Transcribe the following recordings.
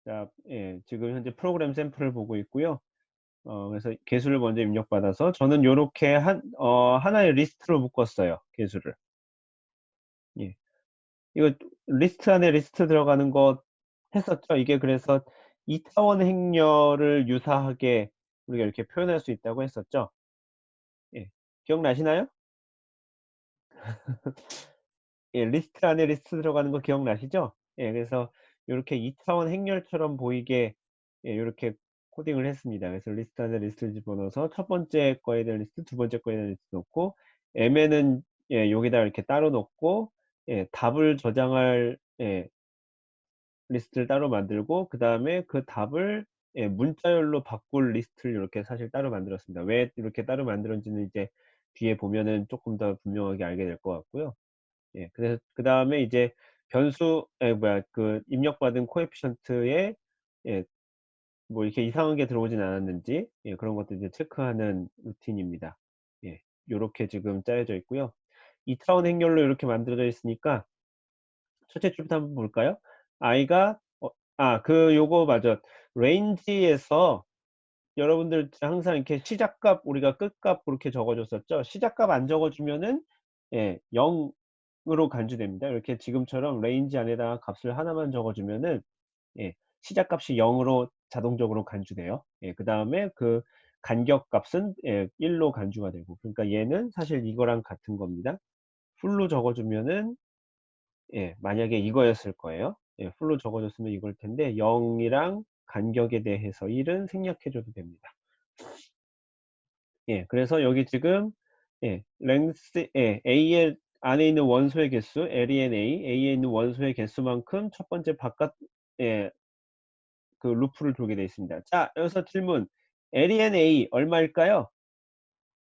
자, 지금 현재 프로그램 샘플을 보고 있고요. 그래서 개수를 먼저 입력받아서 저는 요렇게 하나의 리스트로 묶었어요. 개수를. 예. 이거 리스트 안에 리스트 들어가는 거 했었죠. 이게 그래서 2차원 행렬을 유사하게 우리가 이렇게 표현할 수 있다고 했었죠. 예. 기억나시나요? 예, 리스트 안에 리스트 들어가는 거 기억나시죠? 예, 그래서 요렇게 2차원 행렬처럼 보이게 요렇게 코딩을 했습니다. 그래서 리스트 안에 리스트를 집어넣어서 첫 번째 거에 대한 리스트, 두 번째 거에 대한 리스트 넣고, M에는 여기다 이렇게 따로 넣고, 답을 저장할 리스트를 따로 만들고, 그 다음에 그 답을 문자열로 바꿀 리스트를 이렇게 사실 따로 만들었습니다. 왜 이렇게 따로 만들었는지는 이제 뒤에 보면은 조금 더 분명하게 알게 될 것 같고요. 그래서 그 다음에 이제 그 입력받은 코에피션트에 예, 뭐 이렇게 이상한 게 들어오진 않았는지 그런 것들 이제 체크하는 루틴입니다. 요렇게 지금 짜여져 있고요. 2차원 행렬로 이렇게 만들어져 있으니까 첫째 줄부터 한번 볼까요? i가 요거 맞아. range에서 여러분들 항상 이렇게 시작값 우리가 끝값 그렇게 적어줬었죠. 시작값 안 적어주면은 0으로 간주됩니다. 이렇게 지금처럼 range 안에다가 값을 하나만 적어주면은 시작값이 0으로 자동적으로 간주돼요. 그 다음에 그 간격값은 1로 간주가 되고, 그러니까 얘는 사실 이거랑 같은 겁니다. 풀로 적어주면은 만약에 이거였을 거예요. 풀로 적어줬으면 이걸 텐데 0이랑 간격에 대해서 1은 생략해 줘도 됩니다. 그래서 여기 지금 length A의 안에 있는 원소의 개수 len A에 있는 원소의 개수만큼 첫 번째 바깥 그 루프를 돌게 되어 있습니다. 자, 여기서 질문. len A 얼마일까요?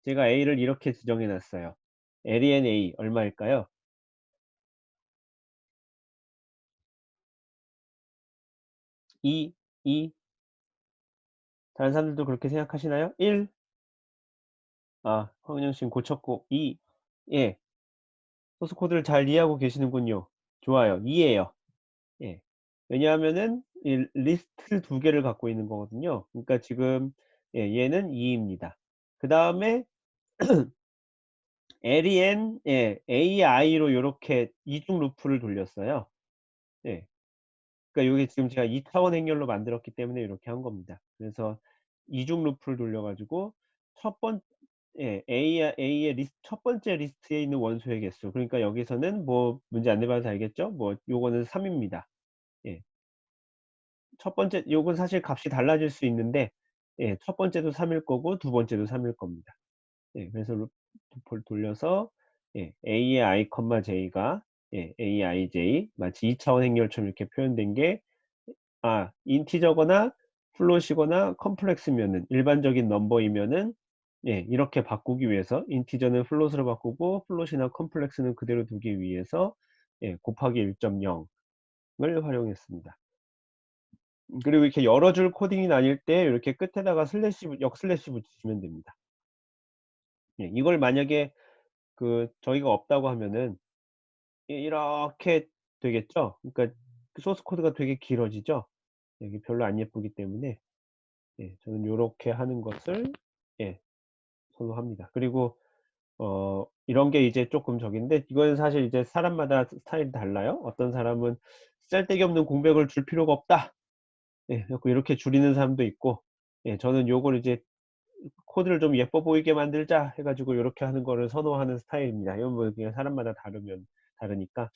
제가 A를 이렇게 지정해 놨어요. len A 얼마일까요? 2, 2. 다른 사람들도 그렇게 생각하시나요? 1. 황은영 씨는 고쳤고 2. 예. 소스 코드를 잘 이해하고 계시는군요. 좋아요. 2예요. 예. 왜냐하면은 이 리스트 두 개를 갖고 있는 거거든요. 그러니까 지금 얘는 2입니다. 그 다음에 len ai로 요렇게 이중 루프를 돌렸어요. 예. 그러니까 요게 지금 제가 2차원 행렬로 만들었기 때문에 이렇게 한 겁니다. 그래서 이중 루프를 돌려 가지고 첫 번 A의 첫 번째 리스트에 있는 원소의 개수. 그러니까 여기서는 뭐 문제 안 내봐도 알겠죠? 뭐 요거는 3입니다. 예. 첫 번째 요건 사실 값이 달라질 수 있는데 첫 번째도 3일 거고 두 번째도 3일 겁니다. 그래서 루프를 돌려서 A의 I, J가 Aij 마치 2차원 행렬처럼 이렇게 표현된 게 인티저거나 플롯이거나 컴플렉스면은 일반적인 넘버이면은 이렇게 바꾸기 위해서 인티저는 플롯으로 바꾸고 플롯이나 컴플렉스는 그대로 두기 위해서 곱하기 1.0을 활용했습니다. 그리고 이렇게 여러 줄 코딩이 나뉠 때 이렇게 끝에다가 역슬래시 붙이시면 됩니다. 이걸 만약에 저희가 없다고 하면은 이렇게 되겠죠. 그러니까 그 소스 코드가 되게 길어지죠. 이게 별로 안 예쁘기 때문에 저는 요렇게 하는 것을 예, 선호합니다. 그리고 이런 게 이제 조금 적인데 이건 사실 이제 사람마다 스타일이 달라요. 어떤 사람은 쓸데기 없는 공백을 줄 필요가 없다. 그래서 이렇게 줄이는 사람도 있고, 저는 요걸 이제 코드를 좀 예뻐 보이게 만들자 해가지고 이렇게 하는 거를 선호하는 스타일입니다. 이건 뭐 그냥 사람마다 다르니까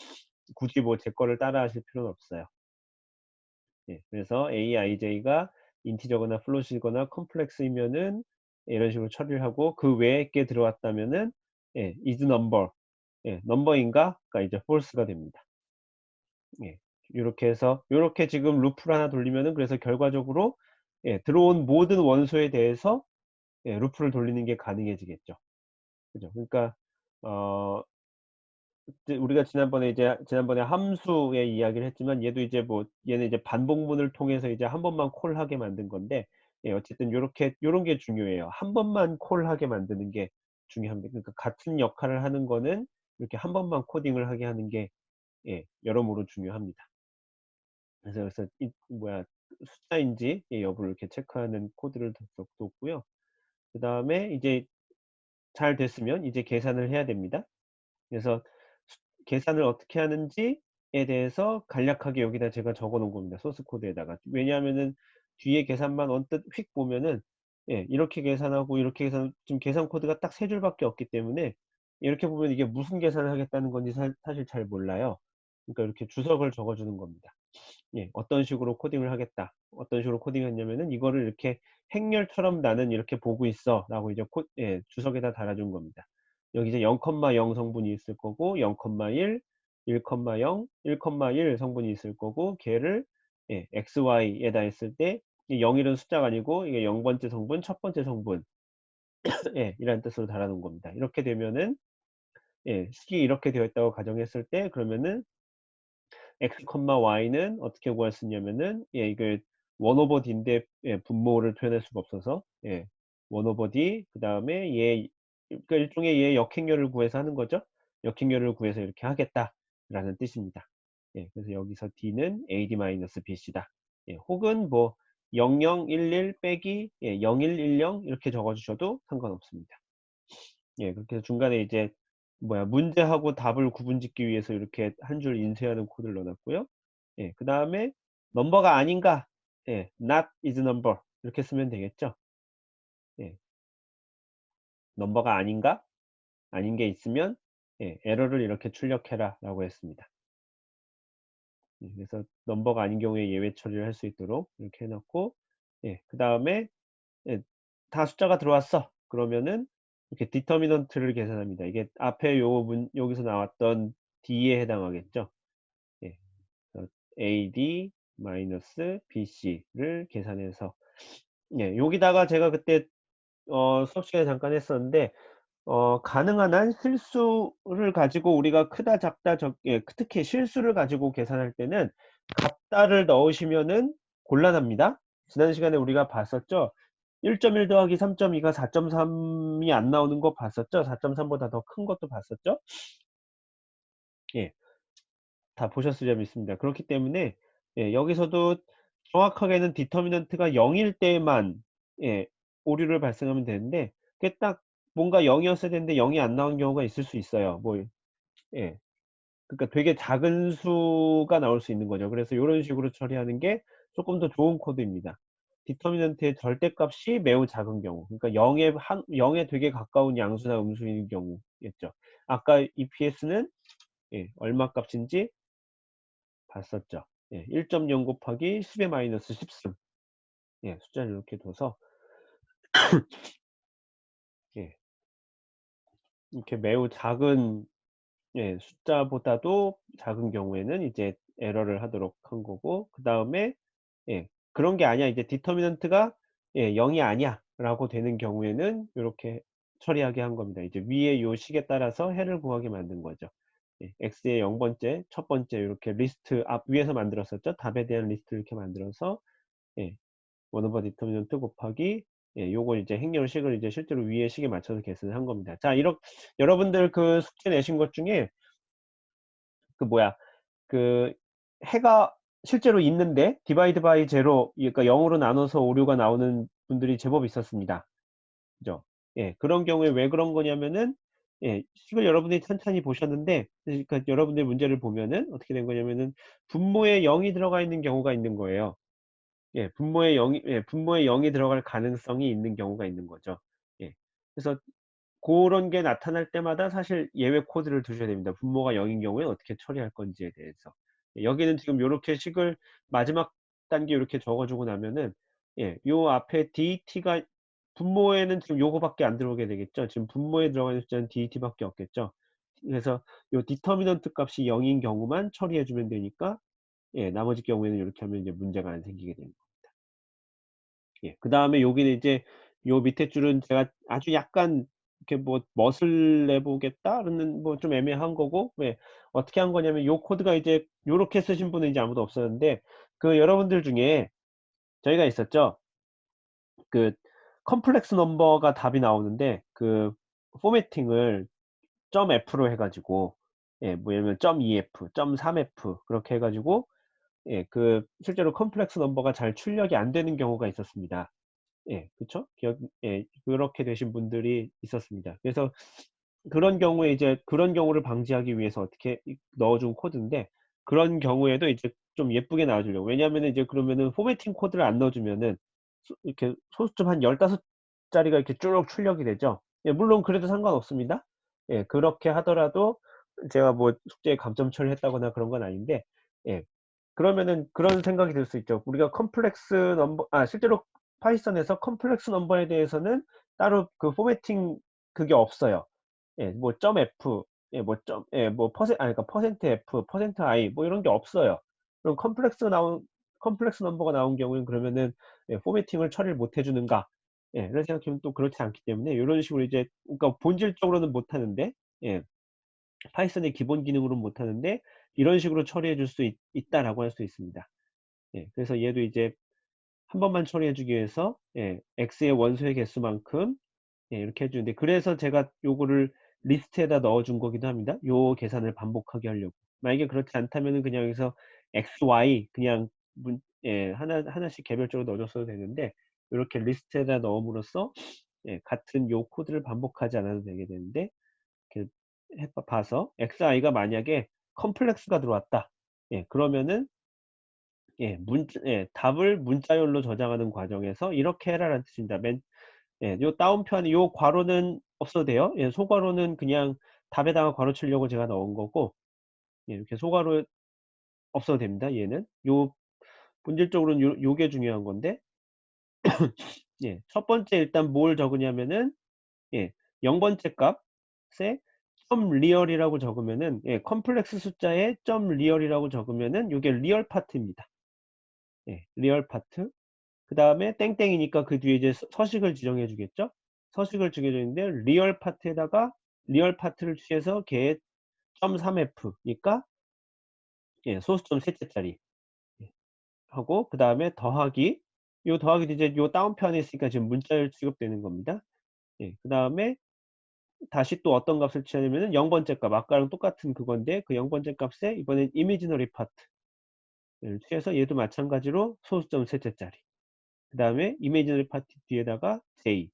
굳이 뭐 제 거를 따라 하실 필요는 없어요. 그래서 aij가 인티저거나 플롯이거나 컴플렉스이면은 이런 식으로 처리를 하고 그 외에 게 들어왔다면은 is number 넘버인가? 가 이제 false가 됩니다. 이렇게 해서 이렇게 지금 루프를 하나 돌리면은 그래서 결과적으로 들어온 모든 원소에 대해서 루프를 돌리는 게 가능해지겠죠. 그죠? 그러니까 어 이제 우리가 지난번에 함수의 이야기를 했지만 얘도 이제 뭐 얘는 이제 반복문을 통해서 이제 한 번만 콜하게 만든 건데 어쨌든 요런 게 중요해요. 한 번만 콜하게 만드는 게 중요합니다. 그러니까 같은 역할을 하는 거는 이렇게 한 번만 코딩을 하게 하는 게 여러모로 중요합니다. 그래서 숫자인지 여부를 이렇게 체크하는 코드를 뒀고요. 그다음에 이제 잘 됐으면 이제 계산을 해야 됩니다. 그래서 계산을 어떻게 하는지에 대해서 간략하게 여기다 제가 적어 놓은 겁니다. 소스 코드에다가. 왜냐하면은 뒤에 계산만 언뜻 휙 보면은 이렇게 계산하고 이렇게 지금 계산 코드가 딱 3 줄밖에 없기 때문에 이렇게 보면 이게 무슨 계산을 하겠다는 건지 사실 잘 몰라요. 그러니까 이렇게 주석을 적어 주는 겁니다. 어떤 식으로 코딩을 하겠다. 어떤 식으로 코딩했냐면은 이거를 이렇게 행렬처럼 나는 이렇게 보고 있어 라고 이제 주석에다 달아준 겁니다. 여기 이제 0,0 성분이 있을 거고 0,1, 1,0, 1,1 성분이 있을 거고 걔를 XY에다 했을 때 이 0일은 숫자가 아니고 이게 0번째 성분, 첫 번째 성분 이라는 뜻으로 달아놓은 겁니다. 이렇게 되면은 식이 이렇게 되어 있다고 가정했을 때 그러면은 x, y는 어떻게 구할 수 있냐면은 이게 1 over d인데 분모를 표현할 수가 없어서 1 over d 그다음에 그러니까 일종의 얘의 역행렬을 구해서 하는 거죠. 역행렬을 구해서 이렇게 하겠다라는 뜻입니다. 그래서 여기서 d는 ad-bc다. 혹은 뭐 0011 빼기 0110 이렇게 적어 주셔도 상관없습니다. 그렇게 해서 중간에 이제 문제하고 답을 구분짓기 위해서 이렇게 한 줄 인쇄하는 코드를 넣어 놨고요. 그다음에 넘버가 아닌가? not is number 이렇게 쓰면 되겠죠. 예. 넘버가 아닌가? 아닌 게 있으면 에러를 이렇게 출력해라라고 했습니다. 그래서 넘버가 아닌 경우에 예외 처리를 할 수 있도록 이렇게 해 놓고 그다음에 다 숫자가 들어왔어. 그러면은 이렇게 디터미넌트를 계산합니다. 이게 앞에 여기서 나왔던 D에 해당하겠죠. 예. 그래서 AD-BC를 계산해서 여기다가 제가 그때 수업 시간에 잠깐 했었는데 가능한 한 실수를 가지고 우리가 크다 작다 특히 실수를 가지고 계산할 때는 같다를 넣으시면은 곤란합니다. 지난 시간에 우리가 봤었죠. 1.1 더하기 3.2가 4.3이 안 나오는 거 봤었죠. 4.3보다 더 큰 것도 봤었죠. 다 보셨으리라 믿습니다. 그렇기 때문에 여기서도 정확하게는 디터미넌트가 0일 때만 오류를 발생하면 되는데 그게 딱 뭔가 0이었어야 되는데 0이 안 나온 경우가 있을 수 있어요. 예. 그러니까 되게 작은 수가 나올 수 있는 거죠. 그래서 요런 식으로 처리하는 게 조금 더 좋은 코드입니다. 디터미넌트의 절대값이 매우 작은 경우, 그러니까 0에 되게 가까운 양수나 음수인 경우겠죠. 아까 EPS는 얼마 값인지 봤었죠. 1.0 곱하기 10의 마이너스 13. 숫자를 이렇게 둬서 예, 이렇게 매우 작은 숫자보다도 작은 경우에는 이제 에러를 하도록 한 거고 그 다음에 그런 게 아니야 이제 디터미넌트가 0이 아니야 라고 되는 경우에는 이렇게 처리하게 한 겁니다. 이제 위에 요 식에 따라서 해를 구하게 만든 거죠. x의 0번째, 첫 번째 이렇게 리스트 앞 위에서 만들었었죠. 답에 대한 리스트 이렇게 만들어서 원 오버 디터미넌트 곱하기 요거 이제 행렬식을 이제 실제로 위에 식에 맞춰서 계산을 한 겁니다. 자, 여러분들 그 숙제 내신 것 중에 그 해가 실제로 있는데 디바이드 바이 제로 그러니까 0으로 나눠서 오류가 나오는 분들이 제법 있었습니다. 그죠? 그런 경우에 왜 그런 거냐면은 식을 여러분들이 천천히 보셨는데 그러니까 여러분들 문제를 보면은 어떻게 된 거냐면은 분모에 0이 들어가 있는 경우가 있는 거예요. 분모에 0이 들어갈 가능성이 있는 경우가 있는 거죠. 그래서 고런 게 나타날 때마다 사실 예외 코드를 두셔야 됩니다. 분모가 0인 경우에 어떻게 처리할 건지에 대해서. 여기는 지금 요렇게 식을 마지막 단계 요렇게 적어 주고 나면은 요 앞에 DT가 분모에는 지금 요거밖에 안 들어오게 되겠죠. 지금 분모에 들어가는 숫자는 DT밖에 없겠죠. 그래서 요 디터미넌트 값이 0인 경우만 처리해 주면 되니까 나머지 경우에는 요렇게 하면 이제 문제가 안 생기게 됩니다. 그다음에 여기는 이제 요 밑에 줄은 제가 아주 약간 이렇게 멋을 내보겠다는 좀 애매한 거고 어떻게 한 거냐면 요 코드가 이제 요렇게 쓰신 분은 이제 아무도 없었는데 그 여러분들 중에 저희가 있었죠. 그 컴플렉스 넘버가 답이 나오는데 그 포매팅을 .f로 해 가지고 예를 들면 .2f, .3f 그렇게 해 가지고 예, 실제로 컴플렉스 넘버가 잘 출력이 안 되는 경우가 있었습니다. 예, 그쵸? 예, 그렇게 되신 분들이 있었습니다. 그래서 그런 경우에 이제 그런 경우를 방지하기 위해서 어떻게 넣어준 코드인데, 그런 경우에도 이제 좀 예쁘게 나와주려고. 왜냐하면 이제 그러면은 포매팅 코드를 안 넣어주면은 이렇게 소수점 한 15자리가 이렇게 쭉 출력이 되죠. 예, 물론 그래도 상관없습니다. 예, 그렇게 하더라도 제가 뭐 숙제에 감점 처리했다거나 그런 건 아닌데, 예, 그러면은 그런 생각이 들 수 있죠. 우리가 컴플렉스 넘버, 실제로 파이썬에서 컴플렉스 넘버에 대해서는 따로 그 포매팅 그게 없어요. 예, 뭐 점 F, 예, 뭐 뭐 그러니까 퍼센트 F, 퍼센트 I 뭐 이런 게 없어요. 그럼 컴플렉스 넘버가 나온 경우에는 그러면은 예, 포매팅을 처리를 못 해주는가? 예, 이런 생각하면 또 그렇지 않기 때문에 이런 식으로 이제 그러니까 본질적으로는 못 하는데, 예, 파이썬의 기본 기능으로는 못 하는데 이런 식으로 처리해 줄 수 있다라고 할 수 있습니다. 예, 그래서 얘도 이제 한 번만 처리해 주기 위해서 예, x의 원소의 개수만큼 예, 이렇게 해주는데, 그래서 제가 요거를 리스트에다 넣어준 거기도 합니다. 요 계산을 반복하게 하려고. 만약에 그렇지 않다면은 그냥 여기서 x, y 그냥 예, 하나씩 개별적으로 넣어줬어도 되는데, 이렇게 리스트에다 넣음으로써 예, 같은 요 코드를 반복하지 않아도 되게 되는데, 이렇게 봐서 xi가 만약에 컴플렉스가 들어왔다. 예, 그러면은 예, 답을 문자열로 저장하는 과정에서 이렇게 해라라는 뜻입니다. 예, 요 다운표안에 요 괄호는 없어도 돼요. 예, 소괄호는 그냥 답에다가 괄호 치려고 제가 넣은 거고, 예, 이렇게 소괄호 없어도 됩니다. 얘는 본질적으로는 요게 중요한 건데, 예, 첫 번째 일단 뭘 적으냐면은 예, 0번째 값에 점 리얼이라고 적으면은 예, 컴플렉스 숫자에 점 리얼이라고 적으면은 요게 리얼 파트입니다. 예, 리얼 파트. 그 다음에 땡땡이니까 그 뒤에 이제 서식을 지정해 주겠죠. 서식을 지정해주는데 리얼 파트를 취해서 걔의 3f니까 예, 소수점 셋째짜리 하고, 그 다음에 더하기, 요 더하기도 이제 요 다운표 안에 있으니까 지금 문자열 취급되는 겁니다. 예, 그 다음에 다시 또 어떤 값을 취하냐면은 0번째 값, 아까랑 똑같은 그건데 그 0번째 값에 이번엔 이미지너리 파트를 취해서 얘도 마찬가지로 소수점 셋째짜리, 그 다음에 이미지너리 파트 뒤에다가 j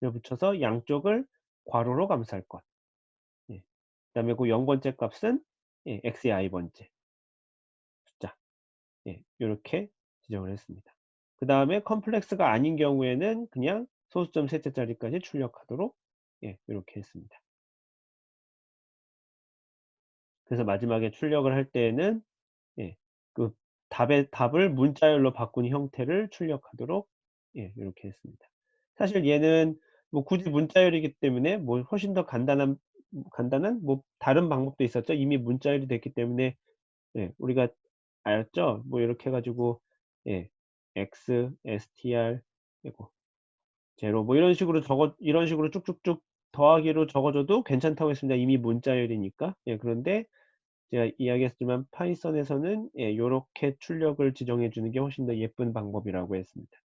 를 붙여서 양쪽을 괄호로 감쌀 것. 예. 그 다음에 그 0번째 값은 예, x의 i번째 숫자. 예, 이렇게 지정을 했습니다. 그 다음에 컴플렉스가 아닌 경우에는 그냥 소수점 셋째짜리까지 출력하도록 예, 이렇게 했습니다. 그래서 마지막에 출력을 할 때에는 예, 그 답을 문자열로 바꾼 형태를 출력하도록 예, 이렇게 했습니다. 사실 얘는 뭐 굳이 문자열이기 때문에 뭐 훨씬 더 간단한 뭐 다른 방법도 있었죠. 이미 문자열이 됐기 때문에 예, 우리가 알았죠. 뭐 이렇게 해가지고 예, x, str, 이고 제로 뭐 이런 식으로 쭉쭉쭉 더하기로 적어줘도 괜찮다고 했습니다. 이미 문자열이니까. 예, 그런데 제가 이야기했지만 파이썬에서는 예, 요렇게 출력을 지정해 주는 게 훨씬 더 예쁜 방법이라고 했습니다.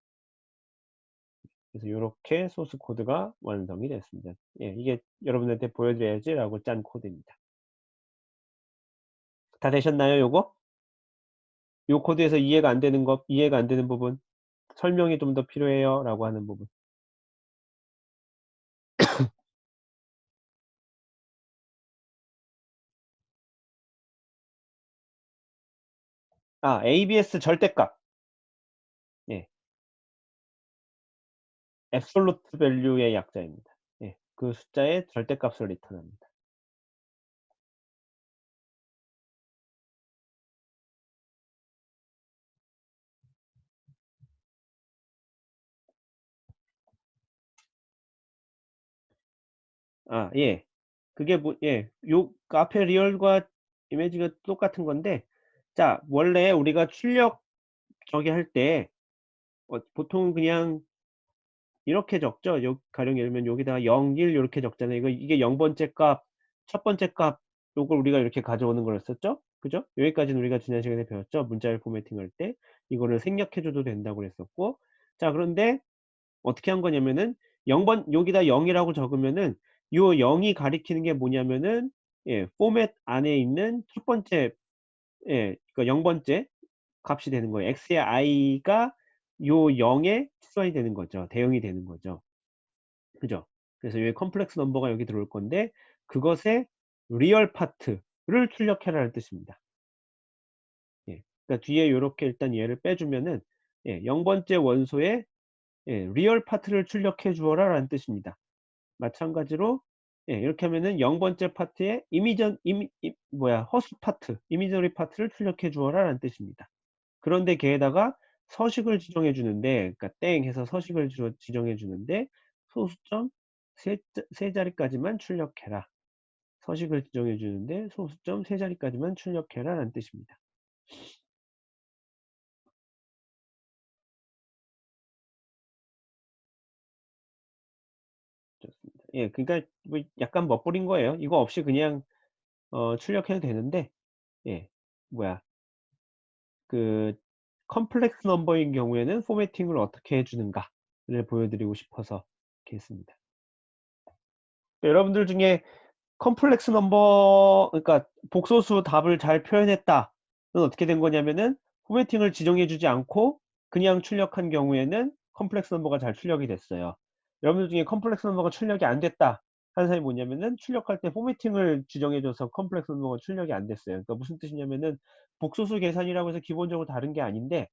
그래서 요렇게 소스 코드가 완성이 됐습니다. 예, 이게 여러분한테 보여드려야지 라고 짠 코드입니다. 다 되셨나요, 요거? 요 코드에서 이해가 안 되는 부분, 설명이 좀 더 필요해요 라고 하는 부분. ABS 절대값. 예, absolute value의 약자입니다. 예, 그 숫자의 절대값을 리턴합니다. 예. 그게 예, 앞에 리얼과 이미지가 똑같은 건데, 자, 원래 우리가 출력 저기 할 때, 보통 그냥 이렇게 적죠. 가령 예를 들면 여기다가 0, 1 이렇게 적잖아요. 이게 0번째 값, 첫 번째 값, 요걸 우리가 이렇게 가져오는 걸 썼죠? 그죠? 여기까지는 우리가 지난 시간에 배웠죠? 문자열 포매팅 할 때. 이거를 생략해줘도 된다고 그랬었고. 자, 그런데 어떻게 한 거냐면은 여기다 0이라고 적으면은 요 0이 가리키는 게 뭐냐면은 예, 포맷 안에 있는 첫 번째 예, 그러니까 0번째 값이 되는 거예요. x의 i가 요 0에 추산이 되는 거죠. 대응이 되는 거죠. 그죠? 그래서 이 컴플렉스 넘버가 여기 들어올 건데 그것의 리얼 파트를 출력해라는 뜻입니다. 예. 그러니까 뒤에 요렇게 일단 얘를 빼주면은 예, 0번째 원소의 예, 리얼 파트를 출력해 주어라 라는 뜻입니다. 마찬가지로 예, 이렇게 하면은 0번째 파트에 허수 파트, 이미저리 파트를 출력해 주어라 라는 뜻입니다. 그런데 걔에다가 서식을 지정해 주는데, 그러니까 땡 해서 서식을 지정해 주는데, 소수점 세 자리까지만 출력해라. 서식을 지정해 주는데, 소수점 세 자리까지만 출력해라 라는 뜻입니다. 좋습니다. 예, 그러니까 뭐 약간 멋부린 거예요. 이거 없이 그냥 출력해도 되는데, 예, 뭐야, 그 컴플렉스 넘버인 경우에는 포매팅을 어떻게 해주는가를 보여드리고 싶어서 이렇게 했습니다. 여러분들 중에 컴플렉스 넘버, 그러니까 복소수 답을 잘 표현했다는 어떻게 된 거냐면은 포매팅을 지정해 주지 않고 그냥 출력한 경우에는 컴플렉스 넘버가 잘 출력이 됐어요. 여러분들 중에 컴플렉스 넘버가 출력이 안 됐다 하는 사람이 뭐냐면은 출력할 때 포매팅을 지정해 줘서 컴플렉스 넘버가 출력이 안 됐어요. 그러니까 무슨 뜻이냐면은 복소수 계산이라고 해서 기본적으로 다른 게 아닌데,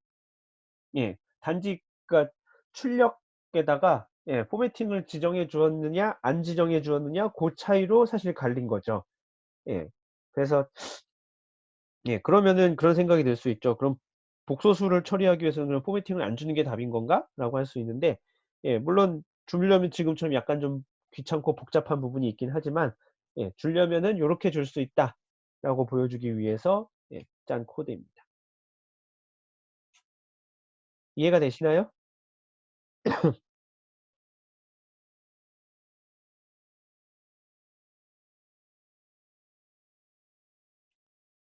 예, 단지 그러니까 출력에다가 예, 포매팅을 지정해 주었느냐 안 지정해 주었느냐 그 차이로 사실 갈린 거죠. 예. 그래서 예, 그러면은 그런 생각이 들 수 있죠. 그럼 복소수를 처리하기 위해서는 그럼 포매팅을 안 주는 게 답인 건가? 라고 할 수 있는데, 예, 물론 주려면 지금처럼 약간 좀 귀찮고 복잡한 부분이 있긴 하지만, 예, 주려면은 요렇게 줄 수 있다. 라고 보여주기 위해서, 예, 짠 코드입니다. 이해가 되시나요?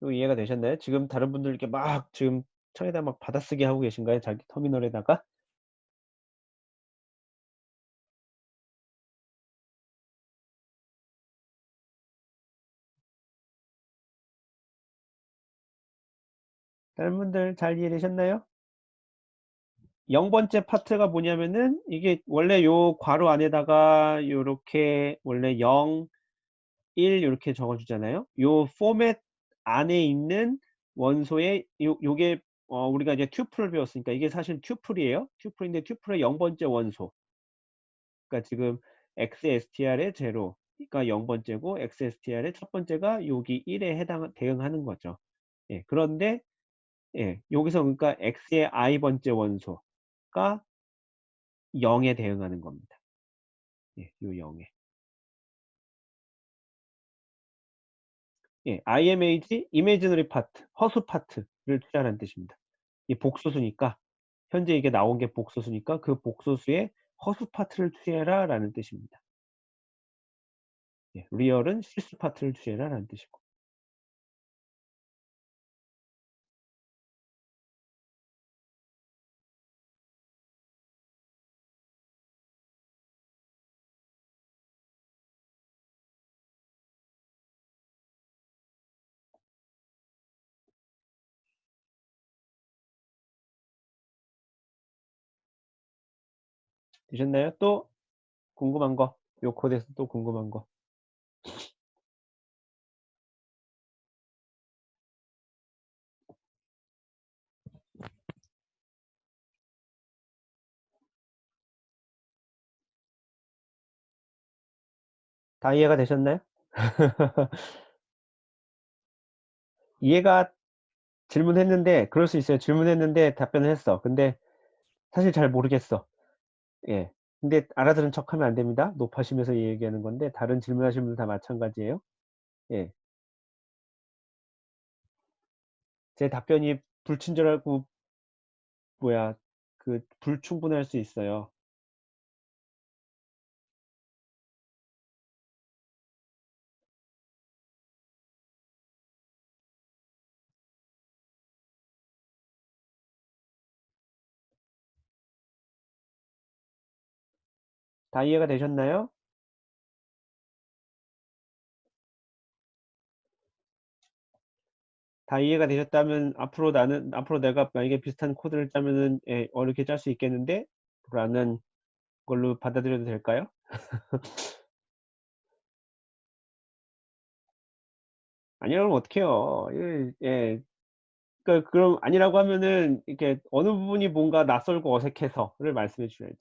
이거 이해가 되셨나요? 지금 다른 분들 이렇게 막 지금 창에다 막 받아쓰기 하고 계신가요? 자기 터미널에다가? 다른 분들 잘 이해되셨나요? 0번째 파트가 뭐냐면은 이게 원래 요 괄호 안에다가 요렇게 원래 0, 1 요렇게 적어주잖아요. 요 포맷 안에 있는 원소의 요게 우리가 이제 튜플을 배웠으니까 이게 사실 튜플이에요. 튜플인데 튜플의 0번째 원소. 그러니까 지금 xstr의 제로가 0번째고 xstr의 첫 번째가 여기 1에 대응하는 거죠. 예, 그런데 예, 여기서 그러니까 x의 i번째 원소가 0에 대응하는 겁니다. 예, 요 0에. 예, image, imaginary part, 허수 파트를 취하라는 뜻입니다. 이 복소수니까, 현재 이게 나온 게 복소수니까 그 복소수의 허수 파트를 취해라 라는 뜻입니다. 예, 리얼은 실수 파트를 취해라 라는 뜻이고. 되셨나요? 또 궁금한 거, 요 코드에서 또 궁금한 거. 다 이해가 되셨나요? 이해가 질문했는데, 그럴 수 있어요. 질문했는데 답변을 했어. 근데 사실 잘 모르겠어. 예. 근데 알아들은 척 하면 안 됩니다. 높아시면서 얘기하는 건데, 다른 질문하신 분들 다 마찬가지예요. 예. 제 답변이 불친절하고, 뭐야, 불충분할 수 있어요. 다 이해가 되셨나요? 다 이해가 되셨다면 앞으로 내가 만약에 비슷한 코드를 짜면은 어렵게 짤 수 있겠는데 라는 걸로 받아들여도 될까요? 아니라면 어떡해요. 그럼 아니라고 하면은 이렇게 어느 부분이 뭔가 낯설고 어색해서를 말씀해 주셔야죠.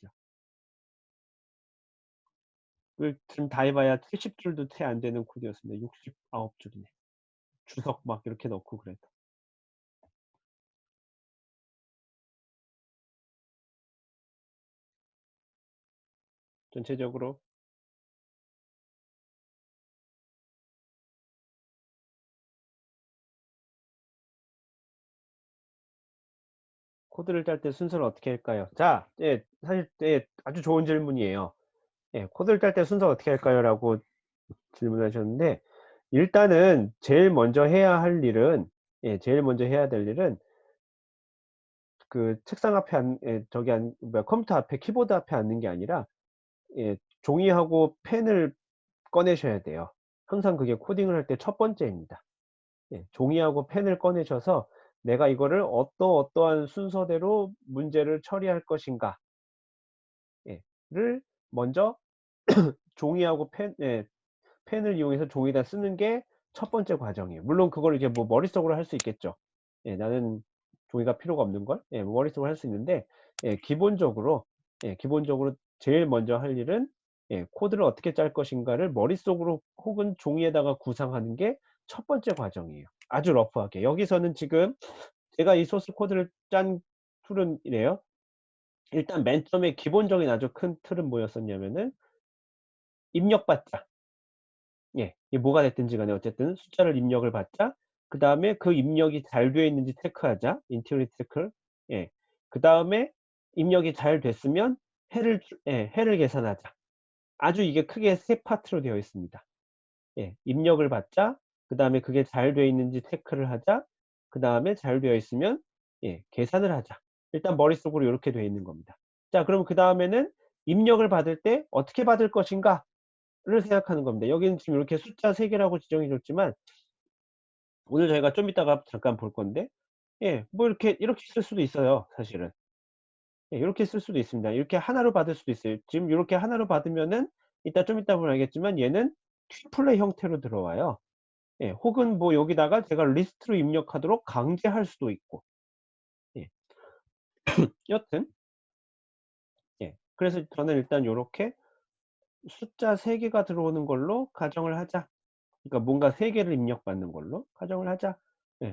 지금 다 해봐야 70줄도 채 안 되는 코드였습니다. 69줄이네. 주석 막 이렇게 넣고 그래도. 전체적으로 코드를 짤 때 순서를 어떻게 할까요? 자, 사실 아주 좋은 질문이에요. 코드를 짤 때 순서 어떻게 할까요? 라고 질문하셨는데 일단은 제일 먼저 해야 할 일은 제일 먼저 해야 될 일은 그 책상 앞에 저기 뭐야, 컴퓨터 앞에 키보드 앞에 앉는 게 아니라 종이하고 펜을 꺼내셔야 돼요. 항상 그게 코딩을 할 때 첫 번째입니다. 종이하고 펜을 꺼내셔서 내가 이거를 어떠한 순서대로 문제를 처리할 것인가 를 먼저 종이하고 펜을 이용해서 종이에다 쓰는 게 첫 번째 과정이에요. 물론 그걸 이제 뭐 머릿속으로 할 수 있겠죠. 나는 종이가 필요가 없는 걸 뭐 머릿속으로 할 수 있는데 기본적으로 제일 먼저 할 일은 코드를 어떻게 짤 것인가를 머릿속으로 혹은 종이에다가 구상하는 게 첫 번째 과정이에요. 아주 러프하게. 여기서는 지금 제가 이 소스 코드를 짠 툴은 이래요. 일단 맨 처음에 기본적인 아주 큰 틀은 뭐였었냐면은 입력 받자. 이게 뭐가 됐든지 간에 어쨌든 숫자를 입력을 받자. 그다음에 그 입력이 잘 되어 있는지 체크하자. 인티그리티 체크. 예. 그다음에 입력이 잘 됐으면 해를 계산하자. 아주 이게 크게 세 파트로 되어 있습니다. 입력을 받자. 그다음에 그게 잘 되어 있는지 체크를 하자. 그다음에 잘 되어 있으면 계산을 하자. 일단 머릿속으로 요렇게 되어 있는 겁니다. 자, 그럼 그다음에는 입력을 받을 때 어떻게 받을 것인가? 를 생각하는 겁니다. 여기는 지금 이렇게 숫자 3 개라고 지정해 줬지만 오늘 저희가 좀 이따가 잠깐 볼 건데 뭐 이렇게 쓸 수도 있어요, 사실은. 요렇게 쓸 수도 있습니다. 이렇게 하나로 받을 수도 있어요. 지금 요렇게 하나로 받으면은 좀 이따 보면 알겠지만 얘는 튜플의 형태로 들어와요. 혹은 뭐 여기다가 제가 리스트로 입력하도록 강제할 수도 있고. 예. 여튼 그래서 저는 일단 요렇게 숫자 3 개가 들어오는 걸로 가정을 하자. 그러니까 뭔가 3 개를 입력받는 걸로 가정을 하자.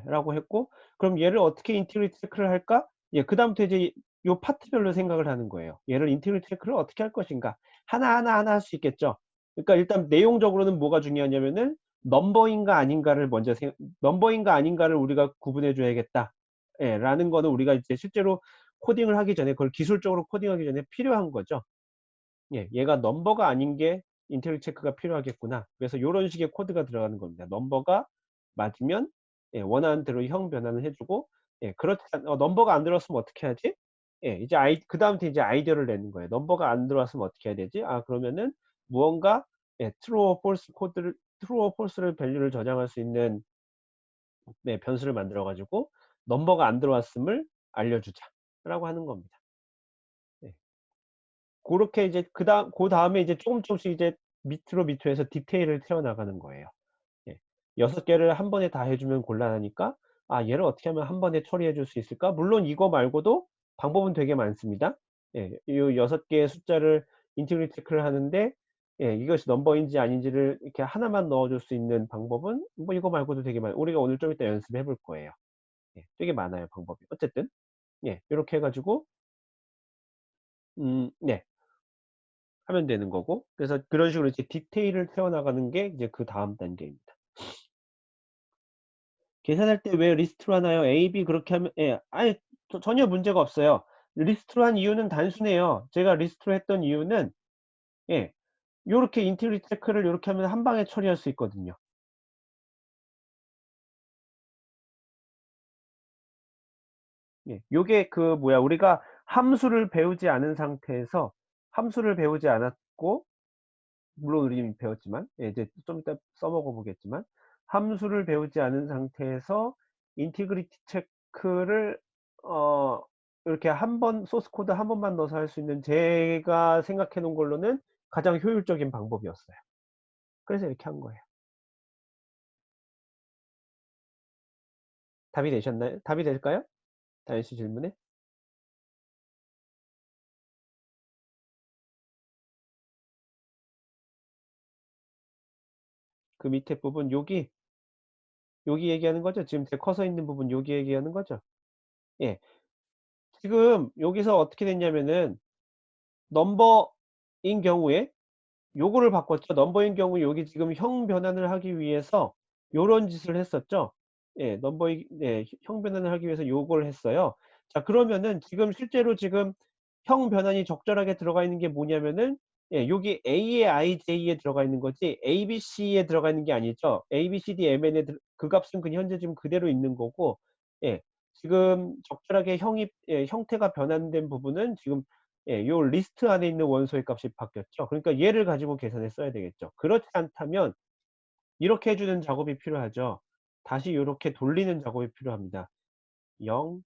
라고 했고 그럼 얘를 어떻게 인티그리티 체크를 할까? 그다음부터 이제 요 파트별로 생각을 하는 거예요. 얘를 인티그리티 체크를 어떻게 할 것인가? 하나하나 할 수 있겠죠. 그러니까 일단 내용적으로는 뭐가 중요하냐면은 넘버인가 아닌가를 먼저 넘버인가 아닌가를 우리가 구분해 줘야겠다. 라는 거는 우리가 이제 실제로 코딩을 하기 전에 그걸 기술적으로 코딩하기 전에 필요한 거죠. 얘가 넘버가 아닌 게 인테그리티 체크가 필요하겠구나. 그래서 요런 식의 코드가 들어가는 겁니다. 넘버가 맞으면 원하는 대로 형 변환을 해 주고 그렇지 넘버가 안 들어왔으면 어떻게 하지? 이제 그다음부터 이제 아이디어를 내는 거예요. 넘버가 안 들어왔으면 어떻게 해야 되지? 그러면은 무언가 true or false를 밸류를 저장할 수 있는 변수를 만들어 가지고 넘버가 안 들어왔음을 알려주자라고 하는 겁니다. 고렇게 이제 그다음에 이제 조금씩 이제 밑으로 해서 디테일을 채워 나가는 거예요. 예. 6 개를 한 번에 다 해 주면 곤란하니까 '얘를 어떻게 하면 한 번에 처리해 줄 수 있을까?' 물론 이거 말고도 방법은 되게 많습니다. 요 6 개의 숫자를 인티그리티 체크를 하는데 이것이 넘버인지 아닌지를 이렇게 하나만 넣어 줄 수 있는 방법은 뭐 이거 말고도 되게 우리가 오늘 좀 이따 연습해 볼 거예요. 되게 많아요, 방법이. 어쨌든 요렇게 해 가지고 네. 하면 되는 거고 그래서 그런 식으로 이제 디테일을 채워 나가는 게 이제 그다음 단계입니다. 계산할 때 왜 리스트로 하나요? A, B 그렇게 하면 아니 전혀 문제가 없어요. 리스트로 한 이유는 단순해요. 제가 리스트로 했던 이유는 예 요렇게 인티그리티 체크를 요렇게 하면 한 방에 처리할 수 있거든요. 요게 그 뭐야 우리가 함수를 배우지 않은 상태에서 함수를 배우지 않았고 물론 우리 이미 배웠지만 이제 좀 이따 써먹어 보겠지만 함수를 배우지 않은 상태에서 인티그리티 체크를 어 이렇게 한 번 소스 코드 한 번만 넣어서 할 수 있는 제가 생각해 놓은 걸로는 가장 효율적인 방법이었어요. 그래서 이렇게 한 거예요. 답이 되셨나요? 답이 될까요? 다현 씨 질문에? 그 밑에 부분 여기 얘기하는 거죠? 지금 제 커서 있는 부분 여기 얘기하는 거죠? 예. 지금 여기서 어떻게 됐냐면은 넘버인 경우에 요거를 바꿨죠. 넘버인 경우 여기 지금 형 변환을 하기 위해서 요런 짓을 했었죠. 예, 넘버이 네, 형 변환을 하기 위해서 요걸 했어요. 자, 그러면은 지금 실제로 지금 형 변환이 적절하게 들어가 있는 게 뭐냐면은 예, 여기 A에 IJ에 들어가 있는 거지 ABC에 들어가 있는 게 아니죠. ABCD MN에 그 값은 그냥 현재 지금 그대로 있는 거고 예, 지금 적절하게 형이 예, 형태가 변환된 부분은 지금 예, 요 리스트 안에 있는 원소의 값이 바뀌었죠. 그러니까 얘를 가지고 계산해 써야 되겠죠. 그렇지 않다면 이렇게 해 주는 작업이 필요하죠. 다시 요렇게 돌리는 작업이 필요합니다. 0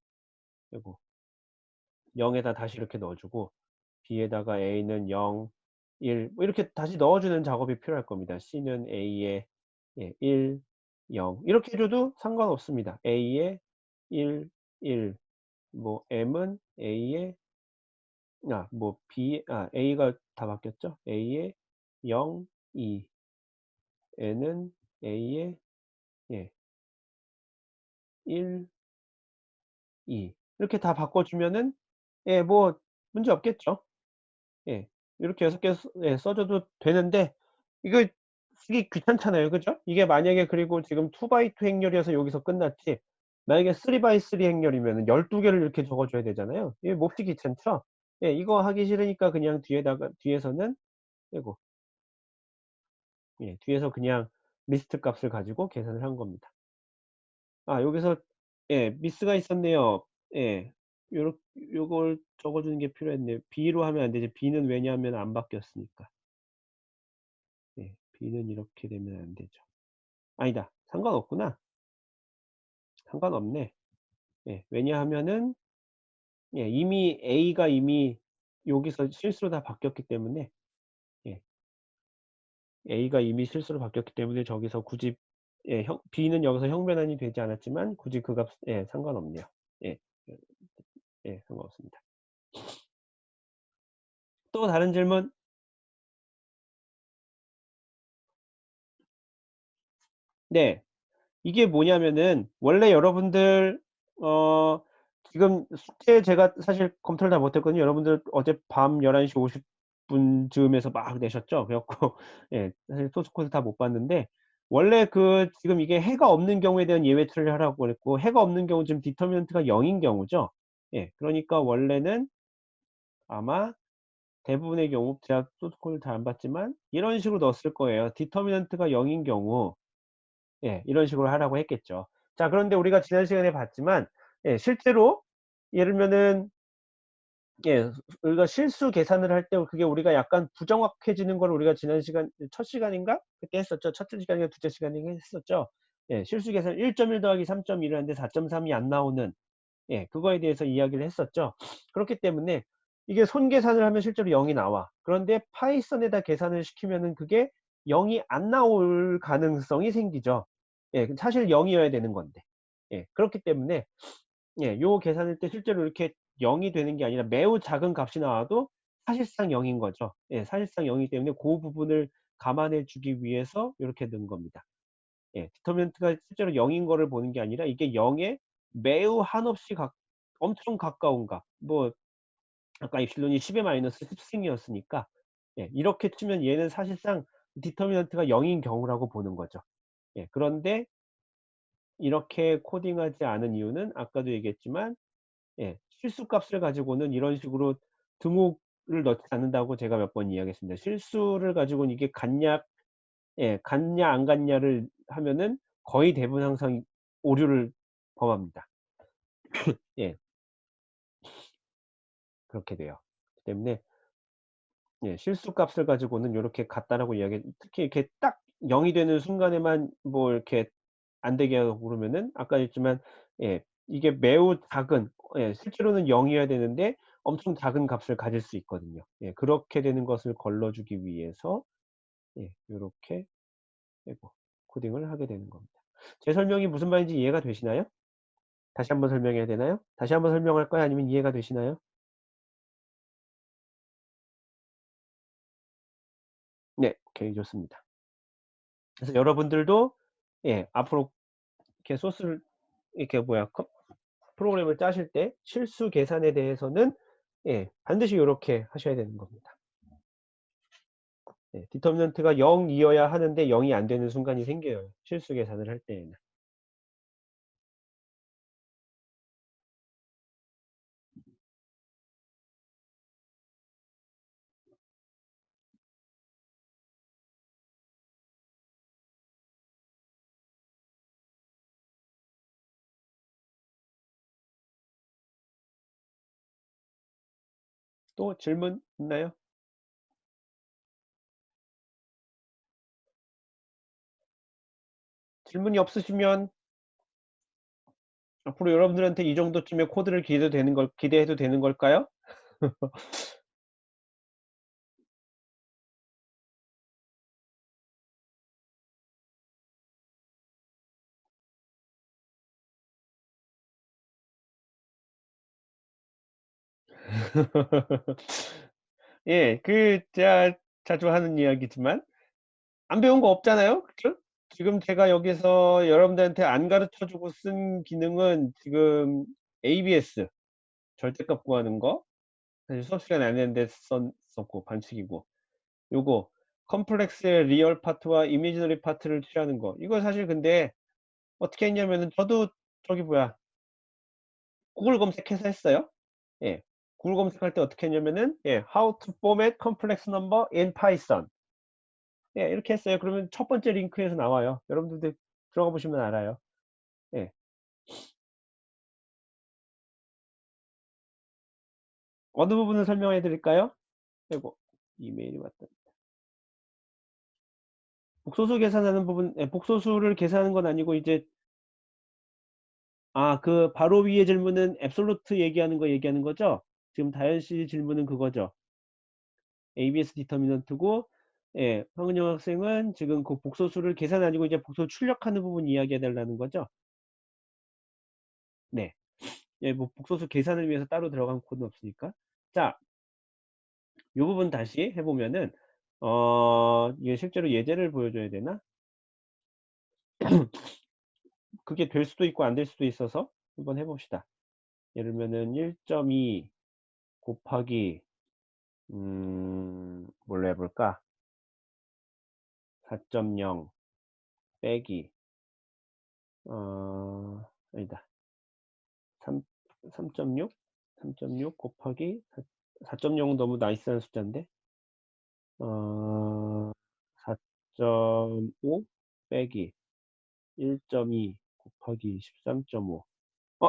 그리고 0에다 다시 이렇게 넣어 주고 B에다가 A는 0 1 뭐 이렇게 다시 넣어 주는 작업이 필요할 겁니다. C는 A에 예 1 0 이렇게 해 줘도 상관없습니다. A에 1 1 뭐 M은 A에 뭐 B A가 다 바뀌었죠? A에 0 2 N은 A에 예 1 2 이렇게 다 바꿔 주면은 예 뭐 문제 없겠죠. 예. 요렇게 6개 예 써 줘도 되는데 이거 쓰기 귀찮잖아요. 그죠? 이게 만약에 그리고 지금 2 by 2 행렬이어서 여기서 끝났지 만약에 3 by 3 행렬이면은 12 개를 이렇게 적어 줘야 되잖아요. 이게 몹시 귀찮죠? 예 이거 하기 싫으니까 그냥 뒤에서는 아이고 예 뒤에서 그냥 리스트 값을 가지고 계산을 한 겁니다. 여기서 예 미스가 있었네요. 예. 요렇 요걸 적어 주는 게 필요했네요. B로 하면 안 되죠. B는 왜냐하면 안 바뀌었으니까. 예. B는 이렇게 되면 안 되죠. 아니다. 상관없구나. 상관없네. 예. 왜냐하면은 예 이미 A가 이미 여기서 실수로 다 바뀌었기 때문에 예 A가 이미 실수로 바뀌었기 때문에 저기서 굳이 예 B는 여기서 형 변환이 되지 않았지만 굳이 그 값 예 상관없네요. 예. 예 상관없습니다. 또 다른 질문? 네. 이게 뭐냐면은 원래 여러분들 어 지금 숙제 제가 사실 검토를 다 못 했거든요. 여러분들 어젯밤 11시 50분 즈음에서 막 내셨죠? 그래 갖고 예 사실 소스 코드 다 못 봤는데 원래 그 지금 이게 해가 없는 경우에 대한 예외 처리를 하라고 그랬고 해가 없는 경우 지금 디터미넌트가 0인 경우죠. 예 그러니까 원래는 아마 대부분의 경우 제가 소스 코드를 잘 안 봤지만 이런 식으로 넣었을 거예요. 디터미넌트가 0인 경우 예 이런 식으로 하라고 했겠죠. 자 그런데 우리가 지난 시간에 봤지만 예 실제로 예를 들면은 예 우리가 실수 계산을 할 때 그게 우리가 약간 부정확해지는 걸 우리가 지난 시간 첫 시간인가 그때 했었죠. 첫째 시간인가 둘째 시간인가 했었죠. 예 실수 계산 1.1 더하기 3.1을 하는데 4.3이 안 나오는 예 그거에 대해서 이야기를 했었죠. 그렇기 때문에 이게 손 계산을 하면 실제로 0이 나와. 그런데 파이썬에다 계산을 시키면은 그게 0이 안 나올 가능성이 생기죠. 예 사실 0 이어야 되는 건데. 예 그렇기 때문에 예 요 계산할 때 실제로 이렇게 0이 되는 게 아니라 매우 작은 값이 나와도 사실상 0인 거죠. 예 사실상 0 이기 때문에 고 부분을 감안해 주기 위해서 요렇게 넣은 겁니다. 예. 디터미넌트가 실제로 0인 거를 보는 게 아니라 이게 0에 매우 한없이 엄청 가까운 값 뭐 아까 입실론이 10의 마이너스 10 승이었으니까 예 이렇게 치면 얘는 사실상 디터미넌트가 0인 경우라고 보는 거죠. 예 그런데 이렇게 코딩하지 않은 이유는 아까도 얘기했지만 예 실수값을 가지고는 이런 식으로 등호를 넣지 않는다고 제가 몇 번 이야기했습니다. 실수를 가지고는 이게 같냐 예 같냐 안 같냐를 하면은 거의 대부분 항상 오류를 범합니다. 예. 그렇게 돼요. 그렇기 때문에 예 실수값을 가지고는 요렇게 같다라고 특히 이렇게 딱 0이 되는 순간에만 뭐 이렇게 안 되게 하고 그러면은 아까 했지만 예, 이게 매우 작은, 예, 실제로는 0이어야 되는데 엄청 작은 값을 가질 수 있거든요. 예, 그렇게 되는 것을 걸러주기 위해서 예, 요렇게 아이고 코딩을 하게 되는 겁니다. 제 설명이 무슨 말인지 이해가 되시나요? 다시 한번 설명해야 되나요? 다시 한번 설명할까요? 아니면 이해가 되시나요? 네. 오케이. 좋습니다. 그래서 여러분들도 예, 앞으로 이렇게 소스를 이렇게 뭐야 프로그램을 짜실 때 실수 계산에 대해서는 예, 반드시 요렇게 하셔야 되는 겁니다. 예, 디터미넌트가 0이어야 하는데 0이 안 되는 순간이 생겨요. 실수 계산을 할 때에는. 또 질문 있나요? 질문이 없으시면 앞으로 여러분들한테 이 정도쯤의 코드를 기대해도 되는 걸까요? 예, 제가 자주 하는 이야기지만 안 배운 거 없잖아요. 그쵸? 지금 제가 여기서 여러분들한테 안 가르쳐 주고 쓴 기능은 지금 ABS 절대값 구하는 거, 사실 수업 시간에 안 했는데 썼고 반칙이고, 요거 컴플렉스의 리얼 파트와 이미지너리 파트를 취하는 거, 이거 사실 근데 어떻게 했냐면은 저도 저기 뭐야 구글 검색해서 했어요. 예, 구글 검색할 때 어떻게 했냐면은 예, how to format complex number in Python, 예, 이렇게 했어요. 그러면 첫 번째 링크에서 나와요. 여러분들도 들어가 보시면 알아요. 예. 어느 부분을 설명해 드릴까요? 아이고, 이메일이 왔다. 복소수 계산하는 부분, 예, 복소수를 계산하는 건 아니고 이제 그 바로 위에 질문은 앱솔루트 얘기하는 거죠? 지금 다현 씨 질문은 그거죠. ABS 디터미넌트고, 예, 황은영 학생은 지금 그 복소수를 계산 아니고 이제 복소수 출력하는 부분 이야기해 달라는 거죠? 네. 예, 뭐 복소수 계산을 위해서 따로 들어간 코드는 없으니까. 자, 요 부분 다시 해보면은, 이게 실제로 예제를 보여줘야 되나? 그게 될 수도 있고 안 될 수도 있어서 한번 해봅시다. 예를 들면은 1.2 곱하기 뭘로 해볼까? 4.0 빼기 아니다. 3, 3.6? 3.6 곱하기 4.0은 너무 나이스한 숫자인데 4.5 빼기 1.2 곱하기 13.5.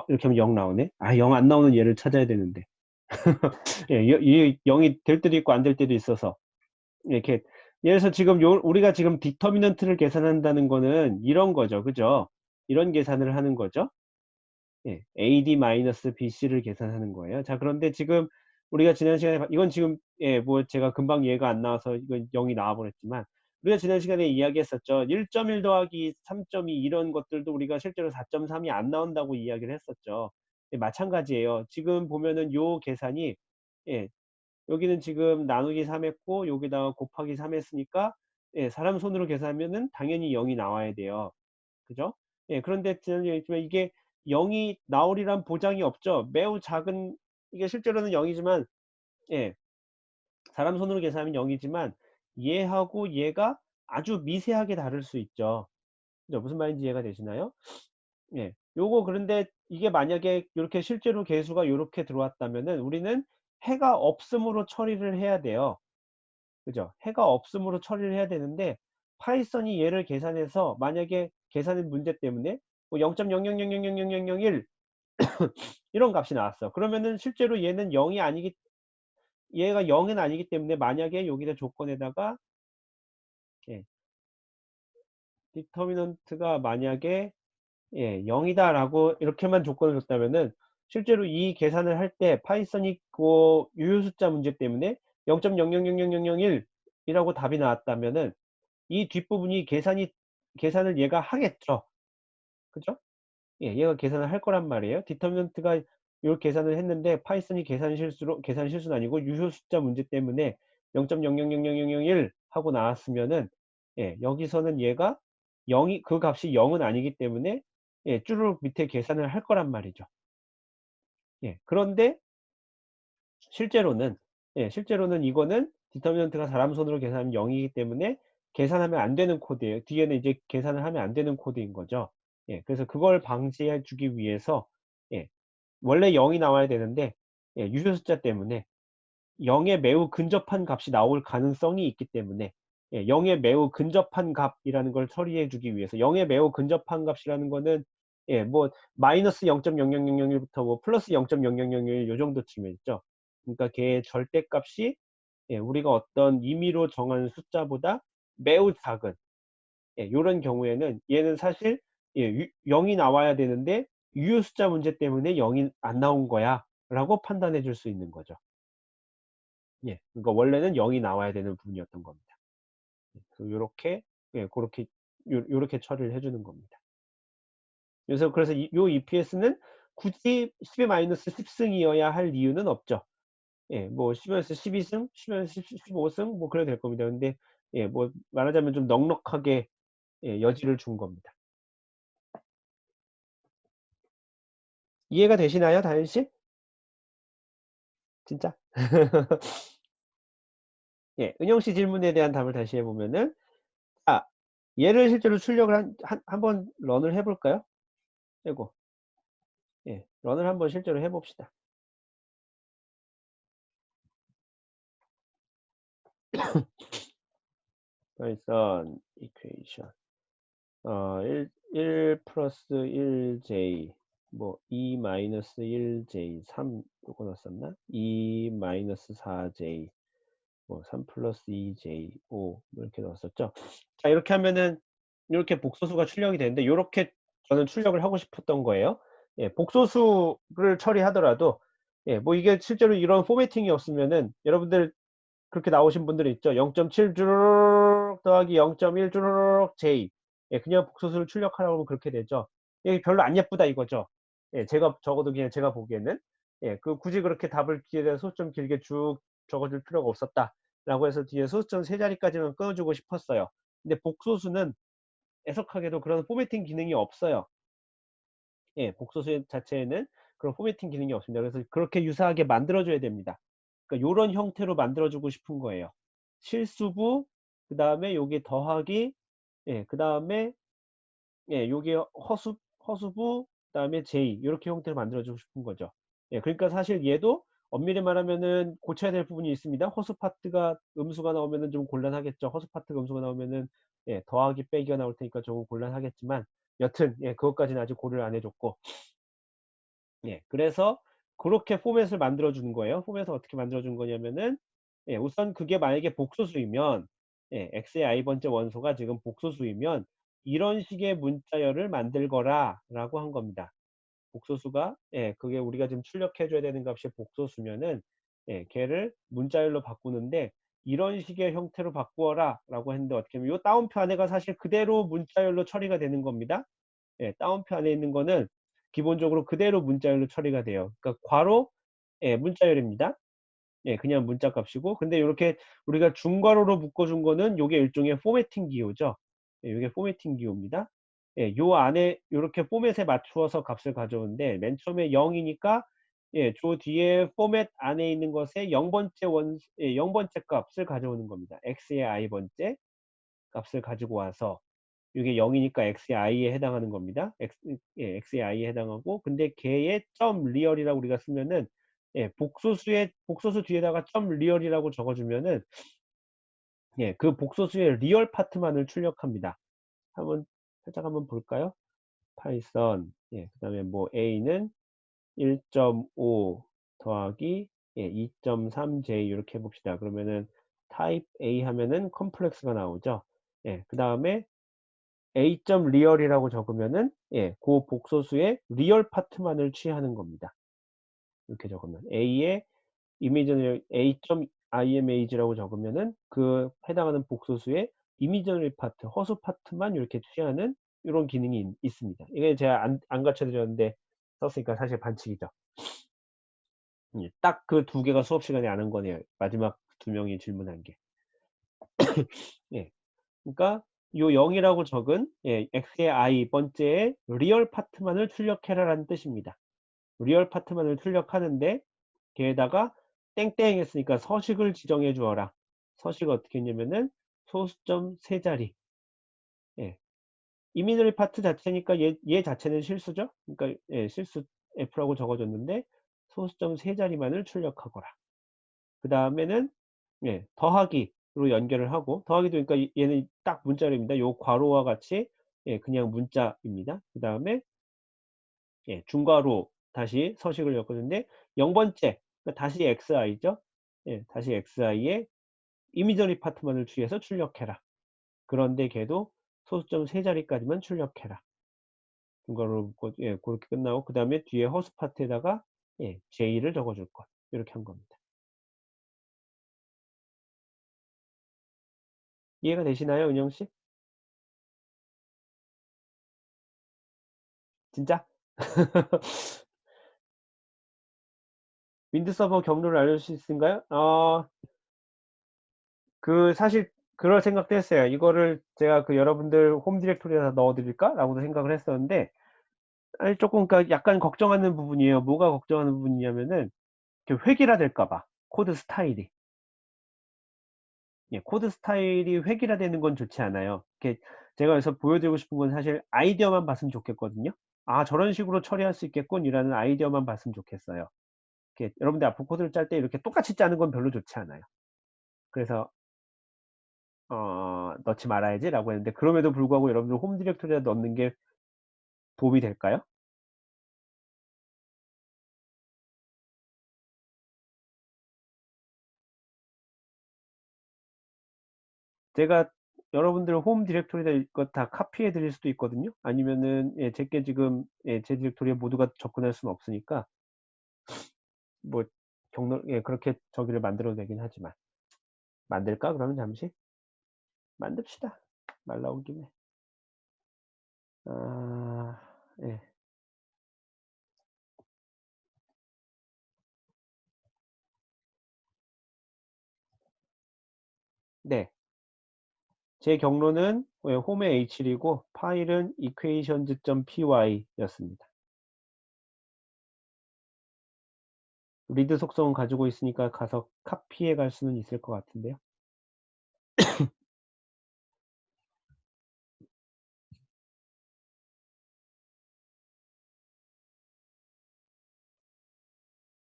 이렇게 하면 0 나오네. 0 안 나오는 얘를 찾아야 되는데. 예, 이 0이 될 때도 있고 안 될 때도 있어서 이렇게 예를 들어서 지금 우리가 지금 디터미넌트를 계산한다는 거는 이런 거죠. 그죠? 이런 계산을 하는 거죠. 예, AD-BC를 계산하는 거예요. 자, 그런데 지금 우리가 지난 시간에 이건 지금 예, 뭐 제가 금방 얘가 안 나와서 이건 0이 나와 버렸지만 우리가 지난 시간에 이야기했었죠. 1.1 더하기 3.2 이런 것들도 우리가 실제로 4.3이 안 나온다고 이야기를 했었죠. 예, 마찬가지예요. 지금 보면은 요 계산이 예, 여기는 지금 나누기 3 했고 여기다가 곱하기 3 했으니까 예, 사람 손으로 계산하면은 당연히 0이 나와야 돼요. 그죠? 예, 그런데 지난 얘기 했지만 이게 0이 나오리란 보장이 없죠. 매우 작은, 이게 실제로는 0이지만 예, 사람 손으로 계산하면 0이지만 얘하고 얘가 아주 미세하게 다를 수 있죠. 그죠? 무슨 말인지 이해가 되시나요? 예. 요거 그런데 이게 만약에 이렇게 실제로 계수가 요렇게 들어왔다면은 우리는 해가 없음으로 처리를 해야 돼요. 그죠? 해가 없음으로 처리를 해야 되는데 파이썬이 얘를 계산해서 만약에 계산의 문제 때문에 뭐 0.00000001 이런 값이 나왔어. 그러면은 실제로 얘는 0이 아니기 얘가 0은 아니기 때문에 만약에 여기다 조건에다가 예, 디터미넌트가 만약에 예, 0이다라고 이렇게만 조건을 줬다면은 실제로 이 계산을 할 때 파이썬이 그 유효 숫자 문제 때문에 0.000001 이라고 답이 나왔다면은 이 뒷부분이 계산을 얘가 하겠죠. 그죠? 예, 얘가 계산을 할 거란 말이에요. 디터미넌트가 요 계산을 했는데 파이썬이 계산 실수는 아니고 유효 숫자 문제 때문에 0.000001 하고 나왔으면은 예, 여기서는 얘가 0이 그 값이 0은 아니기 때문에 예, 쭈루룩 밑에 계산을 할 거란 말이죠. 예. 그런데 실제로는 실제로는 이거는 디터미넌트가 사람 손으로 계산하면 0이기 때문에 계산하면 안 되는 코드예요. 뒤에는 이제 계산을 하면 안 되는 코드인 거죠. 예. 그래서 그걸 방지해 주기 위해서 예. 원래 0이 나와야 되는데 예, 유효 숫자 때문에 0에 매우 근접한 값이 나올 가능성이 있기 때문에 예, 0에 매우 근접한 값이라는 걸 처리해 주기 위해서 0에 매우 근접한 값이라는 거는 예, 뭐 마이너스 0.000001부터 뭐 플러스 0.0001 요 정도쯤에 있죠. 그러니까 걔의 절대값이 예, 우리가 어떤 임의로 정한 숫자보다 매우 작은 예, 요런 경우에는 얘는 사실 예, 0이 나와야 되는데 유효 숫자 문제 때문에 0이 안 나온 거야 라고 판단해 줄 수 있는 거죠. 예. 그러니까 원래는 0이 나와야 되는 부분이었던 겁니다. 그래서 요렇게 예, 고렇게 요렇게 처리를 해 주는 겁니다. 그래서 요 EPS는 굳이 10의-10 승이어야 할 이유는 없죠. 예, 뭐 10에서 12승, 10에서 15승 뭐 그래도 될 겁니다. 근데 예, 뭐 말하자면 좀 넉넉하게 예, 여지를 준 겁니다. 이해가 되시나요, 다현 씨? 진짜? 예, 은영 씨 질문에 대한 답을 다시 해보면은 아, 얘를 실제로 출력을 한번 런을 해볼까요? 아이고, 예, 런을 한번 실제로 해봅시다. Python equation 1 플러스 1j 뭐 2 마이너스 1j 3 요거 넣었었나? 2 마이너스 4j 뭐 3 플러스 2j 5 이렇게 넣었었죠. 자, 이렇게 하면은 이렇게 복소수가 출력이 되는데 요렇게 저는 출력을 하고 싶었던 거예요. 예, 복소수를 처리하더라도 예, 뭐 이게 실제로 이런 포매팅이 없으면은 여러분들 그렇게 나오신 분들이 있죠. 0.7 주르륵 더하기 0.1 주르륵 j 예, 그냥 복소수를 출력하라고 하면 그렇게 되죠. 이게 별로 안 예쁘다 이거죠. 예, 제가 적어도 그냥 제가 보기에는 예, 그 굳이 그렇게 답을 뒤에다 소점 길게 쭉 적어줄 필요가 없었다라고 해서 뒤에 소점 세 자리까지만 끊어주고 싶었어요. 근데 복소수는 애석하게도 그런 포매팅 기능이 없어요. 예, 복소수 자체에는 그런 포매팅 기능이 없습니다. 그래서 그렇게 유사하게 만들어줘야 됩니다. 그러니까 요런 형태로 만들어주고 싶은 거예요. 실수부, 그 다음에 요게 더하기, 예, 그 다음에, 예, 요게 허수부, 그 다음에 제이, 요렇게 형태로 만들어주고 싶은 거죠. 예, 그러니까 사실 얘도 엄밀히 말하면은 고쳐야 될 부분이 있습니다. 허수 파트가 음수가 나오면은 좀 곤란하겠죠. 허수 파트가 음수가 나오면은, 예, 더하기 빼기가 나올 테니까 조금 곤란하겠지만, 여튼, 예, 그것까지는 아직 고려를 안 해줬고, 예, 그래서 그렇게 포맷을 만들어 주는 거예요. 포맷을 어떻게 만들어 준 거냐면은 예, 우선 그게 만약에 복소수이면 예, x의 i번째 원소가 지금 복소수이면 이런 식의 문자열을 만들거라 라고 한 겁니다. 복소수가 예, 그게 우리가 지금 출력해 줘야 되는 값이 복소수면은 예, 걔를 문자열로 바꾸는데 이런 식의 형태로 바꾸어라 라고 했는데 어떻게 하면 이 다운표 안에가 사실 그대로 문자열로 처리가 되는 겁니다. 예, 다운표 안에 있는 거는 기본적으로 그대로 문자열로 처리가 돼요. 그러니까 괄호 예, 문자열입니다. 예, 그냥 문자 값이고 근데 이렇게 우리가 중괄호로 묶어준 거는 요게 일종의 포매팅 기호죠. 예, 요게 포매팅 기호입니다. 예, 요 안에 요렇게 포맷에 맞추어서 값을 가져오는데 맨 처음에 0이니까 예, 저 뒤에 포맷 안에 있는 것에 0번째 예, 0번째 값을 가져오는 겁니다. x의 i번째 값을 가지고 와서 이게 0이니까 x의 i에 해당하는 겁니다. 예, x의 i에 해당하고 근데 걔의 점 리얼이라고 우리가 쓰면은 예, 복소수 뒤에다가 점 리얼이라고 적어주면은 예, 그 복소수의 리얼 파트만을 출력합니다. 한번 살짝 한번 볼까요? 파이썬 예, 그다음에 뭐 a는 1.5 더하기 예, 2.3j 이렇게 해봅시다. 그러면은 타입 A 하면은 컴플렉스가 나오죠. 예, 그 다음에 A.real이라고 적으면은 예, 고 복소수의 리얼 파트만을 취하는 겁니다. 이렇게 적으면 A의 이미지너리 A.image라고 적으면은 그 해당하는 복소수의 이미지너리 파트, 허수 파트만 이렇게 취하는 요런 기능이 있습니다. 이게 제가 안 가르쳐 드렸는데 썼으니까 사실 반칙이죠. 딱 그 두 개가 수업 시간에 아는 거네요. 마지막 두 명이 질문한 게. 예. 그러니까 요 0이라고 적은 예, x의 i 번째의 리얼 파트만을 출력해라라는 뜻입니다. 리얼 파트만을 출력하는데 걔에다가 땡땡 했으니까 서식을 지정해 주어라. 서식을 어떻게 했냐면은 소수점 세 자리. 예. 이미너리 파트 자체니까 얘 자체는 실수죠. 그러니까 예, 실수 F라고 적어줬는데 소수점 세 자리만을 출력하거라. 그 다음에는 예, 더하기로 연결을 하고 더하기도 그러니까 얘는 딱 문자입니다. 요 괄호와 같이 예, 그냥 문자입니다. 그 다음에 예, 중괄호 다시 서식을 엮었는데 0번째 그러니까 다시 xi죠. 예, 다시 xi의 이미저리 파트만을 취해서 출력해라. 그런데 걔도 소수점 세 자리까지만 출력해라. 중괄호로 묶고 예, 그렇게 끝나고 그 다음에 뒤에 허수 파트에다가 예, j를 적어줄 것 이렇게 한 겁니다. 이해가 되시나요, 은영 씨? 진짜? 윈드 서버 경로를 알려줄 수 있을까요? 그 사실 그럴 생각도 했어요. 이거를 제가 그 여러분들 홈 디렉토리에다 넣어드릴까? 라고도 생각을 했었는데 아니 조금 그러니까 약간 걱정하는 부분이에요. 뭐가 걱정하는 부분이냐면은 획일화 될까봐 코드 스타일이 예, 코드 스타일이 획일화 되는 건 좋지 않아요. 이렇게 제가 여기서 보여드리고 싶은 건 사실 아이디어만 봤으면 좋겠거든요. 아 저런 식으로 처리할 수 있겠군 이라는 아이디어만 봤으면 좋겠어요. 이렇게 여러분들 앞으로 코드를 짤 때 이렇게 똑같이 짜는 건 별로 좋지 않아요. 그래서 넣지 말아야지라고 했는데 그럼에도 불구하고 여러분들 홈 디렉토리에 넣는 게 도움이 될까요? 제가 여러분들 홈 디렉토리에다 이거 다 카피해 드릴 수도 있거든요. 아니면은 예, 제게 지금 예, 제 디렉토리에 모두가 접근할 수는 없으니까 뭐 경로 예, 그렇게 저기를 만들어도 되긴 하지만 만들까 그러면 잠시 만듭시다. 말 나온 김에 예. 네. 제 경로는 예, 홈의 h7이고 파일은 equations.py 였습니다. 리드 속성은 가지고 있으니까 가서 카피해 갈 수는 있을 것 같은데요.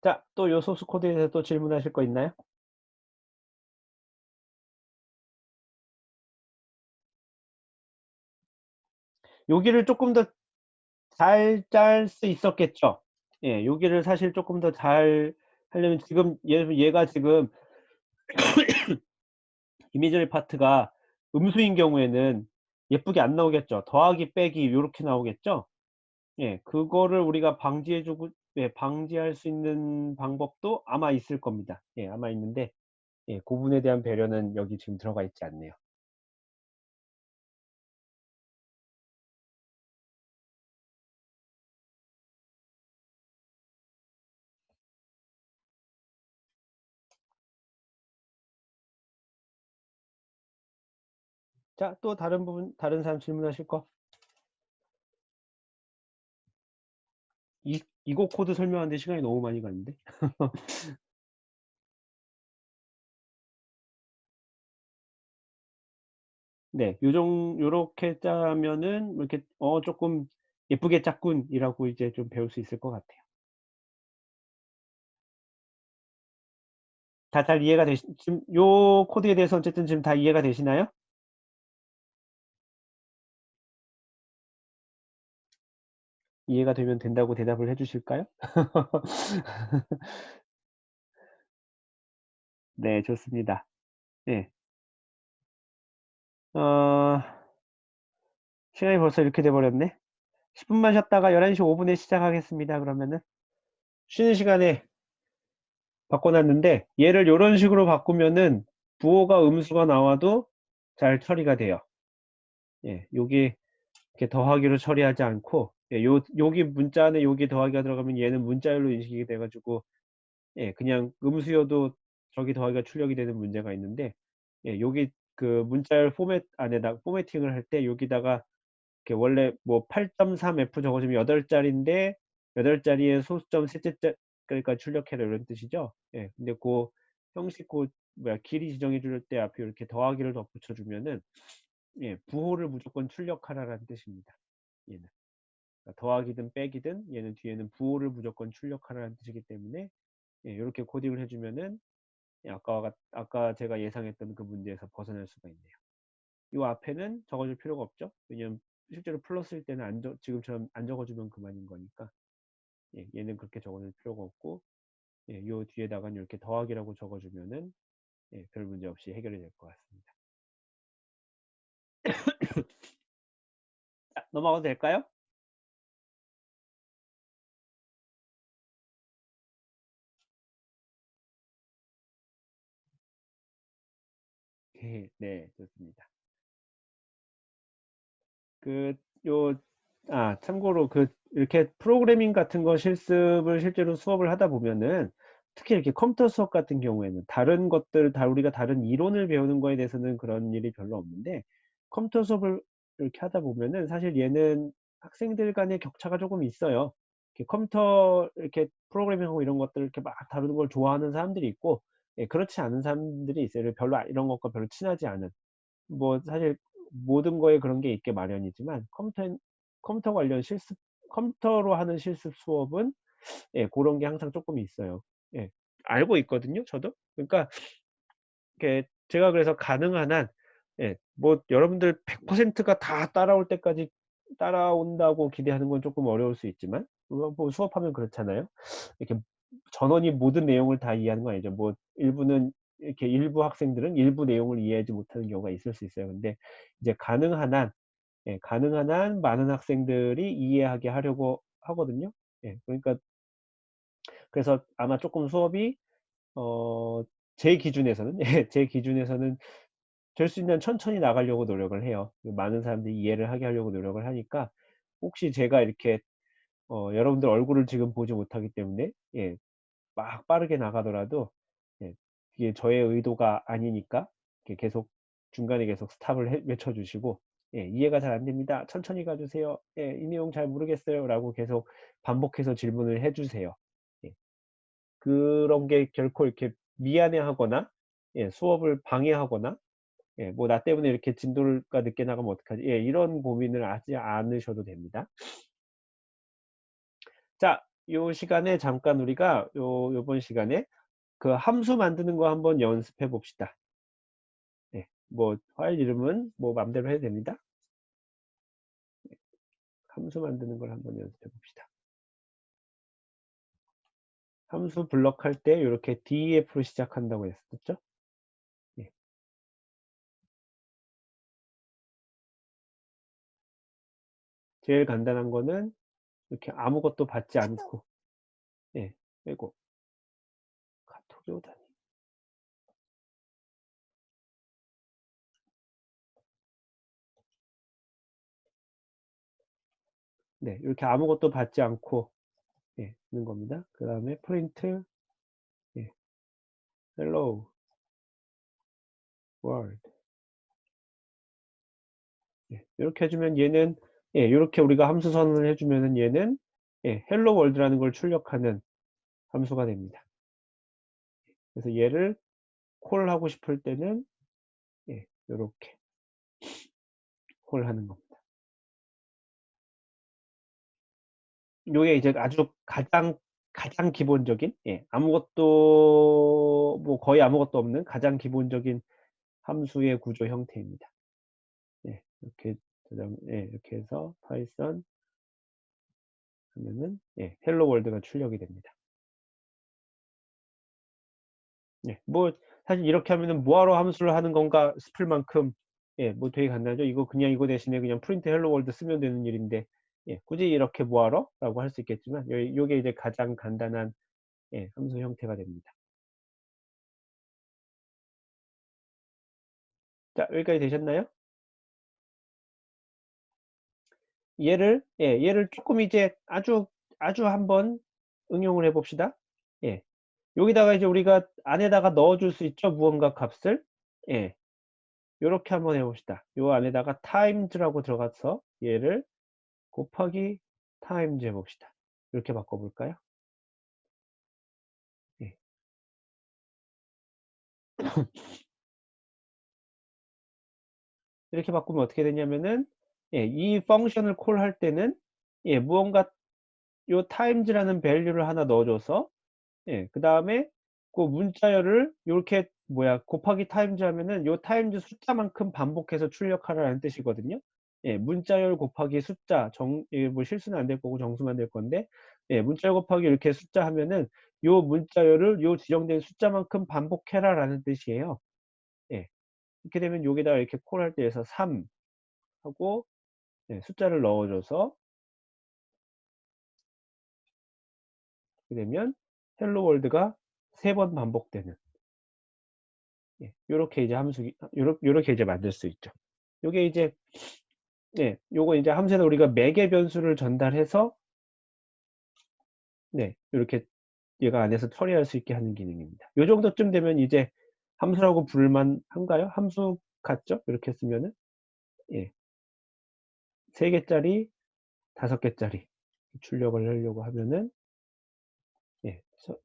자, 또 요 소스 코드에 대해서 또 질문하실 거 있나요? 여기를 조금 더 잘 짤 수 있었겠죠. 예, 여기를 사실 조금 더 잘 하려면 지금 얘가 지금 이미저리 파트가 음수인 경우에는 예쁘게 안 나오겠죠. 더하기 빼기 요렇게 나오겠죠. 예, 그거를 우리가 방지해주고 예, 방지할 수 있는 방법도 아마 있을 겁니다. 예, 아마 있는데 예, 그 부분에 대한 배려는 여기 지금 들어가 있지 않네요. 자, 또 다른 부분, 다른 사람 질문하실 거? 이거 코드 설명하는데 시간이 너무 많이 갔는데? 네, 요렇게 짜면은, 이렇게, 조금 예쁘게 짰군이라고 이제 좀 배울 수 있을 것 같아요. 다 잘 이해가 지금 요 코드에 대해서 어쨌든 지금 다 이해가 되시나요? 이해가 되면 된다고 대답을 해 주실까요? 네, 좋습니다. 네. 어, 시간이 벌써 이렇게 돼 버렸네. 10분만 쉬었다가 11시 5분에 시작하겠습니다. 그러면은 쉬는 시간에 바꿔놨는데 얘를 요런 식으로 바꾸면은 부호가 음수가 나와도 잘 처리가 돼요. 예, 여기 이렇게 더하기로 처리하지 않고, 예, 여기 문자 안에 여기 더하기가 들어가면 얘는 문자열로 인식이 돼가지고, 예, 그냥 음수여도 저기 더하기가 출력이 되는 문제가 있는데, 예, 여기 그 문자열 포맷 안에다 포매팅을 할 때 여기다가 이렇게 원래 뭐 8.3F 적어주면 8자리인데 8자리에 소수점 셋째 자리까지 출력해라 이런 뜻이죠. 예, 근데 그 형식 그 뭐야 길이 지정해 줄 때 앞에 이렇게 더하기를 덧붙여 주면은, 예, 부호를 무조건 출력하라라는 뜻입니다. 얘는 그러니까 더하기든 빼기든 얘는 뒤에는 부호를 무조건 출력하라는 뜻이기 때문에, 예, 이렇게 코딩을 해주면은, 예, 아까 제가 예상했던 그 문제에서 벗어날 수가 있네요. 이 앞에는 적어줄 필요가 없죠. 왜냐면 실제로 플러스일 때는 지금처럼 안 적어주면 그만인 거니까, 예, 얘는 그렇게 적어줄 필요가 없고, 예, 요 뒤에다가는 이렇게 더하기라고 적어주면은, 예, 별 문제 없이 해결이 될 것 같습니다. 자, 넘어가도 될까요? 네, 좋습니다. 그, 요, 참고로 이렇게 프로그래밍 같은 거 실습을 실제로 수업을 하다 보면은, 특히 이렇게 컴퓨터 수업 같은 경우에는 다른 것들, 우리가 다른 이론을 배우는 거에 대해서는 그런 일이 별로 없는데, 컴퓨터 수업을 이렇게 하다 보면은 사실 얘는 학생들 간의 격차가 조금 있어요. 이렇게 컴퓨터, 이렇게 프로그래밍하고 이런 것들을 이렇게 막 다루는 걸 좋아하는 사람들이 있고, 예, 그렇지 않은 사람들이 있어요. 별로 이런 것과 별로 친하지 않은. 뭐 사실 모든 거에 그런 게 있게 마련이지만 컴퓨터 관련 실습, 컴퓨터로 하는 실습 수업은, 예, 그런 게 항상 조금 있어요. 예, 알고 있거든요, 저도. 그러니까 이렇게 제가 그래서 가능한 한, 예, 뭐 여러분들 100%가 다 따라올 때까지 따라온다고 기대하는 건 조금 어려울 수 있지만, 뭐 수업하면 그렇잖아요. 이렇게 전원이 모든 내용을 다 이해하는 건 아니죠. 뭐 일부는 이렇게 일부 학생들은 일부 내용을 이해하지 못하는 경우가 있을 수 있어요. 근데 이제 가능한 한, 예, 가능한 한 많은 학생들이 이해하게 하려고 하거든요. 예, 그러니까 그래서 아마 조금 수업이 제 기준에서는 예, 제 기준에서는 될 수 있는 천천히 나가려고 노력을 해요. 많은 사람들이 이해를 하게 하려고 노력을 하니까, 혹시 제가 이렇게 여러분들 얼굴을 지금 보지 못하기 때문에, 예, 막 빠르게 나가더라도, 예, 이게 저의 의도가 아니니까 이렇게 계속 중간에 계속 스탑을 외쳐주시고, 예, 이해가 잘 안 됩니다. 천천히 가주세요. 예, 이 내용 잘 모르겠어요. 라고 계속 반복해서 질문을 해주세요. 예, 그런 게 결코 이렇게 미안해하거나, 예, 수업을 방해하거나, 예, 뭐 나 때문에 이렇게 진도가 늦게 나가면 어떡하지? 예, 이런 고민을 하지 않으셔도 됩니다. 자, 요 시간에 잠깐 우리가 요번 시간에 그 함수 만드는 거 한번 연습해 봅시다. 네, 뭐 파일 이름은 뭐 맘대로 해도 됩니다. 함수 만드는 걸 한번 연습해 봅시다. 함수 블럭 할 때 이렇게 DEF로 시작한다고 했었죠? 예, 제일 간단한 거는 이렇게 아무것도 받지 않고, 예, 빼고 카톡이 오다니. 네, 이렇게 아무것도 받지 않고, 예, 하는 겁니다. 그 다음에 프린트, 예, hello world. 예, 이렇게 해주면 얘는, 예, 이렇게 우리가 함수 선언을 해주면은 얘는, 예, hello world라는 걸 출력하는 함수가 됩니다. 그래서 얘를 콜하고 싶을 때는, 예, 이렇게 콜하는 겁니다. 요게 이제 아주 가장 기본적인, 예, 아무것도 뭐 거의 아무것도 없는 가장 기본적인 함수의 구조 형태입니다. 예, 이렇게 예, 이렇게 해서 파이썬 하면은, 예, 헬로 월드가 출력이 됩니다. 예, 뭐 사실 이렇게 하면은 뭐하러 함수를 하는 건가 싶을 만큼, 예, 뭐 되게 간단하죠. 이거 그냥 이거 대신에 그냥 프린트 헬로 월드 쓰면 되는 일인데, 예, 굳이 이렇게 뭐하러? 라고 할 수 있겠지만, 요게 이제 가장 간단한, 예, 함수 형태가 됩니다. 자, 여기까지 되셨나요? 얘를 조금 이제 아주 한번 응용을 해 봅시다. 예. 여기다가 이제 우리가 안에다가 넣어줄 수 있죠. 무언가 값을. 예. 요렇게 한번 해봅시다. 요 안에다가 times라고 들어가서 얘를 곱하기 times 해봅시다. 이렇게 바꿔볼까요? 예. 이렇게 바꾸면 어떻게 되냐면은, 예, 이 펑션을 콜할 때는, 예, 무언가 요 times라는 value를 하나 넣어줘서, 예, 그 다음에 그 문자열을 요렇게 곱하기 타임즈 하면은 요 타임즈 숫자만큼 반복해서 출력하라는 뜻이거든요. 예, 문자열 곱하기 숫자 이게 뭐 실수는 안 될 거고 정수만 될 건데, 예, 문자열 곱하기 이렇게 숫자 하면은 요 문자열을 요 지정된 숫자만큼 반복해라라는 뜻이에요. 예, 이렇게 되면 여기다가 이렇게 콜할 때에서 3 하고, 예, 숫자를 넣어줘서 이렇게 되면 헬로 월드가 3번 반복되는, 예, 요렇게 이제 요렇게 이제 만들 수 있죠. 요게 이제, 네, 요거 이제 함수에다 우리가 매개 변수를 전달해서, 네, 요렇게 얘가 안에서 처리할 수 있게 하는 기능입니다. 요 정도쯤 되면 이제 함수라고 부를만 한가요? 함수 같죠? 이렇게 쓰면은, 예, 3개짜리, 5개짜리 출력을 하려고 하면은,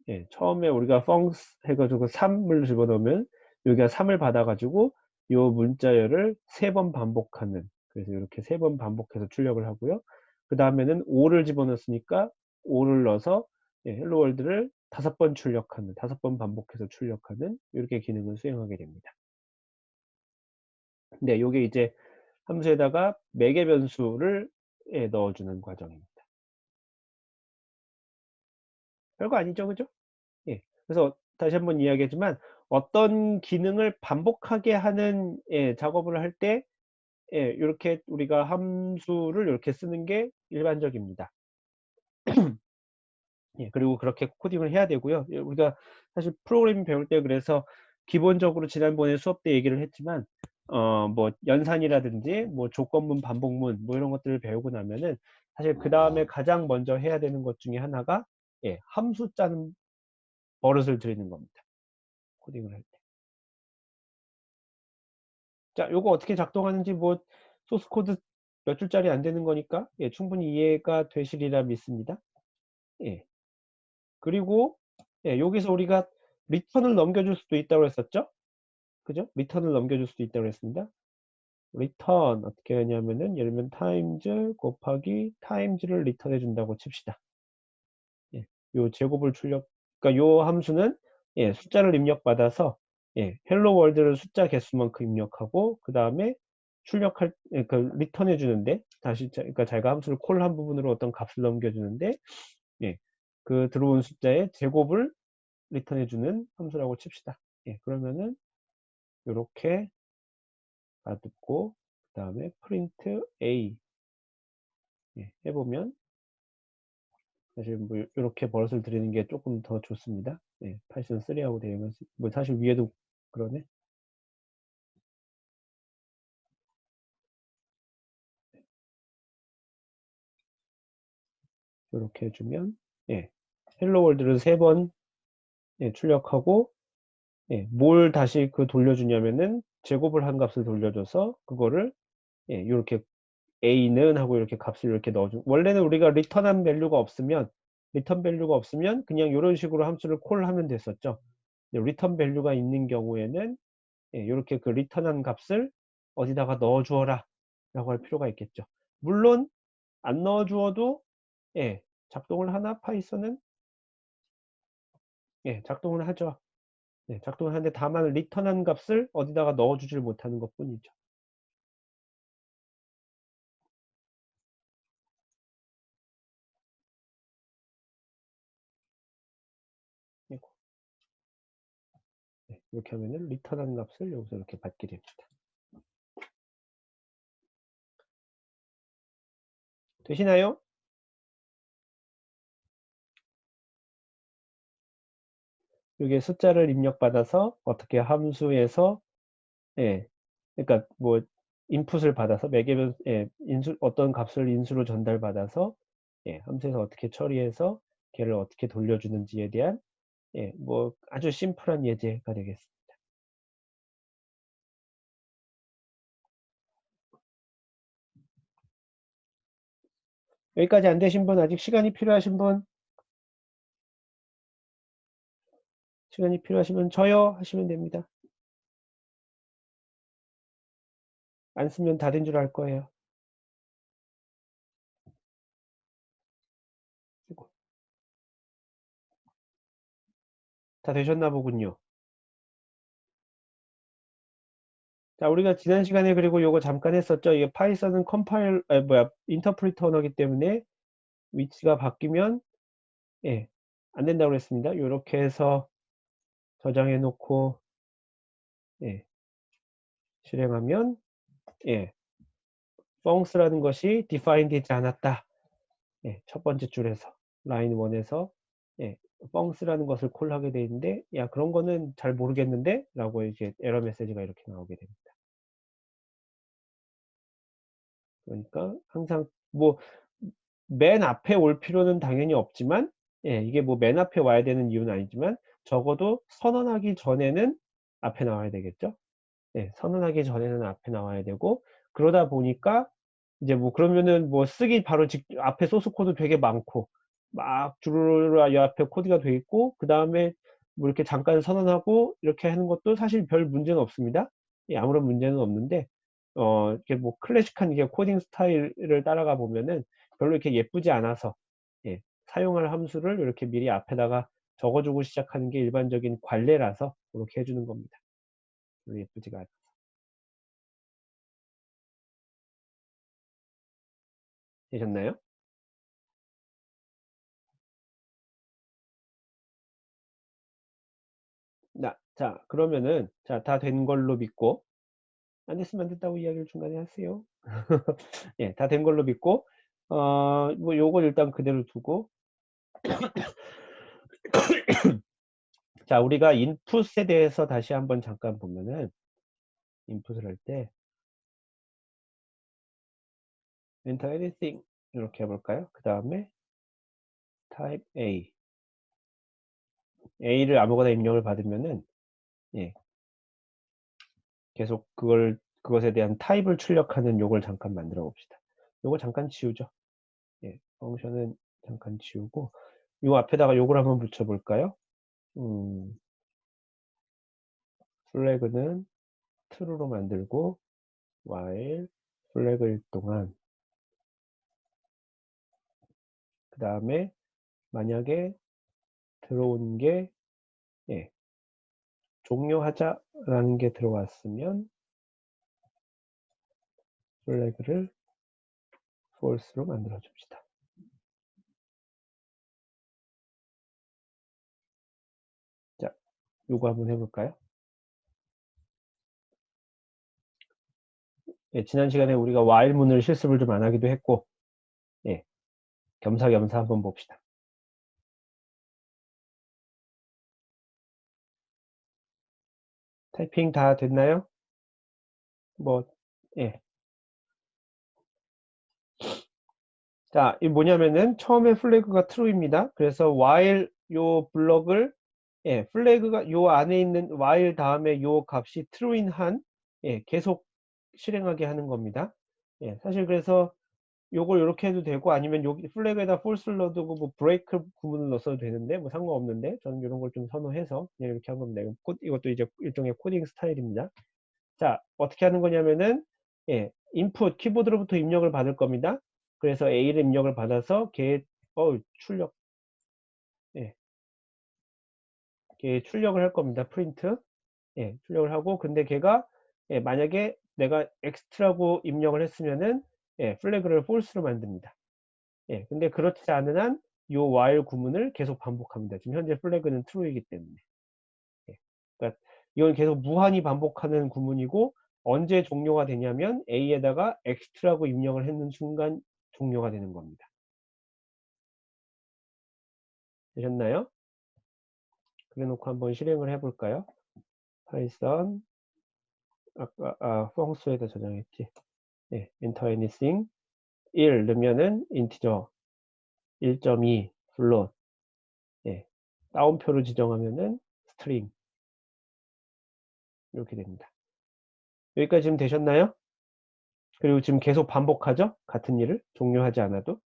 예, 처음에 우리가 펑스 해가지고 3을 집어넣으면 여기가 3을 받아가지고 요 문자열을 3번 반복하는, 그래서 이렇게 3번 반복해서 출력을 하고요. 그 다음에는 5를 집어넣었으니까 5를 넣어서, 예, 헬로 월드를 5번 출력하는, 5번 반복해서 출력하는 이렇게 기능을 수행하게 됩니다. 네, 요게 이제 함수에다가 매개 변수를, 예, 넣어주는 과정입니다. 별거 아니죠, 그죠? 예. 그래서 다시 한번 이야기하지만 어떤 기능을 반복하게 하는, 예, 작업을 할 때, 예, 이렇게 우리가 함수를 이렇게 쓰는 게 일반적입니다. 예, 그리고 그렇게 코딩을 해야 되고요. 예, 우리가 사실 프로그래밍 배울 때 그래서 기본적으로 지난번에 수업 때 얘기를 했지만, 뭐 연산이라든지 뭐 조건문, 반복문 뭐 이런 것들을 배우고 나면은 사실 그 다음에 가장 먼저 해야 되는 것 중에 하나가, 예, 함수 짜는 버릇을 들이는 겁니다. 코딩을 할 때. 자, 요거 어떻게 작동하는지 뭐 소스 코드 몇 줄짜리 안 되는 거니까, 예, 충분히 이해가 되시리라 믿습니다. 예. 그리고, 예, 여기서 우리가 리턴을 넘겨줄 수도 있다고 했었죠? 그죠? 리턴을 넘겨줄 수도 있다고 했습니다. 리턴 어떻게 하냐면은 예를 들면 times 곱하기 times를 리턴해 준다고 칩시다. 예. 요 제곱을 그러니까 요 함수는, 예, 숫자를 입력받아서, 예, 헬로 월드를 숫자 개수만큼 입력하고 그 다음에 출력할, 예, 그 리턴해 주는데 다시 그러니까 자기가 함수를 콜한 부분으로 어떤 값을 넘겨주는데, 예, 그 들어온 숫자의 제곱을 리턴해 주는 함수라고 칩시다. 예, 그러면은 요렇게 놔두고 그 다음에 프린트 a, 예, 해보면 사실 뭐 이렇게 버릇을 들이는 게 조금 더 좋습니다. 네, 파이썬 3하고 되면 뭐 사실 위에도 그러네. 이렇게 해주면, 예, 헬로 월드를 3번, 예, 출력하고, 예, 뭘 다시 돌려주냐면은 제곱을 한 값을 돌려줘서 그거를, 예, 이렇게 a는 하고 이렇게 값을 이렇게 넣어주. 원래는 우리가 리턴한 밸류가 없으면, 리턴 밸류가 없으면 그냥 이런 식으로 함수를 콜하면 됐었죠. 리턴 밸류가 있는 경우에는, 예, 이렇게 그 리턴한 값을 어디다가 넣어 주어라 라고 할 필요가 있겠죠. 물론 안 넣어 주어도, 예, 작동을 하나 파이썬은? 예, 작동을 하죠. 예, 작동을 하는데 다만 리턴한 값을 어디다가 넣어 주질 못하는 것 뿐이죠. 예, 예, 이렇게 하면은 리턴한 값을 여기서 이렇게 받게 됩니다. 되시나요? 이게 숫자를 입력받아서 어떻게 함수에서 예, 그러니까 뭐 인풋을 받아서 매개변 예, 인수 어떤 값을 인수로 전달받아서 예, 함수에서 어떻게 처리해서 걔를 어떻게 돌려주는지에 대한 예, 뭐 아주 심플한 예제가 되겠습니다. 여기까지 안 되신 분, 아직 시간이 필요하신 분, 시간이 필요하시면 저요 하시면 됩니다. 안 쓰면 다 된 줄 알 거예요. 다 되셨나 보군요. 자, 우리가 지난 시간에 그리고 요거 잠깐 했었죠. 이게 파이썬은 컴파일, 인터프리터 언어기 때문에 위치가 바뀌면, 예, 안 된다고 그랬습니다. 요렇게 해서 저장해 놓고, 예, 실행하면, 예, func라는 것이 defined 되지 않았다. 예, 첫 번째 줄에서, 라인 1에서, 예, func라는 것을 콜하게 돼 있는데, 야, 그런 거는 잘 모르겠는데? 라고 이제 에러 메시지가 이렇게 나오게 됩니다. 그러니까 항상 뭐 맨 앞에 올 필요는 당연히 없지만 예, 이게 뭐 맨 앞에 와야 되는 이유는 아니지만 적어도 선언하기 전에는 앞에 나와야 되겠죠. 예, 선언하기 전에는 앞에 나와야 되고 그러다 보니까 이제 뭐 그러면은 뭐 쓰기 바로 앞에 소스 코드 되게 많고 막 주르르 이 앞에 코드가 돼 있고 그 다음에 뭐 이렇게 잠깐 선언하고 이렇게 하는 것도 사실 별 문제는 없습니다. 예, 아무런 문제는 없는데 이렇게 뭐 클래식한 이게 코딩 스타일을 따라가 보면은 별로 이렇게 예쁘지 않아서 예, 사용할 함수를 이렇게 미리 앞에다가 적어주고 시작하는 게 일반적인 관례라서 이렇게 해주는 겁니다. 별로 예쁘지가 않아요. 되셨나요? 자, 그러면은, 자, 다 된 걸로 믿고, 안 됐으면 안 됐다고 이야기를 중간에 하세요. 예, 다 된 걸로 믿고, 뭐, 요걸 일단 그대로 두고, 자, 우리가 인풋에 대해서 다시 한번 잠깐 보면은, 인풋을 할 때, enter anything, 이렇게 해볼까요? 그 다음에, type A. A를 아무거나 입력을 받으면은, 예, 계속 그것에 대한 타입을 출력하는 요걸 잠깐 만들어 봅시다. 요거 잠깐 지우죠. 예, 펑션은 잠깐 지우고, 요 앞에다가 요걸 한번 붙여볼까요? 플래그는 true로 만들고, while 플래그일 동안, 그 다음에 만약에 들어온 게, 예, 종료하자라는 게 들어왔으면, 플래그를 false로 만들어 줍시다. 자, 요거 한번 해볼까요? 예, 지난 시간에 우리가 while문을 실습을 좀 안 하기도 했고, 예, 겸사겸사 한번 봅시다. 타이핑 다 됐나요? 뭐, 예. 자, 이 뭐냐면은 처음에 플래그가 true입니다. 그래서 while 요 블럭을 예, 플래그가 요 안에 있는 while 다음에 요 값이 true인 한 예, 계속 실행하게 하는 겁니다. 예, 사실 그래서 요걸 이렇게 해도 되고 아니면 여기 플래그에다 false를 넣어두고 뭐 break 구문을 넣어도 되는데 뭐 상관없는데 저는 이런 걸 좀 선호해서 그냥 이렇게 한번 내고 이것도 이제 일종의 코딩 스타일입니다. 자, 어떻게 하는 거냐면은, 예, 인풋, 키보드로부터 입력을 받을 겁니다. 그래서 A를 입력을 받아서 출력, 예, 걔 출력을 할 겁니다. 프린트. 예, 출력을 하고, 근데 걔가, 예, 만약에 내가 x라고 입력을 했으면은, 예, 플래그를 false로 만듭니다. 예, 근데 그렇지 않은 한, 요 while 구문을 계속 반복합니다. 지금 현재 플래그는 true이기 때문에. 예. 그러니까 이건 계속 무한히 반복하는 구문이고 언제 종료가 되냐면 A에다가 extra라고 입력을 했는 순간 종료가 되는 겁니다. 되셨나요? 그래 놓고 한번 실행을 해 볼까요? 파이썬 아까 펑수에다 저장했지. 네, enter anything 1 넣으면은 인티저 1.2 플롯. 예. 따옴표를 지정하면은 스트링 이렇게 됩니다. 여기까지 지금 되셨나요? 그리고 지금 계속 반복하죠? 같은 일을 종료하지 않아도.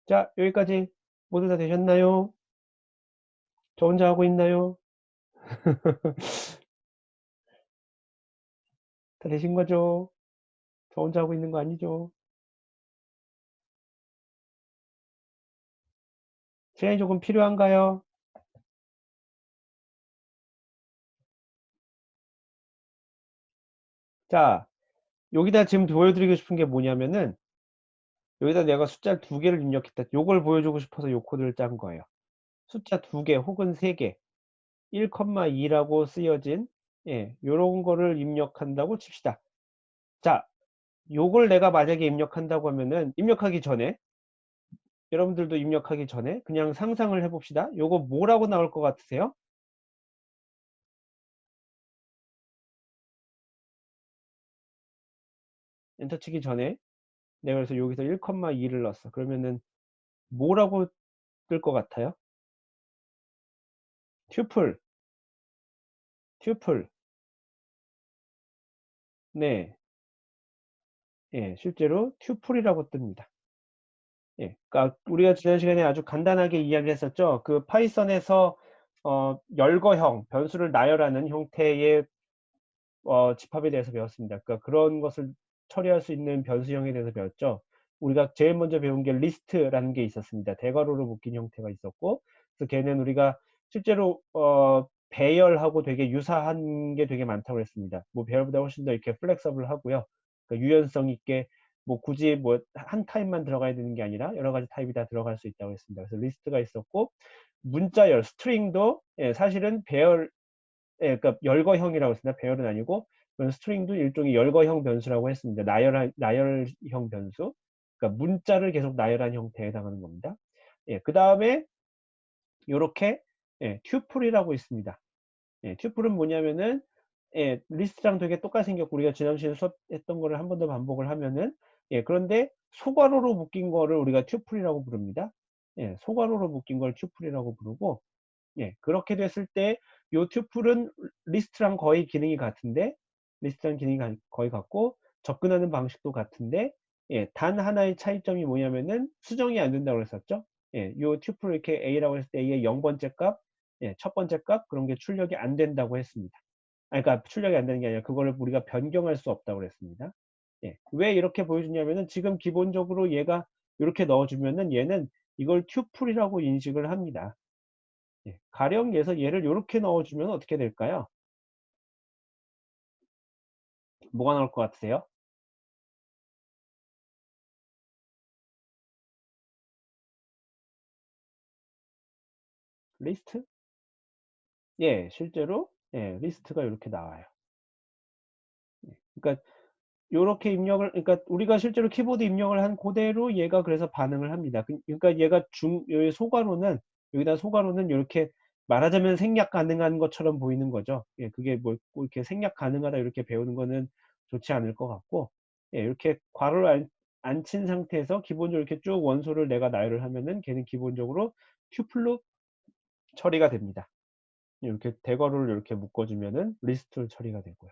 자, 여기까지 모두 다 되셨나요? 저 혼자 하고 있나요? 다 되신 거죠? 저 혼자 하고 있는 거 아니죠? 시간이 조금 필요한가요? 자, 여기다 지금 보여드리고 싶은 게 뭐냐면은 여기다 내가 숫자 2개를 입력했다. 요걸 보여주고 싶어서 요 코드를 짠 거예요. 숫자 2개 혹은 3개 1,2라고 쓰여진 요런 거를 입력한다고 칩시다. 자, 요걸 내가 만약에 입력한다고 하면은 입력하기 전에 여러분들도 입력하기 전에 그냥 상상을 해봅시다. 요거 뭐라고 나올 것 같으세요? 엔터 치기 전에 내가 그래서 여기서 1,2를 넣었어. 그러면은 뭐라고 뜰 것 같아요? 튜플, 튜플. 네, 실제로 튜플이라고 뜹니다. 그러니까 우리가 지난 시간에 아주 간단하게 이야기했었죠. 그 파이썬에서 열거형 변수를 나열하는 형태의 집합에 대해서 배웠습니다. 그러니까 그런 것을 처리할 수 있는 변수형에 대해서 배웠죠. 우리가 제일 먼저 배운 게 리스트라는 게 있었습니다. 대괄호로 묶인 형태가 있었고, 그래서 걔는 우리가 실제로 배열하고 되게 유사한 게 되게 많다고 했습니다. 뭐 배열보다 훨씬 더 이렇게 플렉서블 하고요. 그러니까 유연성 있게 뭐 굳이 뭐 한 타입만 들어가야 되는 게 아니라 여러 가지 타입이 다 들어갈 수 있다고 했습니다. 그래서 리스트가 있었고, 문자열 스트링도 사실은 배열 그러니까 열거형이라고 했습니다. 배열은 아니고 그런 스트링도 일종의 열거형 변수라고 했습니다. 나열형 변수. 그러니까 문자를 계속 나열한 형태에 해당하는 겁니다. 그 다음에 요렇게 튜플이라고 있습니다. 튜플은 뭐냐면은 리스트랑 되게 똑같이 생겼고 우리가 지난 시간에 수업했던 거를 한 번 더 반복을 하면은 그런데 소괄호로 묶인 거를 우리가 튜플이라고 부릅니다. 소괄호로 묶인 걸 튜플이라고 부르고 그렇게 됐을 때 요 튜플은 리스트랑 거의 기능이 같은데 리스트랑 기능이 거의 같고 접근하는 방식도 같은데 단 하나의 차이점이 뭐냐면은 수정이 안 된다고 그랬었죠. 요 튜플을 이렇게 A라고 했을 때 A의 0번째 값, 첫 번째 값 그런 게 출력이 안 된다고 했습니다. 아니, 그러니까 출력이 안 되는 게 아니라 그거를 우리가 변경할 수 없다고 그랬습니다. 왜 이렇게 보여주냐면은 지금 기본적으로 얘가 이렇게 넣어주면은 얘는 이걸 튜플이라고 인식을 합니다. 가령 예서 얘를 이렇게 넣어주면 어떻게 될까요? 뭐가 나올 것 같으세요? 리스트? 실제로 리스트가 이렇게 나와요. 그러니까 요렇게 입력을 그러니까 우리가 실제로 키보드 입력을 한 그대로 얘가 그래서 반응을 합니다. 그러니까 얘가 여기 소괄호는 여기다 소괄호는 요렇게 말하자면 생략 가능한 것처럼 보이는 거죠. 그게 뭐 이렇게 생략 가능하다 이렇게 배우는 거는 좋지 않을 것 같고 이렇게 괄호를 안 친 상태에서 기본적으로 이렇게 쭉 원소를 내가 나열을 하면은 걔는 기본적으로 튜플로 처리가 됩니다. 이렇게 대괄호를 이렇게 묶어주면은 리스트로 처리가 되고요.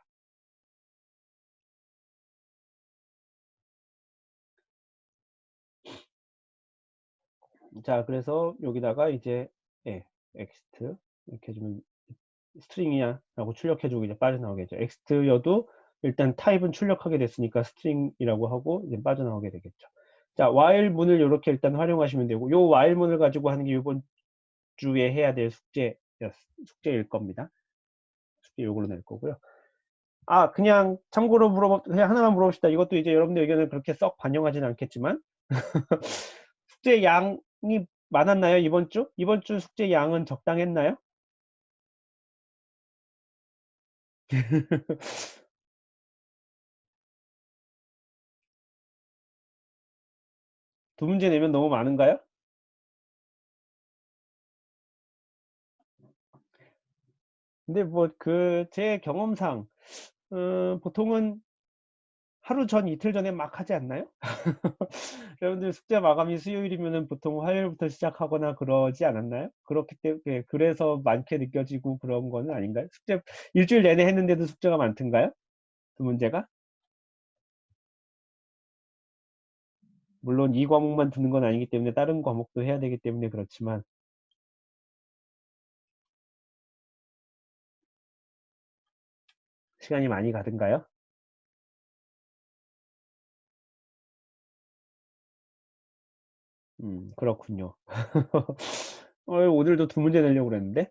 자, 그래서 여기다가 이제 엑스트 이렇게 해주면 스트링이야 라고 출력해주고 이제 빠져나오겠죠. 엑스트여도 일단 타입은 출력하게 됐으니까 스트링이라고 하고 이제 빠져나오게 되겠죠. 자, while 문을 이렇게 일단 활용하시면 되고 요 while 문을 가지고 하는 게 이번 주에 해야 될 숙제일 겁니다. 숙제 요걸로 낼 거고요. 그냥 참고로 그냥 하나만 물어봅시다. 이것도 이제 여러분들 의견을 그렇게 썩 반영하지는 않겠지만 숙제 양이 많았나요? 이번 주? 이번 주 숙제 양은 적당했나요? 두 문제 내면 너무 많은가요? 근데 뭐 제 경험상 보통은 하루 전, 이틀 전에 막 하지 않나요? 여러분들 숙제 마감이 수요일이면은 보통 화요일부터 시작하거나 그러지 않았나요? 그렇기 때문에 그래서 많게 느껴지고 그런 거는 아닌가요? 숙제 일주일 내내 했는데도 숙제가 많던가요? 그 문제가? 물론 이 과목만 듣는 건 아니기 때문에 다른 과목도 해야 되기 때문에 그렇지만 시간이 많이 가던가요? 그렇군요. 오늘도 두 문제 내려고 그랬는데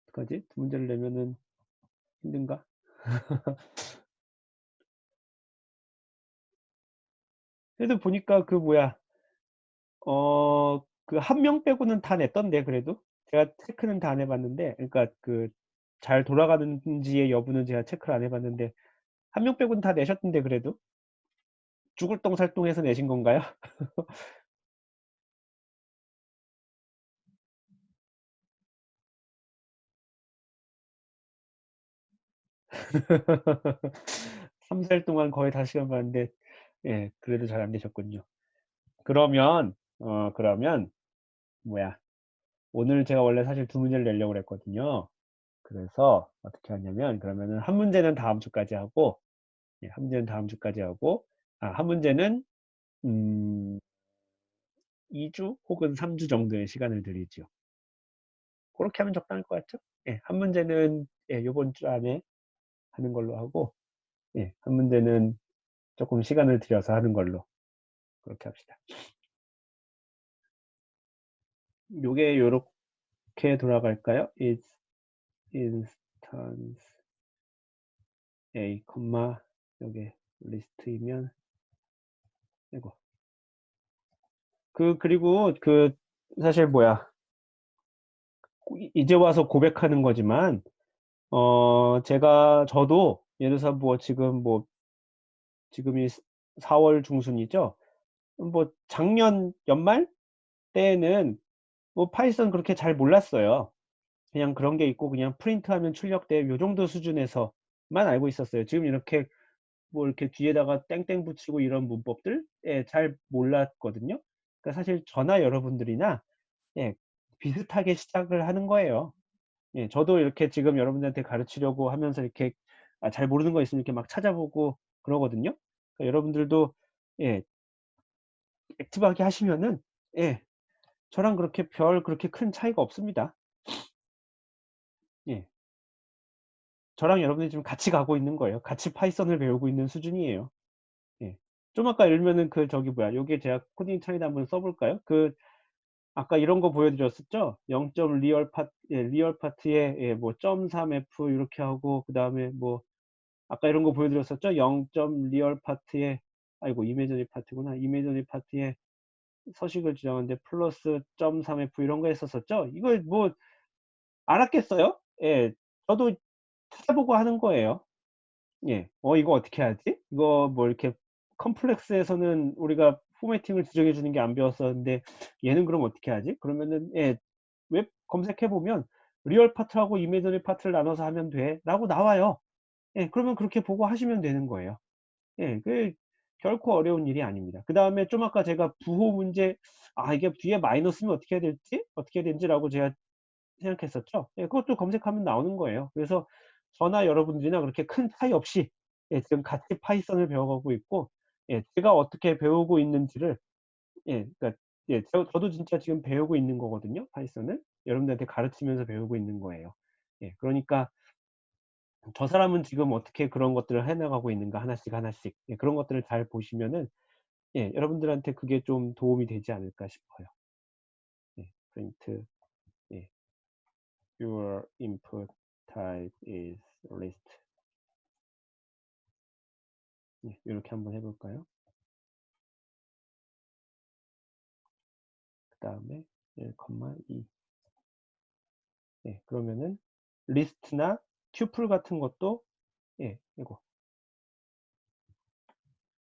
어떡하지? 두 문제를 내면은 힘든가? 그래도 보니까 그 뭐야 그 한 명 빼고는 다 냈던데 그래도. 제가 체크는 다 안 해 봤는데 그러니까 잘 돌아가는지의 여부는 제가 체크를 안 해 봤는데 한 명 빼고는 다 내셨던데 그래도. 죽을 똥살똥해서 내신 건가요? 삼 살 동안 거의 다 시간 봤는데 예 그래도 잘 안 되셨군요. 그러면 뭐야 오늘 제가 원래 사실 두 문제를 내려고 그랬거든요. 그래서 어떻게 하냐면 그러면은 한 문제는 다음 주까지 하고 예 한 문제는 다음 주까지 하고 한 문제는 음 2주 혹은 3주 정도의 시간을 드리죠. 고렇게 하면 적당할 것 같죠? 예. 한 문제는 예 요번 주 안에 하는 걸로 하고 예 한 문제는 쪼끔 시간을 들여서 하는 걸로 그렇게 합시다. 요게 요렇게 돌아갈까요? is instance A, 요게 리스트이면 아이고 그리고 사실 뭐야 이제 와서 고백하는 거지만 저도 예를 들어서 뭐 지금이 4월 중순이죠. 뭐 작년 연말 때에는 뭐 파이썬 그렇게 잘 몰랐어요. 그냥 그런 게 있고 그냥 프린트하면 출력돼 요 정도 수준에서만 알고 있었어요. 지금 이렇게 뭐 이렇게 뒤에다가 땡땡 붙이고 이런 문법들 예 잘 몰랐거든요. 그러니까 사실 저나 여러분들이나 예 비슷하게 시작을 하는 거예요. 예 저도 이렇게 지금 여러분들한테 가르치려고 하면서 이렇게 잘 모르는 거 있으면 이렇게 막 찾아보고 그러거든요. 그러니까 여러분들도 예 액티브하게 하시면은 예 저랑 그렇게 큰 차이가 없습니다. 예. 저랑 여러분이 지금 같이 가고 있는 거예요. 같이 파이썬을 배우고 있는 수준이에요. 예. 좀 아까 예를 들면은 저기 뭐야 요게 제가 코딩 창에다 한번 써 볼까요? 아까 이런 거 보여 드렸었죠? 0 리얼 파트 예 리얼 파트에 예 뭐 .3f 요렇게 하고 그다음에 뭐 아까 이런 거 보여 드렸었죠? 0 리얼 파트에 아이고 이매지너리 파트구나. 이매지너리 파트에 서식을 지정하는데 플러스 .3f 이런 거 했었었죠? 이걸 뭐 알았겠어요? 예. 저도 찾아보고 하는 거예요. 예. 이거 어떻게 하지? 이거 뭐 이렇게 컴플렉스에서는 우리가 포매팅을 지정해 주는 게 안 배웠었는데 얘는 그럼 어떻게 하지? 그러면은 예 웹 검색해 보면 "리얼 파트하고 이매지너리 파트를 나눠서 하면 돼."라고 나와요. 예. 그러면 그렇게 보고 하시면 되는 거예요. 예. 결코 어려운 일이 아닙니다. 그다음에 좀 아까 제가 부호 문제 이게 뒤에 마이너스면 어떻게 해야 될지 어떻게 해야 되는지라고 제가 생각했었죠. 예 그것도 검색하면 나오는 거예요. 그래서 저나 여러분들이나 그렇게 큰 차이 없이 예 지금 같이 파이썬을 배워가고 있고 예 제가 어떻게 배우고 있는지를 예 그러니까 예 저도 진짜 지금 배우고 있는 거거든요, 파이썬을. 여러분들한테 가르치면서 배우고 있는 거예요. 예 그러니까 '저 사람은 지금 어떻게 그런 것들을 해 나가고 있는가 하나씩 하나씩.' 예 그런 것들을 잘 보시면은 예 여러분들한테 그게 좀 도움이 되지 않을까 싶어요. 예. print 예 your input type is list 예 요렇게 한번 해 볼까요? 그다음에 1,2 예 그러면은 리스트나 튜플 같은 것도 예, 이거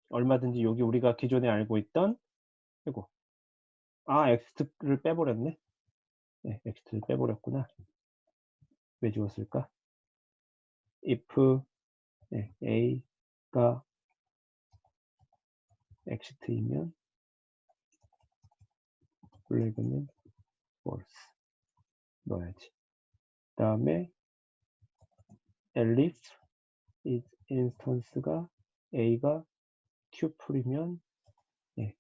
얼마든지 여기 우리가 기존에 알고 있던 이거 x를 빼버렸네. 네, x를 빼버렸구나. 왜 지웠을까? if 네, a가 x이면 블랙은 false 넣어야지. 그 다음에 elif is instance가 a가 tuple이면 예,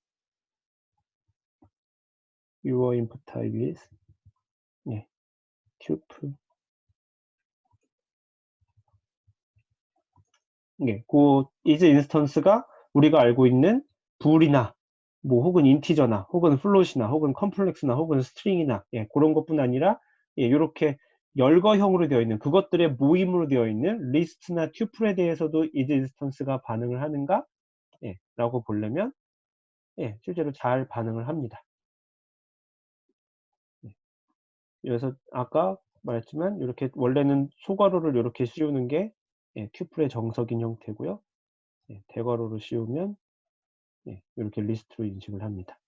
your input type is 예, tuple 예, 그 is instance가 우리가 알고 있는 불이나 뭐 혹은 인티저나 혹은 플롯이나 혹은 컴플렉스나 혹은 스트링이나 예, 그런 것뿐 아니라 예, 이렇게 열거형으로 되어 있는 그것들의 모임으로 되어 있는 리스트나 튜플에 대해서도 is instance가 반응을 하는가 예, 라고 보려면 예, 실제로 잘 반응을 합니다. 예, 그래서 아까 말했지만 이렇게 원래는 소괄호를 이렇게 씌우는 게 예, 튜플의 정석인 형태고요. 예, 대괄호로 씌우면 예, 이렇게 리스트로 인식을 합니다.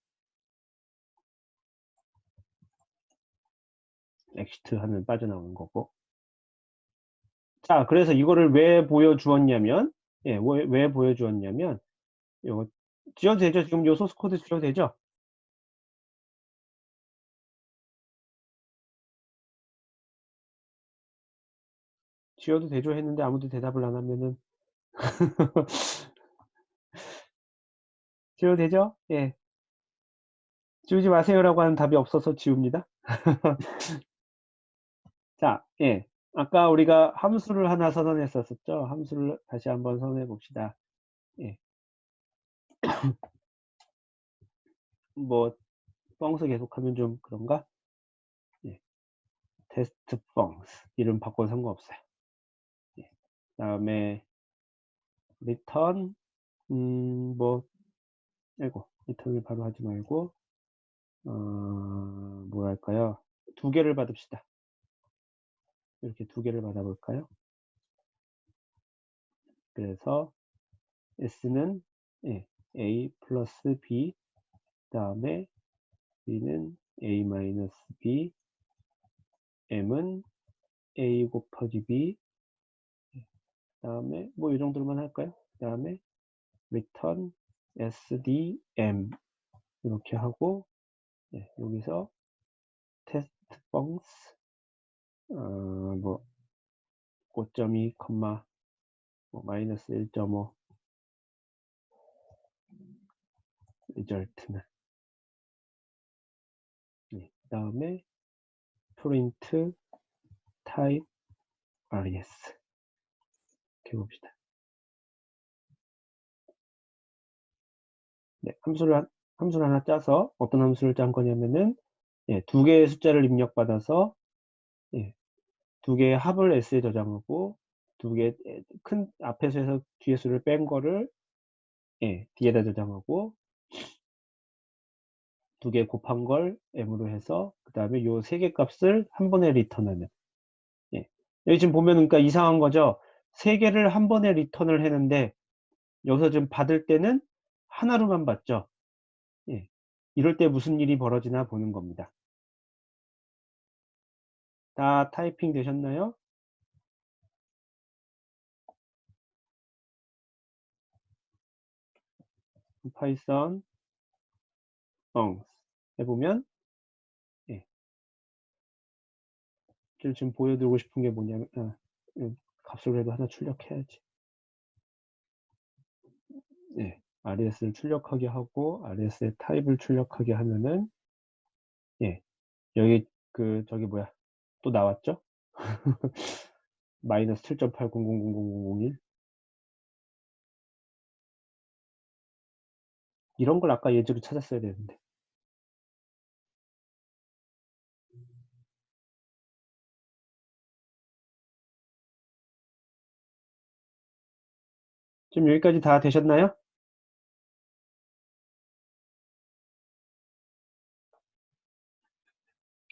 exit 하면 빠져나오는 거고. 자, 그래서 이거를 왜 보여주었냐면, 예, 왜 보여주었냐면, 이거 지워도 되죠? 지금 요 소스 코드 지워도 되죠? 지워도 되죠? 했는데 아무도 대답을 안 하면은 지워도 되죠? 예. 지우지 마세요라고 하는 답이 없어서 지웁니다. 자, 예. 아까 우리가 함수를 하나 선언했었죠? 함수를 다시 한번 선언해 봅시다. 예. 뭐, 펑스 계속하면 좀 그런가? 예. 테스트 펑스. 이름 바꿔도 상관없어요. 예. 다음에, return, 뭐, 아이고, 리턴을 바로 하지 말고, 뭐랄까요? 두 개를 받읍시다. 이렇게 두 개를 받아볼까요? 그래서 S는 예, A 플러스 B, 다음에 B는 A 마이너스 B, M은 A 곱하기 B, 다음에 뭐 이 정도로만 할까요? 다음에 return SDM 이렇게 하고 예, 여기서 테스트 펑스 뭐 5.2, 뭐 마이너스 1.5 리절트는 그 다음에 print type res 이렇게 봅시다. 네, 함수를 하나 짜서 어떤 함수를 짠 거냐면은 예, 두 개의 숫자를 입력받아서 예, 두 개의 합을 s에 저장하고 두 개 큰 앞에서 해서 뒤에 수를 뺀 거를 예, 뒤에다 저장하고 두 개 곱한 걸 m으로 해서 그 다음에 요 세 개 값을 한 번에 리턴하는 예. 여기 지금 보면 그러니까 이상한 거죠. 세 개를 한 번에 리턴을 했는데 여기서 지금 받을 때는 하나로만 받죠. 예. 이럴 때 무슨 일이 벌어지나 보는 겁니다. 다 타이핑 되셨나요? 파이썬 해보면 예. 지금 보여드리고 싶은 게 뭐냐면 값을 그래도 하나 출력해야지. 예. RS를 출력하게 하고 RS의 타입을 출력하게 하면은 예. 여기 저기 뭐야 또 나왔죠? 마이너스 7.800000001 이런 걸 아까 예제로 찾았어야 되는데 지금 여기까지 다 되셨나요?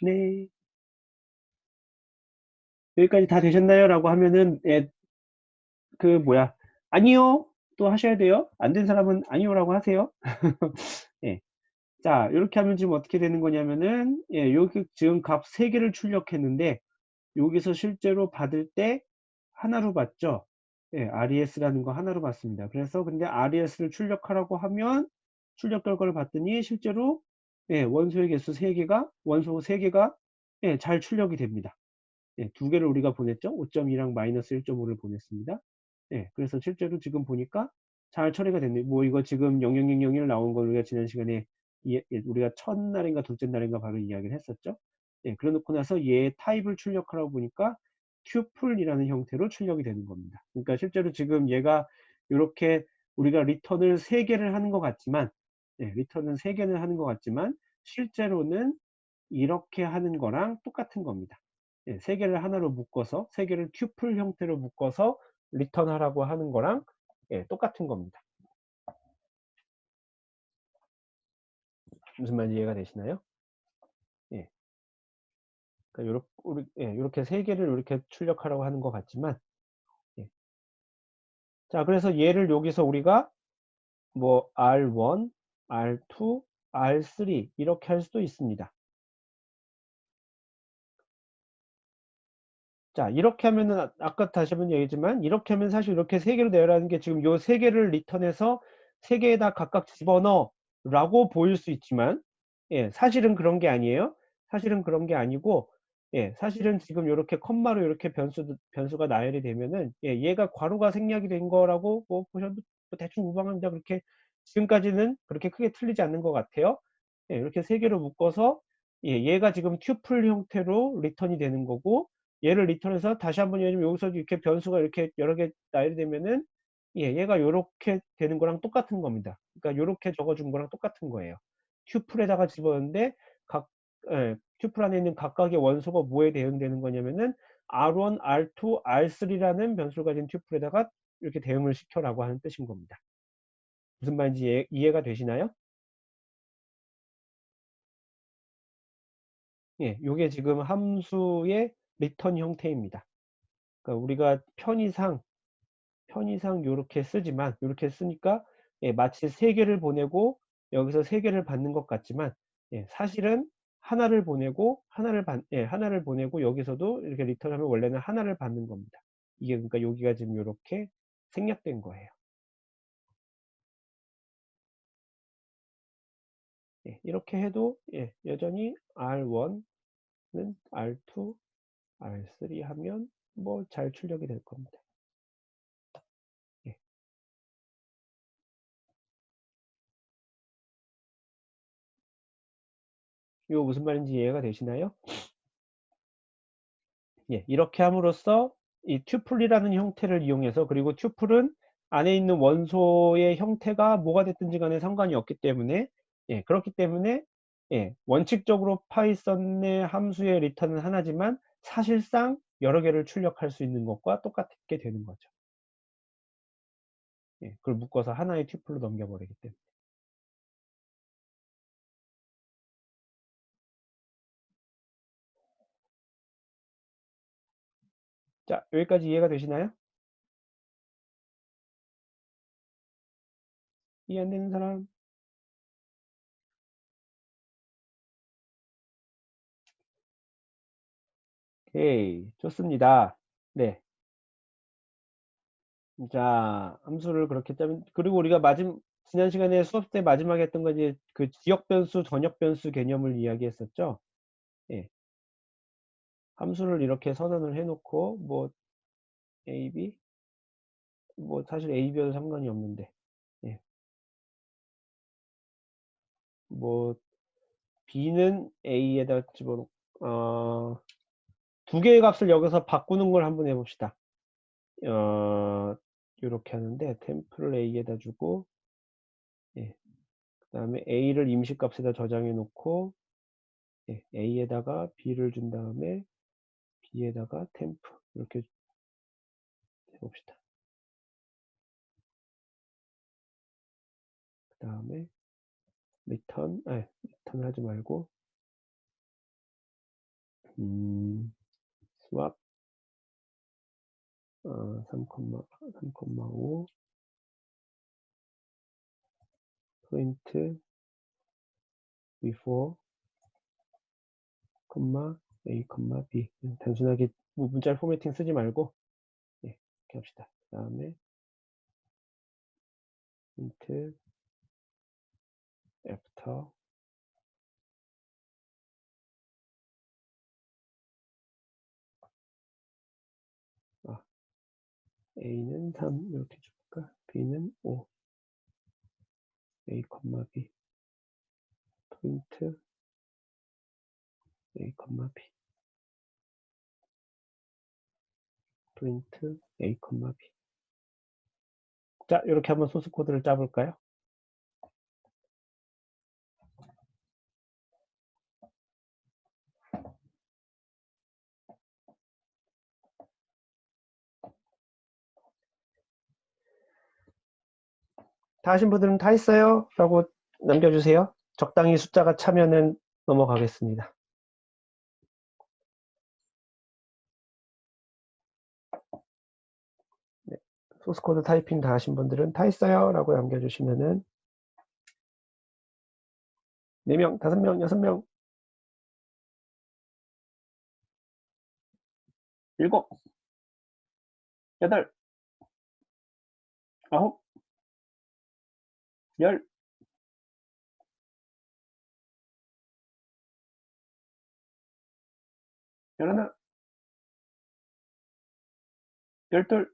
네. 여기까지 다 되셨나요? 라고 하면은 예, 그 뭐야, 아니요. 또 하셔야 돼요. 안 된 사람은 아니요라고 하세요. 예. 자, 요렇게 하면 지금 어떻게 되는 거냐면은, 예, 여기 지금 값 3개를 출력했는데, 여기서 실제로 받을 때 하나로 받죠. 예, RES라는 거 하나로 받습니다. 그래서 근데 RES를 출력하라고 하면 출력 결과를 봤더니 실제로, 예, 원소의 개수 3개가, 원소 3개가, 예, 잘 출력이 됩니다. 예, 2개를 우리가 보냈죠. 5.2랑 마이너스 1.5를 보냈습니다. 예, 그래서 실제로 지금 보니까 잘 처리가 됐네요. 뭐 이거 지금 00001 나온 거 우리가 지난 시간에 우리가 첫날인가 둘째 날인가 바로 이야기를 했었죠. 예, 그래 놓고 나서 얘 타입을 출력하라고 보니까 튜플이라는 형태로 출력이 되는 겁니다. 그러니까 실제로 지금 얘가 이렇게 우리가 리턴을 3개를 하는 것 같지만, 예, 리턴은 3개는 하는 것 같지만 실제로는 이렇게 하는 거랑 똑같은 겁니다. 예, 3개를 하나로 묶어서 3개를 튜플 형태로 묶어서 리턴하라고 하는 거랑, 예, 똑같은 겁니다. 무슨 말인지 이해가 되시나요? 예. 그러니까 요렇게 3개를 이렇게 출력하라고 하는 것 같지만, 예. 자, 그래서 얘를 여기서 우리가 뭐 R1, R2, R3 이렇게 할 수도 있습니다. 자, 이렇게 하면은 아까 다시 한번 얘기했지만 이렇게 하면 사실 이렇게 3개로 내라는 게 지금 요 3개를 리턴해서 3개에다 각각 집어넣어 라고 보일 수 있지만, 예, 사실은 그런 게 아니에요. 사실은 그런 게 아니고, 예, 사실은 지금 요렇게 컴마로 이렇게 변수가 나열이 되면은, 예, 얘가 괄호가 생략이 된 거라고 뭐 보셔도 뭐 대충 무방합니다. 그렇게 지금까지는 그렇게 크게 틀리지 않는 것 같아요. 예, 이렇게 3개로 묶어서, 예, 얘가 지금 튜플 형태로 리턴이 되는 거고, 얘를 리턴해서 다시 한번 예를 들면 여기서 이렇게 변수가 이렇게 여러 개 나열이 되면은, 예, 얘가 요렇게 되는 거랑 똑같은 겁니다. 그러니까 요렇게 적어준 거랑 똑같은 거예요. 튜플에다가 집어넣는데 각, 예, 튜플 안에 있는 각각의 원소가 뭐에 대응되는 거냐면은 R1, R2, R3라는 변수를 가진 튜플에다가 이렇게 대응을 시켜라고 하는 뜻인 겁니다. 무슨 말인지 이해가 되시나요? 예, 요게 지금 함수의 리턴 형태입니다. 그러니까 우리가 편의상 요렇게 쓰지만, 요렇게 쓰니까, 예, 마치 3개를 보내고 여기서 3개를 받는 것 같지만, 예, 사실은 하나를 보내고 하나를 보내고 여기서도 이렇게 리턴하면 원래는 하나를 받는 겁니다. 이게 그러니까 여기가 지금 요렇게 생략된 거예요. 예, 이렇게 해도, 예, 여전히 R1는 R2, R3 하면 뭐 잘 출력이 될 겁니다. 예. 이거 무슨 말인지 이해가 되시나요? 예, 이렇게 함으로써 이 튜플이라는 형태를 이용해서, 그리고 튜플은 안에 있는 원소의 형태가 뭐가 됐든지 간에 상관이 없기 때문에, 예, 그렇기 때문에, 예, 원칙적으로 파이썬의 함수의 리턴은 하나지만 사실상 여러 개를 출력할 수 있는 것과 똑같게 되는 거죠. 예, 그걸 묶어서 하나의 튜플로 넘겨버리기 때문에. 자, 여기까지 이해가 되시나요? 이해 안 되는 사람? 오케이, 좋습니다. 네. 자, 함수를 그렇게 짜면, 그리고 우리가 지난 시간에 수업 때 마지막에 했던 거 이제 그 지역 변수, 전역 변수 개념을 이야기했었죠. 예. 함수를 이렇게 선언을 해놓고, 뭐, A, B, 뭐, 사실 A, B여도 상관이 없는데, 예. 뭐, B는 A에다 집어넣고, 두 개의 값을 여기서 바꾸는 걸 한번 해봅시다. 이렇게 하는데, 템플을 A에다 주고, 예. 그 다음에 A를 임시값에다 저장해 놓고, 예, A에다가 B를 준 다음에 B에다가 템프 이렇게 해봅시다. 그 다음에 리턴 하지 말고 스왑 3,5 프린트 before, a, b. 단순하게 뭐 문자를 포매팅 쓰지 말고 예, 이렇게 합시다. 그 다음에 print after a는 3 이렇게 줄까? b는 5 a, b print a, b print a, b. 자, 이렇게 한번 소스 코드를 짜볼까요? 다 하신 분들은 다 했어요? 라고 남겨주세요. 적당히 숫자가 차면은 넘어가겠습니다. 네, 소스 코드 타이핑 다 하신 분들은 다 했어요? 라고 남겨주시면은 4명, 5명, 6명, 7, 8, 9, 10, 11, 12,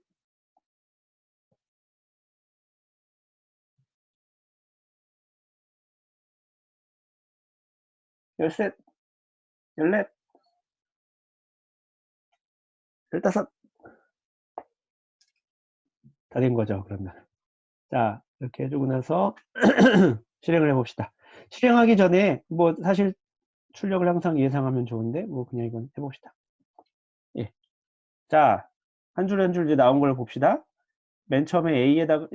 13, 14, 15. 다 된 거죠, 그러면. 자, 이렇게 해주고 나서 실행을 해봅시다. 실행하기 전에 뭐 사실 출력을 항상 예상하면 좋은데 뭐 그냥 이건 해봅시다. 예. 자, 한 줄 한 줄 이제 나온 걸 봅시다. 맨 처음에 A에다가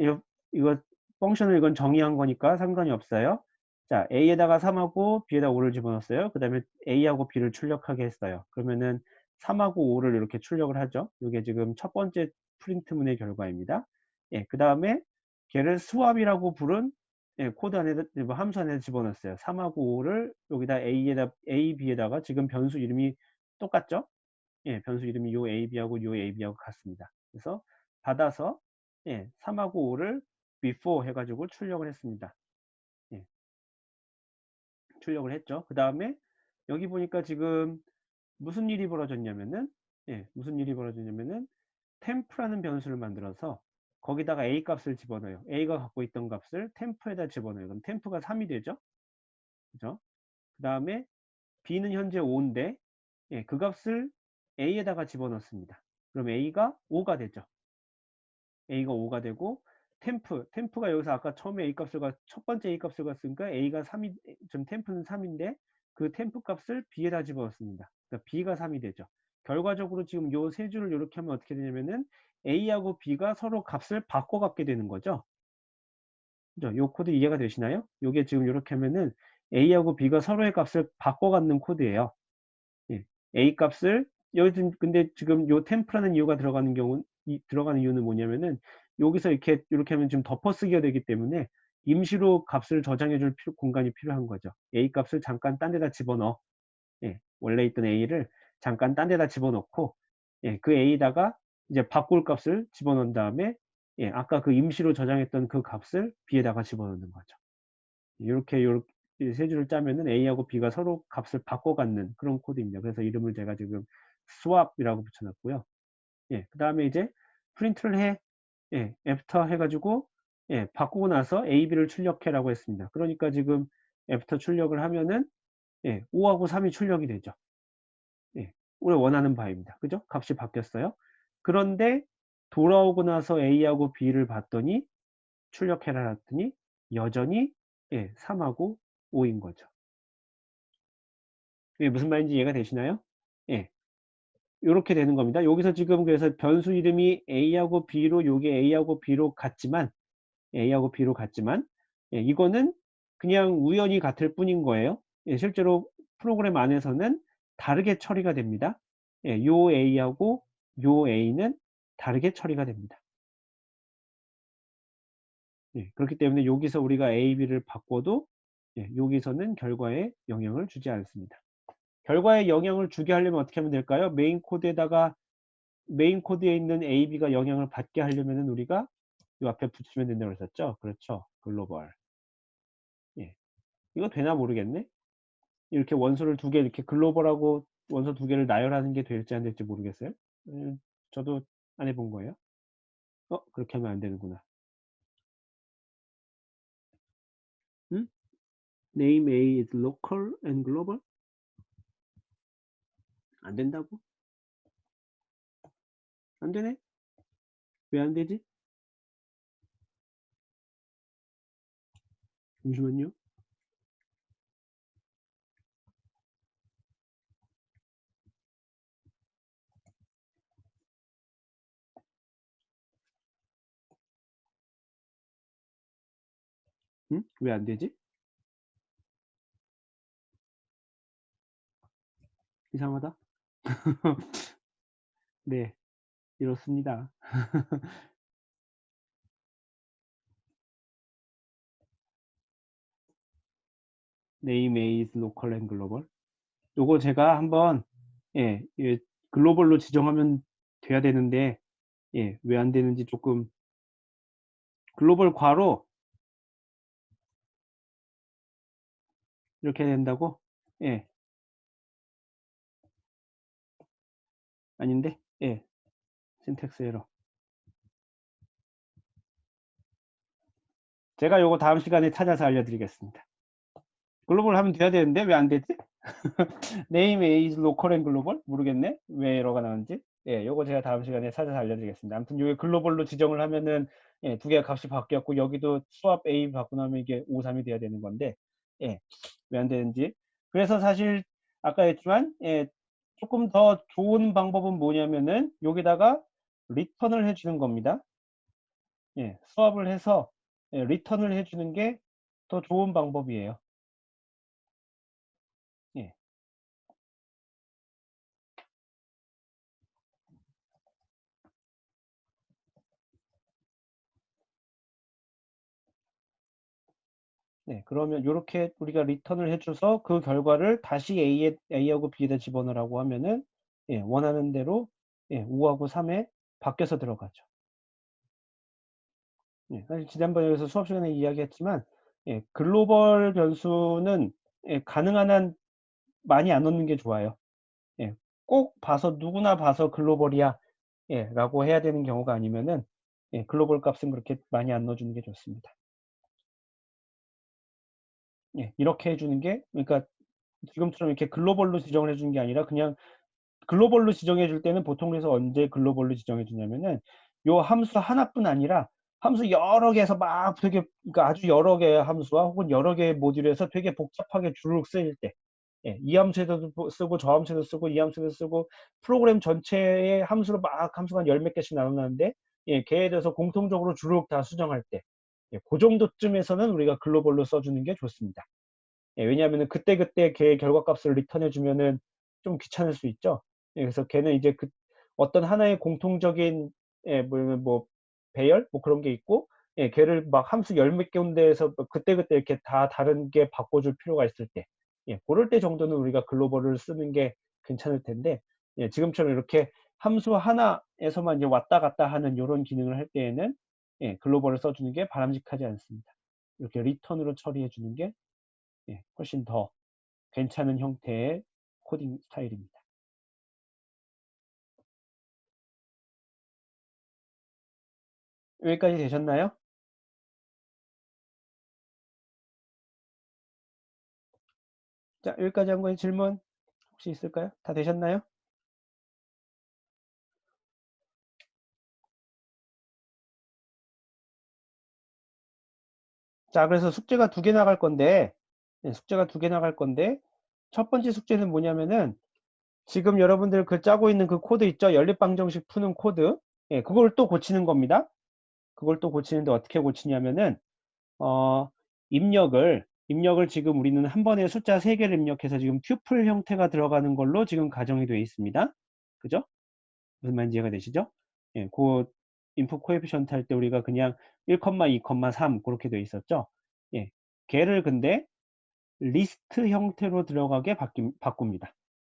이거 펑션을 이건 정의한 거니까 상관이 없어요. 자, A에다가 3하고 B에다 5를 집어넣었어요. 그 다음에 A하고 B를 출력하게 했어요. 그러면은 3하고 5를 이렇게 출력을 하죠. 이게 지금 첫 번째 프린트문의 결과입니다. 예, 그 다음에 걔를 스왑이라고 부른 예, 코드 안에다 뭐 함수 안에 집어넣었어요. 3하고 5를 여기다 A, B에다가 지금 변수 이름이 똑같죠? 예, 변수 이름이 요 AB하고 요 AB하고 같습니다. 그래서 받아서 예, 3하고 5를 before 해가지고 출력을 했습니다. 예, 출력을 했죠. 그 다음에 여기 보니까 지금 무슨 일이 벌어졌냐면은 예, 무슨 일이 벌어졌냐면은 temp라는 변수를 만들어서 거기다가 a 값을 집어넣어요. a가 갖고 있던 값을 temp에다 집어넣어요. 그럼 temp가 3이 되죠. 그죠? 그 다음에 b는 현재 5인데 예, 그 값을 a에다가 집어넣습니다. 그럼 a가 5가 되죠. a가 5가 되고 템프가 여기서 아까 처음에 a 값을 첫 번째 a 값을 갔으니까 a가 3이 좀 템프는 3인데 그 템프 값을 b에다 집어넣습니다. 그러니까 b가 3이 되죠. 결과적으로 지금 요 세 줄을 이렇게 하면 어떻게 되냐면은 a하고 b가 서로 값을 바꿔갖게 되는 거죠. 그죠? 요 코드 이해가 되시나요? 요게 지금 이렇게 하면은 a하고 b가 서로의 값을 바꿔갖는 코드예요. 예. A 값을 여기 근데 지금 요 템프라는 이유가 들어가는 들어가는 이유는 뭐냐면은 여기서 이렇게 하면 지금 덮어쓰기가 되기 때문에 임시로 값을 저장해 줄 공간이 필요한 거죠. A 값을 잠깐 딴 데다 집어넣어. 예. 원래 있던 A를 잠깐 딴 데다 집어넣고 예. 그 A다가 이제 바꿀 값을 집어넣은 다음에 예. 아까 그 임시로 저장했던 그 값을 B에다가 집어넣는 거죠. 이렇게 세 줄을 짜면은 A하고 B가 서로 값을 바꿔갖는 그런 코드입니다. 그래서 이름을 제가 지금 swap이라고 붙여놨고요. 예, 그 다음에 이제 프린트를 해, 예, after 해가지고 예, 바꾸고 나서 A, B를 출력해라고 했습니다. 그러니까 지금 after 출력을 하면은 예, 5하고 3이 출력이 되죠. 예, 우리가 원하는 바입니다. 그죠? 값이 바뀌었어요. 그런데 돌아오고 나서 A하고 B를 봤더니 출력해라 했더니 여전히 예, 3하고 5인 거죠. 예, 무슨 말인지 이해가 되시나요? 예, 이렇게 되는 겁니다. 여기서 지금 그래서 변수 이름이 A하고 B로 요게 A하고 B로 같지만 예, 이거는 그냥 우연히 같을 뿐인 거예요. 예, 실제로 프로그램 안에서는 다르게 처리가 됩니다. 예, 요 A하고 요 A는 다르게 처리가 됩니다. 예, 그렇기 때문에 여기서 우리가 A, B를 바꿔도 예, 여기서는 결과에 영향을 주지 않습니다. 결과에 영향을 주게 하려면 어떻게 하면 될까요? 메인 코드에 있는 A, B가 영향을 받게 하려면은 우리가 요 앞에 붙이면 된다고 그랬었죠? 그렇죠. 글로벌. 예. 이거 되나 모르겠네. 이렇게 원소를 두 개 이렇게 글로벌하고 원소 두 개를 나열하는 게 될지 안 될지 모르겠어요. 저도 안 해본 거예요. 그렇게 하면 안 되는구나. 응? Name A is local and global? 안 된다고? 안 되네? 왜 안 되지? 잠시만요. 응? 왜 안 되지? 이상하다. 네, 이렇습니다. Name A is local and global. 요거 제가 한번 예, 예, 글로벌로 지정하면 돼야 되는데 예, 왜 안 되는지 조금 글로벌 괄호 이렇게 된다고? 예, 아닌데? 예, 신텍스 에러. 제가 요거 다음 시간에 찾아서 알려드리겠습니다. 글로벌 하면 돼야 되는데 왜 안 되지? 네임 에이즈 로컬 앤 글로벌? 모르겠네. 왜 에러가 나는지. 예, 요거 제가 다음 시간에 찾아서 알려드리겠습니다. 아무튼 요게 글로벌로 지정을 하면은 예, 두 개의 값이 바뀌었고 여기도 수압 A 바꾸고 나면 이게 5, 3이 돼야 되는 건데 예, 왜 안 되는지. 그래서 사실 아까 했지만 예, 조금 더 좋은 방법은 뭐냐면은 여기다가 리턴을 해주는 겁니다. 예, 수압을 해서 예, 리턴을 해주는 게 더 좋은 방법이에요. 예. 네, 그러면 요렇게 우리가 리턴을 해줘서 그 결과를 다시 A하고 B에다 집어넣으라고 하면은 예, 원하는 대로 예, 5하고 3에 바뀌어서 들어가죠. 예, 사실 지난번에 여기서 수업 시간에 이야기했지만 예, 글로벌 변수는 예, 가능한 한 많이 안 넣는 게 좋아요. 예, 꼭 봐서 누구나 봐서 글로벌이야 예, 라고 해야 되는 경우가 아니면은 예, 글로벌 값은 그렇게 많이 안 넣어주는 게 좋습니다. 예, 이렇게 해주는 게 그러니까 지금처럼 이렇게 글로벌로 지정을 해주는 게 아니라 그냥 글로벌로 지정해 줄 때는 보통 그래서 언제 글로벌로 지정해 주냐면은 요 함수 하나뿐 아니라 함수 여러 개에서 막 되게 그러니까 아주 여러 개의 함수와 혹은 여러 개의 모듈에서 되게 복잡하게 주르륵 쓰일 때 예, 이 함수에도 쓰고 저 함수에도 쓰고 이 함수에도 쓰고 프로그램 전체의 함수로 막 함수가 열 몇 개씩 나눠놨는데 예, 걔에 대해서 공통적으로 주르륵 다 수정할 때 예, 그 정도쯤에서는 우리가 글로벌로 써주는 게 좋습니다. 예, 왜냐하면 그때그때 걔 결과값을 리턴해 주면은 좀 귀찮을 수 있죠. 예, 그래서 걔는 이제 그 어떤 하나의 공통적인 예, 뭐 배열 뭐 그런 게 있고 예, 걔를 막 함수 열 몇 개인데에서 그때그때 이렇게 다 다른 게 바꿔줄 필요가 있을 때 예, 그럴 때 정도는 우리가 글로벌을 쓰는 게 괜찮을 텐데 예, 지금처럼 이렇게 함수 하나에서만 이제 왔다 갔다 하는 이런 기능을 할 때에는 예, 글로벌을 써주는 게 바람직하지 않습니다. 이렇게 리턴으로 처리해 주는 게 예, 훨씬 더 괜찮은 형태의 코딩 스타일입니다. 여기까지 되셨나요? 자, 여기까지 한 거에 질문 혹시 있을까요? 다 되셨나요? 자, 그래서 숙제가 두 개 나갈 건데, 네, 숙제가 두 개 나갈 건데, 첫 번째 숙제는 뭐냐면은, 지금 여러분들 그 짜고 있는 그 코드 있죠? 연립방정식 푸는 코드. 예, 그걸 또 고치는 겁니다. 그걸 또 고치는데 어떻게 고치냐면은, 어, 입력을 지금 우리는 한 번에 숫자 3개를 입력해서 지금 튜플 형태가 들어가는 걸로 지금 가정이 되어 있습니다. 그죠? 무슨 말인지 이해가 되시죠? 예, 그 인풋 코에피션트 할 때 우리가 그냥 1, 2, 3 그렇게 돼 있었죠. 예, 걔를 근데 리스트 형태로 들어가게 바꿉니다.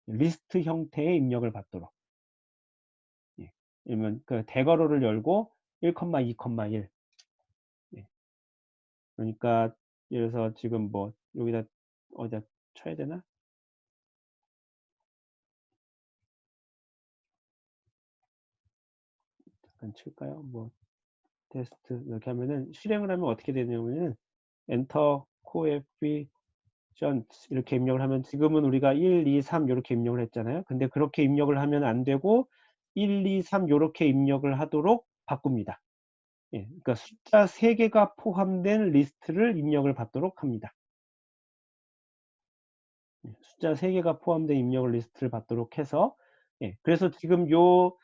리스트 형태의 입력을 받도록. 예, 그러면 그 대괄호를 열고 1, 2, 1. 예, 그러니까 예를 들어서 지금 뭐 여기다 어디다 쳐야 되나? 잠깐 칠까요? 뭐 테스트 이렇게 하면은 실행을 하면 어떻게 되냐면은 엔터 코에피션트 이렇게 입력을 하면 지금은 우리가 1, 2, 3 이렇게 입력을 했잖아요. 근데 그렇게 입력을 하면 안 되고 1, 2, 3 이렇게 입력을 하도록 바꿉니다. 예, 그러니까 숫자 3개가 포함된 리스트를 입력을 받도록 합니다. 예, 숫자 3개가 포함된 입력을 리스트를 받도록 해서 예, 그래서 지금 요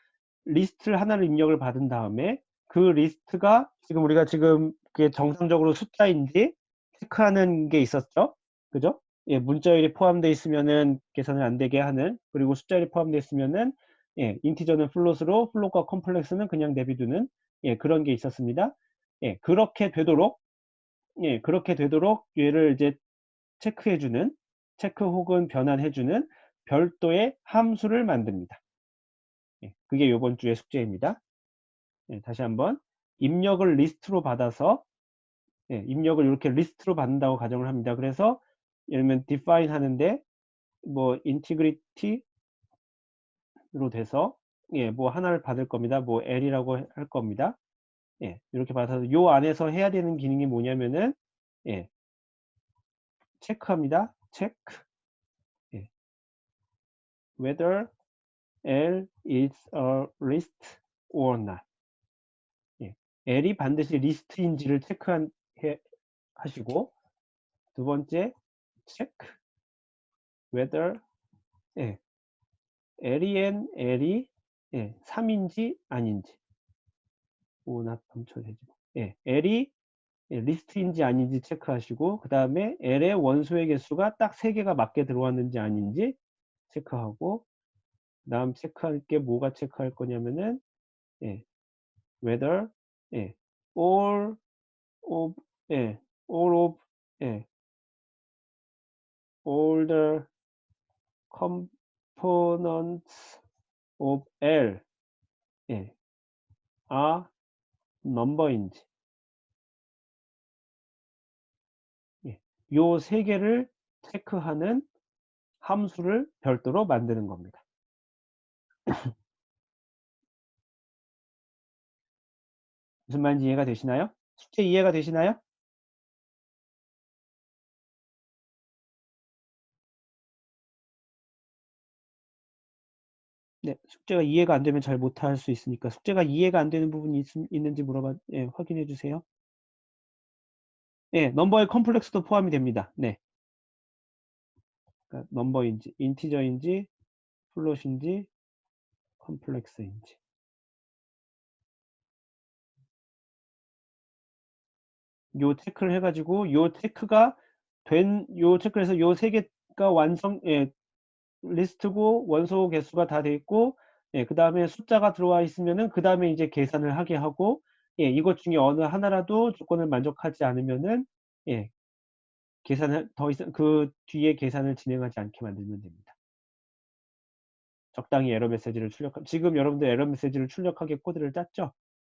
리스트를 하나를 입력을 받은 다음에 그 리스트가 지금 우리가 지금 그게 정상적으로 숫자인지 체크하는 게 있었죠. 그죠? 예, 문자열이 포함되어 있으면은 계산을 안 되게 하는, 그리고 숫자열이 포함되어 있으면은 예, 인티저는 플롯으로, 플롯과 컴플렉스는 그냥 내비두는 예, 그런 게 있었습니다. 예, 그렇게 되도록 예, 그렇게 되도록 얘를 이제 체크해주는, 체크 혹은 변환해주는 별도의 함수를 만듭니다. 예, 그게 이번 주의 숙제입니다. 예, 다시 한번 입력을 리스트로 받아서 예, 입력을 이렇게 리스트로 받는다고 가정을 합니다. 그래서 예를 들면 define 하는데 뭐 integrity로 돼서 예, 뭐 하나를 받을 겁니다. 뭐 L이라고 할 겁니다. 예, 이렇게 받아서 요 안에서 해야 되는 기능이 뭐냐면은 예, 체크합니다. check 예, whether L is a list or not. 예, L이 반드시 리스트인지를 체크하시고 두 번째 check whether 예, L이 예, 3인지 아닌지 not 멈춰되지 예, L이 예, 리스트인지 아닌지 체크하시고 그 다음에 L의 원소의 개수가 딱 3개가 맞게 들어왔는지 아닌지 체크하고 그 다음 체크할 게 뭐가 체크할 거냐면은 예, whether 예, all of 예, all of 예, all the components of L 예, are number인지 예, 요 세 개를 체크하는 함수를 별도로 만드는 겁니다. 무슨 말인지 이해가 되시나요? 숙제 이해가 되시나요? 네, 숙제가 이해가 안 되면 잘 못할 수 있으니까 숙제가 이해가 안 되는 부분이 있는지 예, 확인해 주세요. 네, 넘버의 컴플렉스도 포함이 됩니다. 네, 그러니까 넘버인지, 인티저인지, 플롯인지, 컴플렉스인지. 요 체크를 해가지고 요 체크가 요 체크를 해서 요 세 개가 예, 리스트고 원소 개수가 다 돼 있고 예, 그 다음에 숫자가 들어와 있으면은 그 다음에 이제 계산을 하게 하고 예, 이것 중에 어느 하나라도 조건을 만족하지 않으면은 예, 계산을 더 이상 그 뒤에 계산을 진행하지 않게 만들면 됩니다. 적당히 에러 메시지를 지금 여러분들 에러 메시지를 출력하게 코드를 짰죠?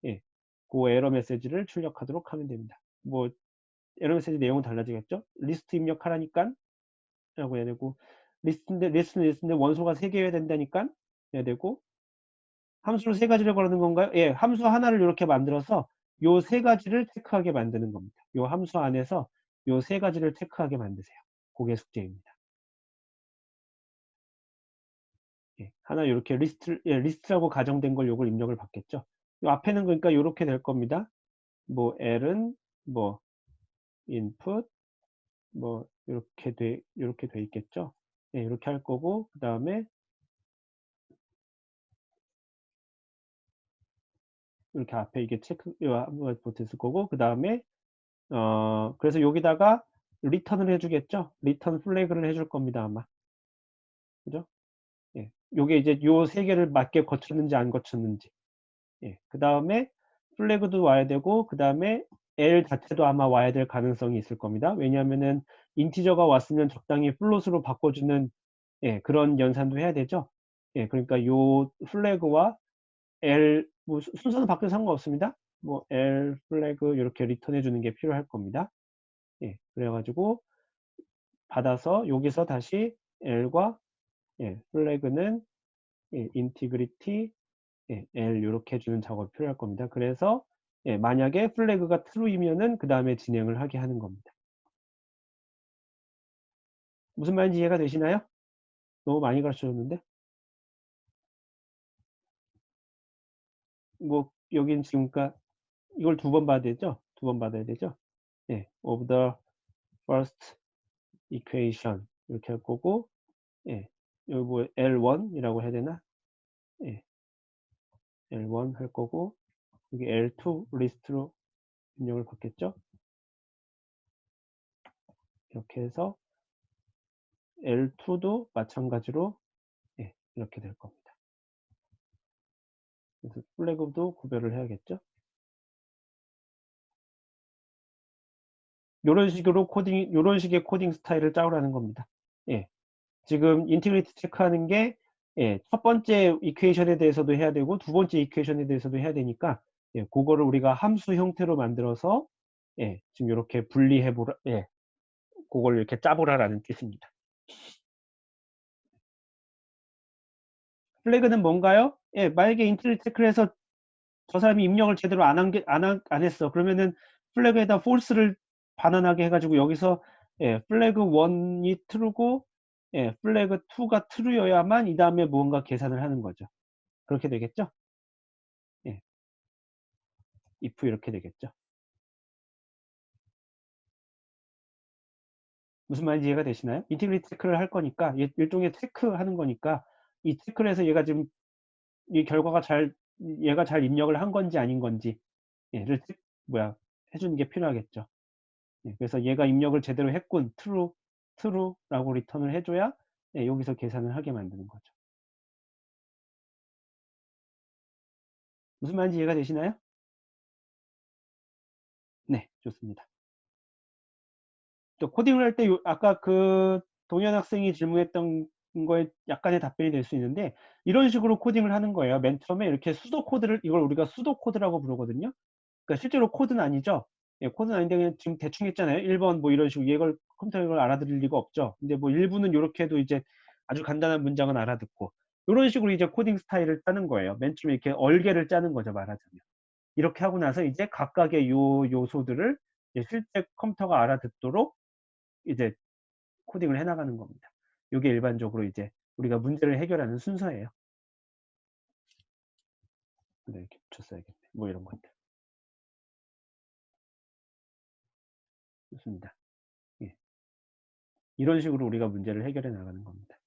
예, 그 에러 메시지를 출력하도록 하면 됩니다. 뭐 에러 메시지 내용은 달라지겠죠? 리스트 입력하라니까 라고 해야 되고 리스트인데 원소가 3개여야 된다니까 해야 되고 함수를 3가지를 걸는 건가요? 예, 함수 하나를 이렇게 만들어서 요 3가지를 체크하게 만드는 겁니다. 요 함수 안에서 요 3가지를 체크하게 만드세요. 그게 숙제입니다. 예, 하나 이렇게 예, 리스트라고 가정된 걸 요걸 입력을 받겠죠. 요 앞에는 그러니까 이렇게 될 겁니다. 뭐 L은 뭐 input 뭐 이렇게 돼 있겠죠. 예, 이렇게 할 거고 그 다음에 이렇게 앞에 이게 체크 한번 붙었을 거고 그 다음에 그래서 여기다가 리턴을 해주겠죠. 리턴 플래그를 해줄 겁니다 아마. 그죠? 예, 요게 이제 요 세 개를 맞게 거쳤는지 안 거쳤는지 예, 그 다음에 플래그도 와야 되고, 그 다음에 L 자체도 아마 와야 될 가능성이 있을 겁니다. 왜냐하면은 인티저가 왔으면 적당히 플롯으로 바꿔주는, 예, 그런 연산도 해야 되죠. 예, 그러니까 요 플래그와 L, 뭐 순서는 바뀌어도 상관없습니다. 뭐 L 플래그 이렇게 리턴해 주는 게 필요할 겁니다. 예, 그래가지고 받아서 여기서 다시 L과, 예, 플래그는, 예, 인티그리티, 예, L 이렇게 해주는 작업이 필요할 겁니다. 그래서, 예, 만약에 플래그가 true이면은 그 다음에 진행을 하게 하는 겁니다. 무슨 말인지 이해가 되시나요? 너무 많이 가르쳐줬는데, 뭐 여긴 지금까 이걸 두 번 받아야 되죠? 두 번 받아야 되죠? 예, of the first equation 이렇게 할 거고, 예, 여기 뭐 L1이라고 해야 되나? 예, L1 할 거고, 여기 L2 리스트로 입력을 받겠죠? 이렇게 해서 L2도 마찬가지로, 예, 이렇게 될 겁니다. 그래서 플래그도 구별을 해야겠죠? 이런 식으로 코딩, 이런 식의 코딩 스타일을 짜오라는 겁니다. 예, 지금 인티그리티 체크하는 게, 예, 첫 번째 이퀘이션에 대해서도 해야 되고 두 번째 이퀘이션에 대해서도 해야 되니까, 예, 그거를 우리가 함수 형태로 만들어서, 예, 지금 이렇게 분리해 보라, 예, 그걸 이렇게 짜보라라는 뜻입니다. 플래그는 뭔가요? 예, 만약에 인티그리티 체크를 해서 저 사람이 입력을 제대로 안 했어. 그러면은 플래그에다 false를 반환하게 해가지고 여기서, 예, 플래그 1이 true고, 예, 플래그 2가 true여야만 이 다음에 무언가 계산을 하는 거죠. 그렇게 되겠죠? 예, if 이렇게 되겠죠. 무슨 말인지 이해가 되시나요? 인티그리티 체크를 할 거니까, 일종의 체크하는 거니까, 이 체크를 해서 얘가 지금 이 결과가 얘가 잘 입력을 한 건지 아닌 건지, 를 뭐야 해주는 게 필요하겠죠. 예, 그래서 얘가 입력을 제대로 했군, true라고 리턴을 해줘야, 예, 여기서 계산을 하게 만드는 거죠. 무슨 말인지 이해가 되시나요? 네, 좋습니다. 또 코딩을 할 때 아까 그 동현 학생이 질문했던 거에 약간의 답변이 될 수 있는데, 이런 식으로 코딩을 하는 거예요. 맨 처음에 이렇게 수도 코드를, 이걸 우리가 수도 코드라고 부르거든요. 그러니까 실제로 코드는 아니죠. 예, 코드는 아닌데 그냥 지금 대충 했잖아요. 1번 뭐 이런 식으로, 이걸 컴퓨터가 이걸 알아들을 리가 없죠. 근데 뭐 일부는 이렇게 해도 이제 아주 간단한 문장은 알아듣고, 이런 식으로 이제 코딩 스타일을 짜는 거예요. 맨 처음에 이렇게 얼개를 짜는 거죠, 말하자면. 이렇게 하고 나서 이제 각각의 요 요소들을 이제 실제 컴퓨터가 알아듣도록 이제 코딩을 해나가는 겁니다. 이게 일반적으로 이제 우리가 문제를 해결하는 순서예요. 네, 이렇게 붙였어야겠네. 뭐 이런 것들. 좋습니다. 예. 이런 식으로 우리가 문제를 해결해 나가는 겁니다.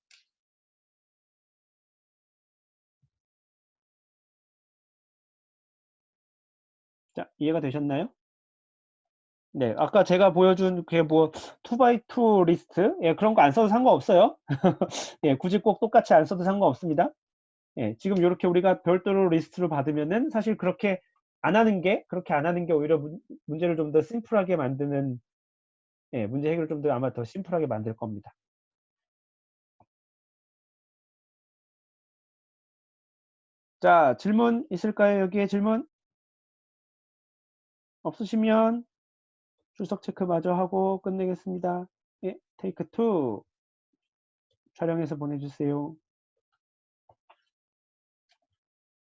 자, 이해가 되셨나요? 네, 아까 제가 보여준 그게 뭐 2x2 리스트, 예, 그런 거 안 써도 상관없어요. 예, 굳이 꼭 똑같이 안 써도 상관없습니다. 예, 지금 이렇게 우리가 별도로 리스트를 받으면은 사실 그렇게 안 하는 게 오히려 문제를 좀 더 심플하게 만드는, 예, 문제 해결을 좀 더 아마 더 심플하게 만들 겁니다. 자, 질문 있을까요? 여기에 질문 없으시면 출석 체크 마저 하고 끝내겠습니다. 예, 테이크 2 촬영해서 보내주세요.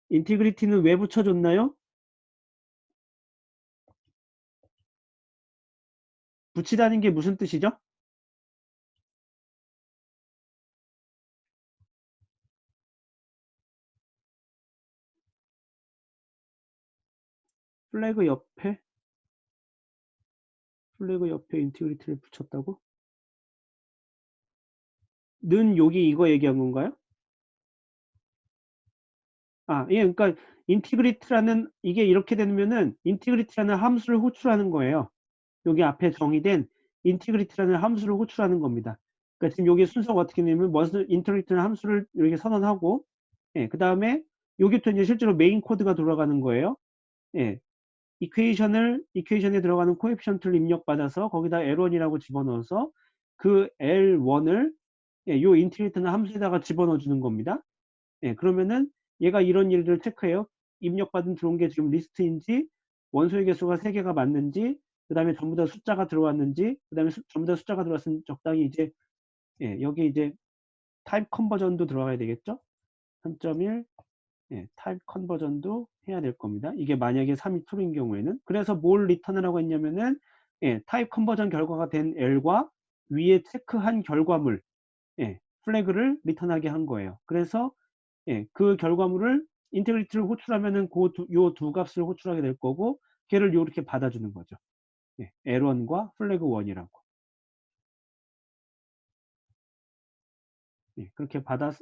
인티그리티는 왜 붙여줬나요? 붙이다는 게 무슨 뜻이죠? 플래그 옆에 인티그리티를 붙였다고? 는 여기 이거 얘기한 건가요? 아, 예, 그러니까 인티그리티라는, 이게 이렇게 되면은 인티그리티라는 함수를 호출하는 거예요. 여기 앞에 정의된 인티그리티라는 함수를 호출하는 겁니다. 그러니까 지금 여기 순서가 어떻게 되냐면 먼저 인티그리티라는 함수를 이렇게 선언하고, 예, 그 다음에 여기부터 이제 실제로 메인 코드가 돌아가는 거예요. 예. 이퀘이션에 들어가는 코에피션트를 입력받아서 거기다 L1이라고 집어넣어서 그 L1을 예, 요 인티그레이터는 함수에다가 집어넣어 주는 겁니다. 예, 그러면은 얘가 이런 일들을 체크해요. 입력받은 들어온 게 지금 리스트인지, 원소의 개수가 3개가 맞는지, 그 다음에 전부 다 숫자가 들어왔는지, 그 다음에 전부 다 숫자가 들어왔으면 적당히 이제, 예, 여기 이제 타입 컨버전도 들어가야 되겠죠? 3.1, 예, 타입 컨버전도 해야 될 겁니다. 이게 만약에 3이 true인 경우에는. 그래서 뭘 리턴을 하고 있냐면은, 예, 타입 컨버전 결과가 된 L과 위에 체크한 결과물, 예, 플래그를 리턴하게 한 거예요. 그래서 예, 그 결과물을 인테그리티를 호출하면은 요 두 값을 호출하게 될 거고 걔를 요렇게 받아주는 거죠. 예, L1과 플래그 1이라고. 예, 그렇게 받아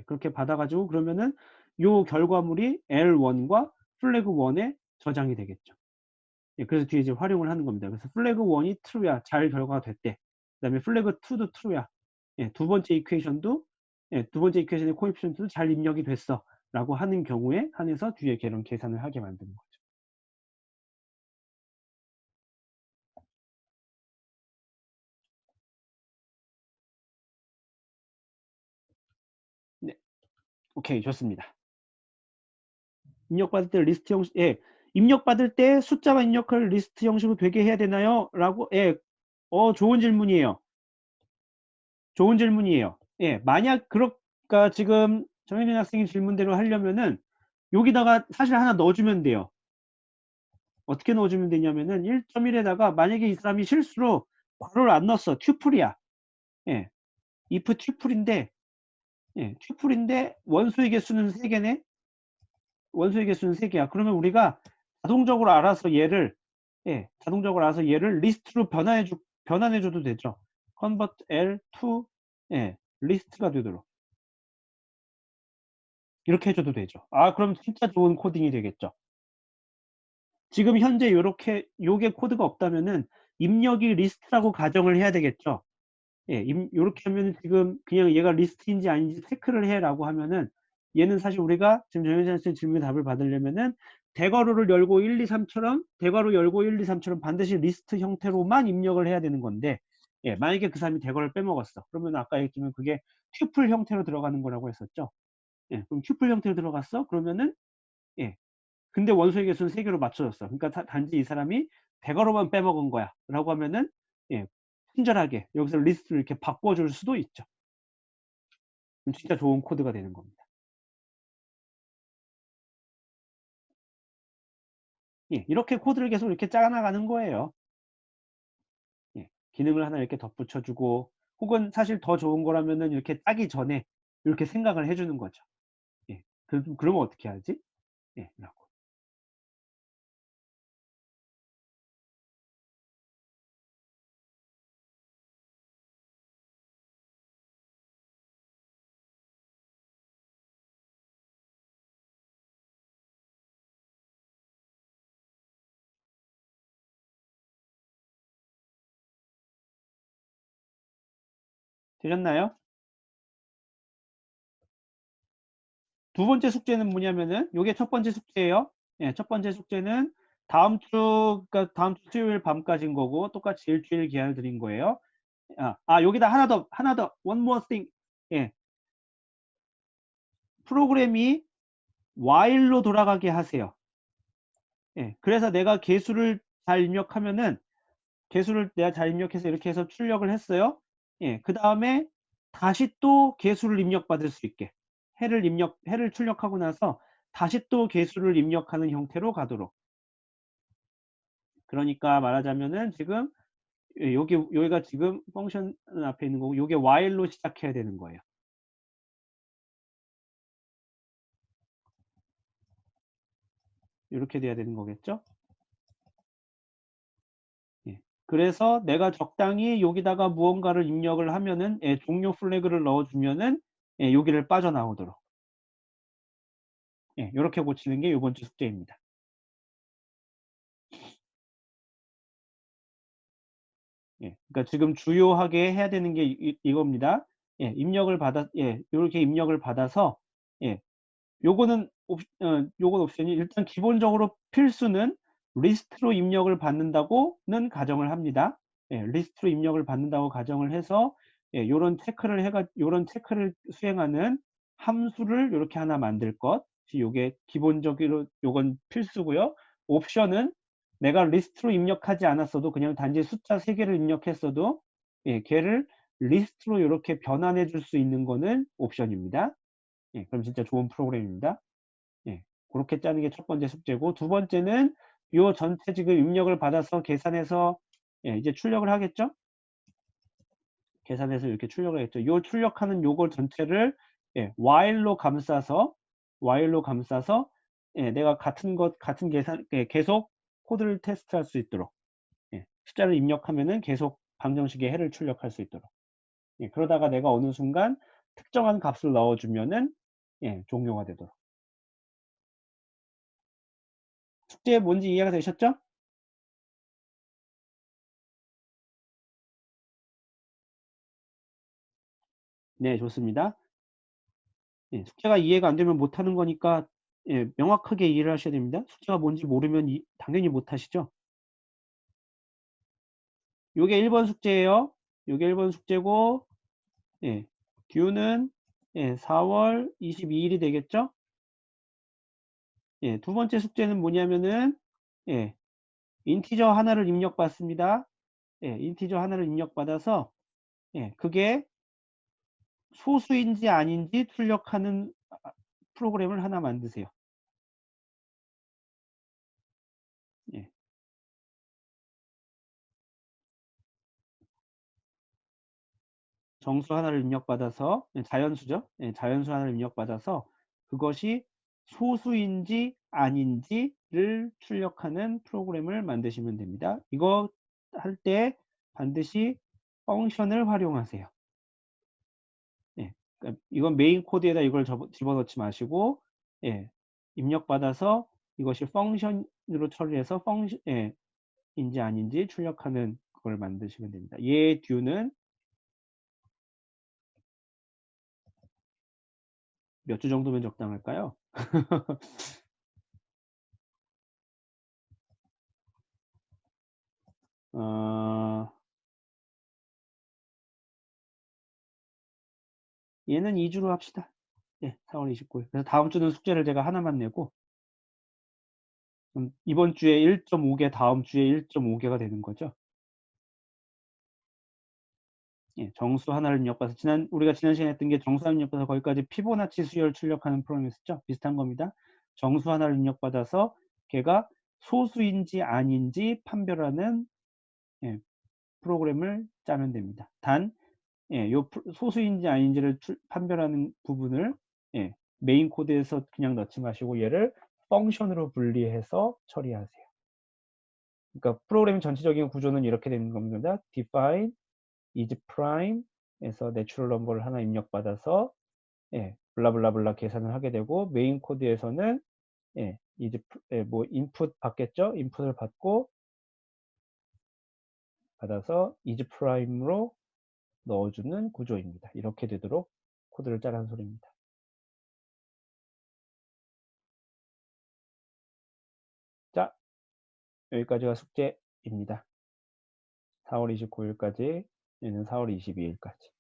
그렇게 받아가지고 그러면은 요 결과물이 L1과 플래그 1에 저장이 되겠죠. 예, 그래서 뒤에 이제 활용을 하는 겁니다. 그래서 플래그 1이 true야. 잘 결과가 됐대. 그 다음에 플래그 2도 true야. 예, 두 번째 이퀘이션도 예, 두 번째 이퀘이션의 코에피션트도 잘 입력이 됐어. 라고 하는 경우에 한해서 뒤에 그런 계산을 하게 만드는 거죠. 네, 오케이, 좋습니다. 입력받을 때 리스트 형식, 예, 입력받을 때 숫자가 입력할 리스트 형식으로 되게 해야 되나요? 라고, 예, 좋은 질문이에요. 좋은 질문이에요. 예, 만약 그럴까 지금 정현진 학생이 질문대로 하려면은 여기다가 사실 하나 넣어주면 돼요. 어떻게 넣어주면 되냐면은 1.1에다가 만약에 이 사람이 실수로 괄호를 안 넣었어. 튜플이야. 예, if 튜플인데, 예, 튜플인데 원소의 개수는 3개네. 원소의 개수는 3개야. 그러면 우리가 자동적으로 알아서 얘를 예, 자동적으로 알아서 얘를 리스트로 변환해줘도 되죠. convert L to 예, 리스트가 되도록 이렇게 해줘도 되죠. 아, 그럼 진짜 좋은 코딩이 되겠죠. 지금 현재 요게 코드가 없다면은 입력이 리스트라고 가정을 해야 되겠죠. 예, 요렇게 하면은 지금 그냥 얘가 리스트인지 아닌지 체크를 해라고 하면은 얘는 사실 우리가 지금 정현진 선생님 질문에 답을 받으려면은 대괄호를 열고 1, 2, 3처럼 대괄호 열고 1, 2, 3처럼 반드시 리스트 형태로만 입력을 해야 되는 건데 예, 만약에 그 사람이 대괄호를 빼먹었어. 그러면 아까 얘기했지만 그게 튜플 형태로 들어가는 거라고 했었죠. 예, 그럼 튜플 형태로 들어갔어? 그러면은 예, 근데 원소의 개수는 3개로 맞춰졌어. 그러니까 단지 이 사람이 대괄호만 빼먹은 거야. 라고 하면은, 예, 친절하게 여기서 리스트를 이렇게 바꿔줄 수도 있죠. 진짜 좋은 코드가 되는 겁니다. 예, 이렇게 코드를 계속 이렇게 짜나가는 거예요. 예, 기능을 하나 이렇게 덧붙여주고, 혹은 사실 더 좋은 거라면은 이렇게 짜기 전에 이렇게 생각을 해주는 거죠. 예, 그러면 어떻게 하지? 예, 라고. 되셨나요? 두 번째 숙제는 뭐냐면은 요게 첫 번째 숙제예요. 예, 첫 번째 숙제는 그러니까 다음 주 수요일 밤까지인 거고 똑같이 일주일 기한을 드린 거예요. 여기다 하나 더 one more thing. 예, 프로그램이 while로 돌아가게 하세요. 예, 그래서 내가 개수를 잘 입력하면은 개수를 내가 잘 입력해서 이렇게 해서 출력을 했어요. 예, 그 다음에 다시 또 개수를 입력받을 수 있게 해를 출력하고 나서 다시 또 개수를 입력하는 형태로 가도록. 그러니까 말하자면은 지금 여기가 지금 펑션 앞에 있는 거고 요게 while로 시작해야 되는 거예요. 이렇게 돼야 되는 거겠죠? 예. 그래서 내가 적당히 여기다가 무언가를 입력을 하면은 예, 종료 플래그를 넣어주면은 예, 여기를 빠져나오도록 예, 이렇게 고치는 게 이번 주 숙제입니다. 예, 그러니까 지금 주요하게 해야 되는 게 이겁니다. 예, 이렇게 입력을 받아서 예, 요건 옵션이 일단 기본적으로 필수는 리스트로 입력을 받는다고는 가정을 합니다. 예, 리스트로 입력을 받는다고 가정을 해서 예, 요런 체크를 수행하는 함수를 요렇게 하나 만들 것. 요게 기본적으로 요건 필수고요. 옵션은 내가 리스트로 입력하지 않았어도 그냥 단지 숫자 3개를 입력했어도 예, 걔를 리스트로 요렇게 변환해 줄 수 있는 거는 옵션입니다. 예, 그럼 진짜 좋은 프로그램입니다. 예, 그렇게 짜는 게 첫 번째 숙제고, 두 번째는 요 전체 지금 입력을 받아서 계산해서 예, 이제 출력을 하겠죠? 계산해서 이렇게 출력을 하겠죠. 요 출력하는 요걸 전체를 예, while로 감싸서 예, 내가 같은 계산 예, 계속 코드를 테스트할 수 있도록 예, 숫자를 입력하면은 계속 방정식의 해를 출력할 수 있도록 예, 그러다가 내가 어느 순간 특정한 값을 넣어주면은 예, 종료가 되도록. 숙제 뭔지 이해가 되셨죠? 네, 좋습니다. 예, 숙제가 이해가 안 되면 못하는 거니까 예, 명확하게 이해를 하셔야 됩니다. 숙제가 뭔지 모르면 당연히 못하시죠. 요게 1번 숙제예요. 요게 1번 숙제고 예, 듀는 예, 4월 22일이 되겠죠. 예, 두 번째 숙제는 뭐냐면은 예, 인티저 하나를 입력받습니다. 예, 인티저 하나를 입력받아서 예, 그게 소수인지 아닌지 출력하는 프로그램을 하나 만드세요. 예. 정수 하나를 입력받아서 자연수죠. 예, 자연수 하나를 입력받아서 그것이 소수인지 아닌지를 출력하는 프로그램을 만드시면 됩니다. 이거 할 때 반드시 펑션을 활용하세요. 예, 그러니까 이건 메인 코드에다 이걸 집어넣지 마시고 예, 입력받아서 이것이 펑션으로 처리해서 예, 인지 아닌지 출력하는 그걸 만드시면 됩니다. 얘 듀는 몇 주 정도면 적당할까요? 어, 얘는 2주로 합시다. 예, 4월 29일. 그래서 다음 주는 숙제를 제가 하나만 내고, 이번 주에 1.5개, 다음 주에 1.5개가 되는 거죠. 예, 정수 하나를 입력해서 우리가 지난 시간에 했던 게 정수 하나를 입력해서 거기까지 피보나치 수열 출력하는 프로그램이었죠. 비슷한 겁니다. 정수 하나를 입력받아서 걔가 소수인지 아닌지 판별하는 예, 프로그램을 짜면 됩니다. 단 예, 요 소수인지 아닌지를 판별하는 부분을 예, 메인 코드에서 그냥 넣지 마시고 얘를 펑션으로 분리해서 처리하세요. 그러니까 프로그램 전체적인 구조는 이렇게 되는 겁니다. define is prime 에서 내추럴 넘버를 하나 입력받아서 예, 블라블라블라 계산을 하게 되고 메인 코드에서는 예, 뭐 인풋 받겠죠? 인풋을 받아서 is prime로 넣어주는 구조입니다. 이렇게 되도록 코드를 짜라는 소리입니다. 자, 여기까지가 숙제입니다. 4월 29일까지, 얘는 4월 22일까지.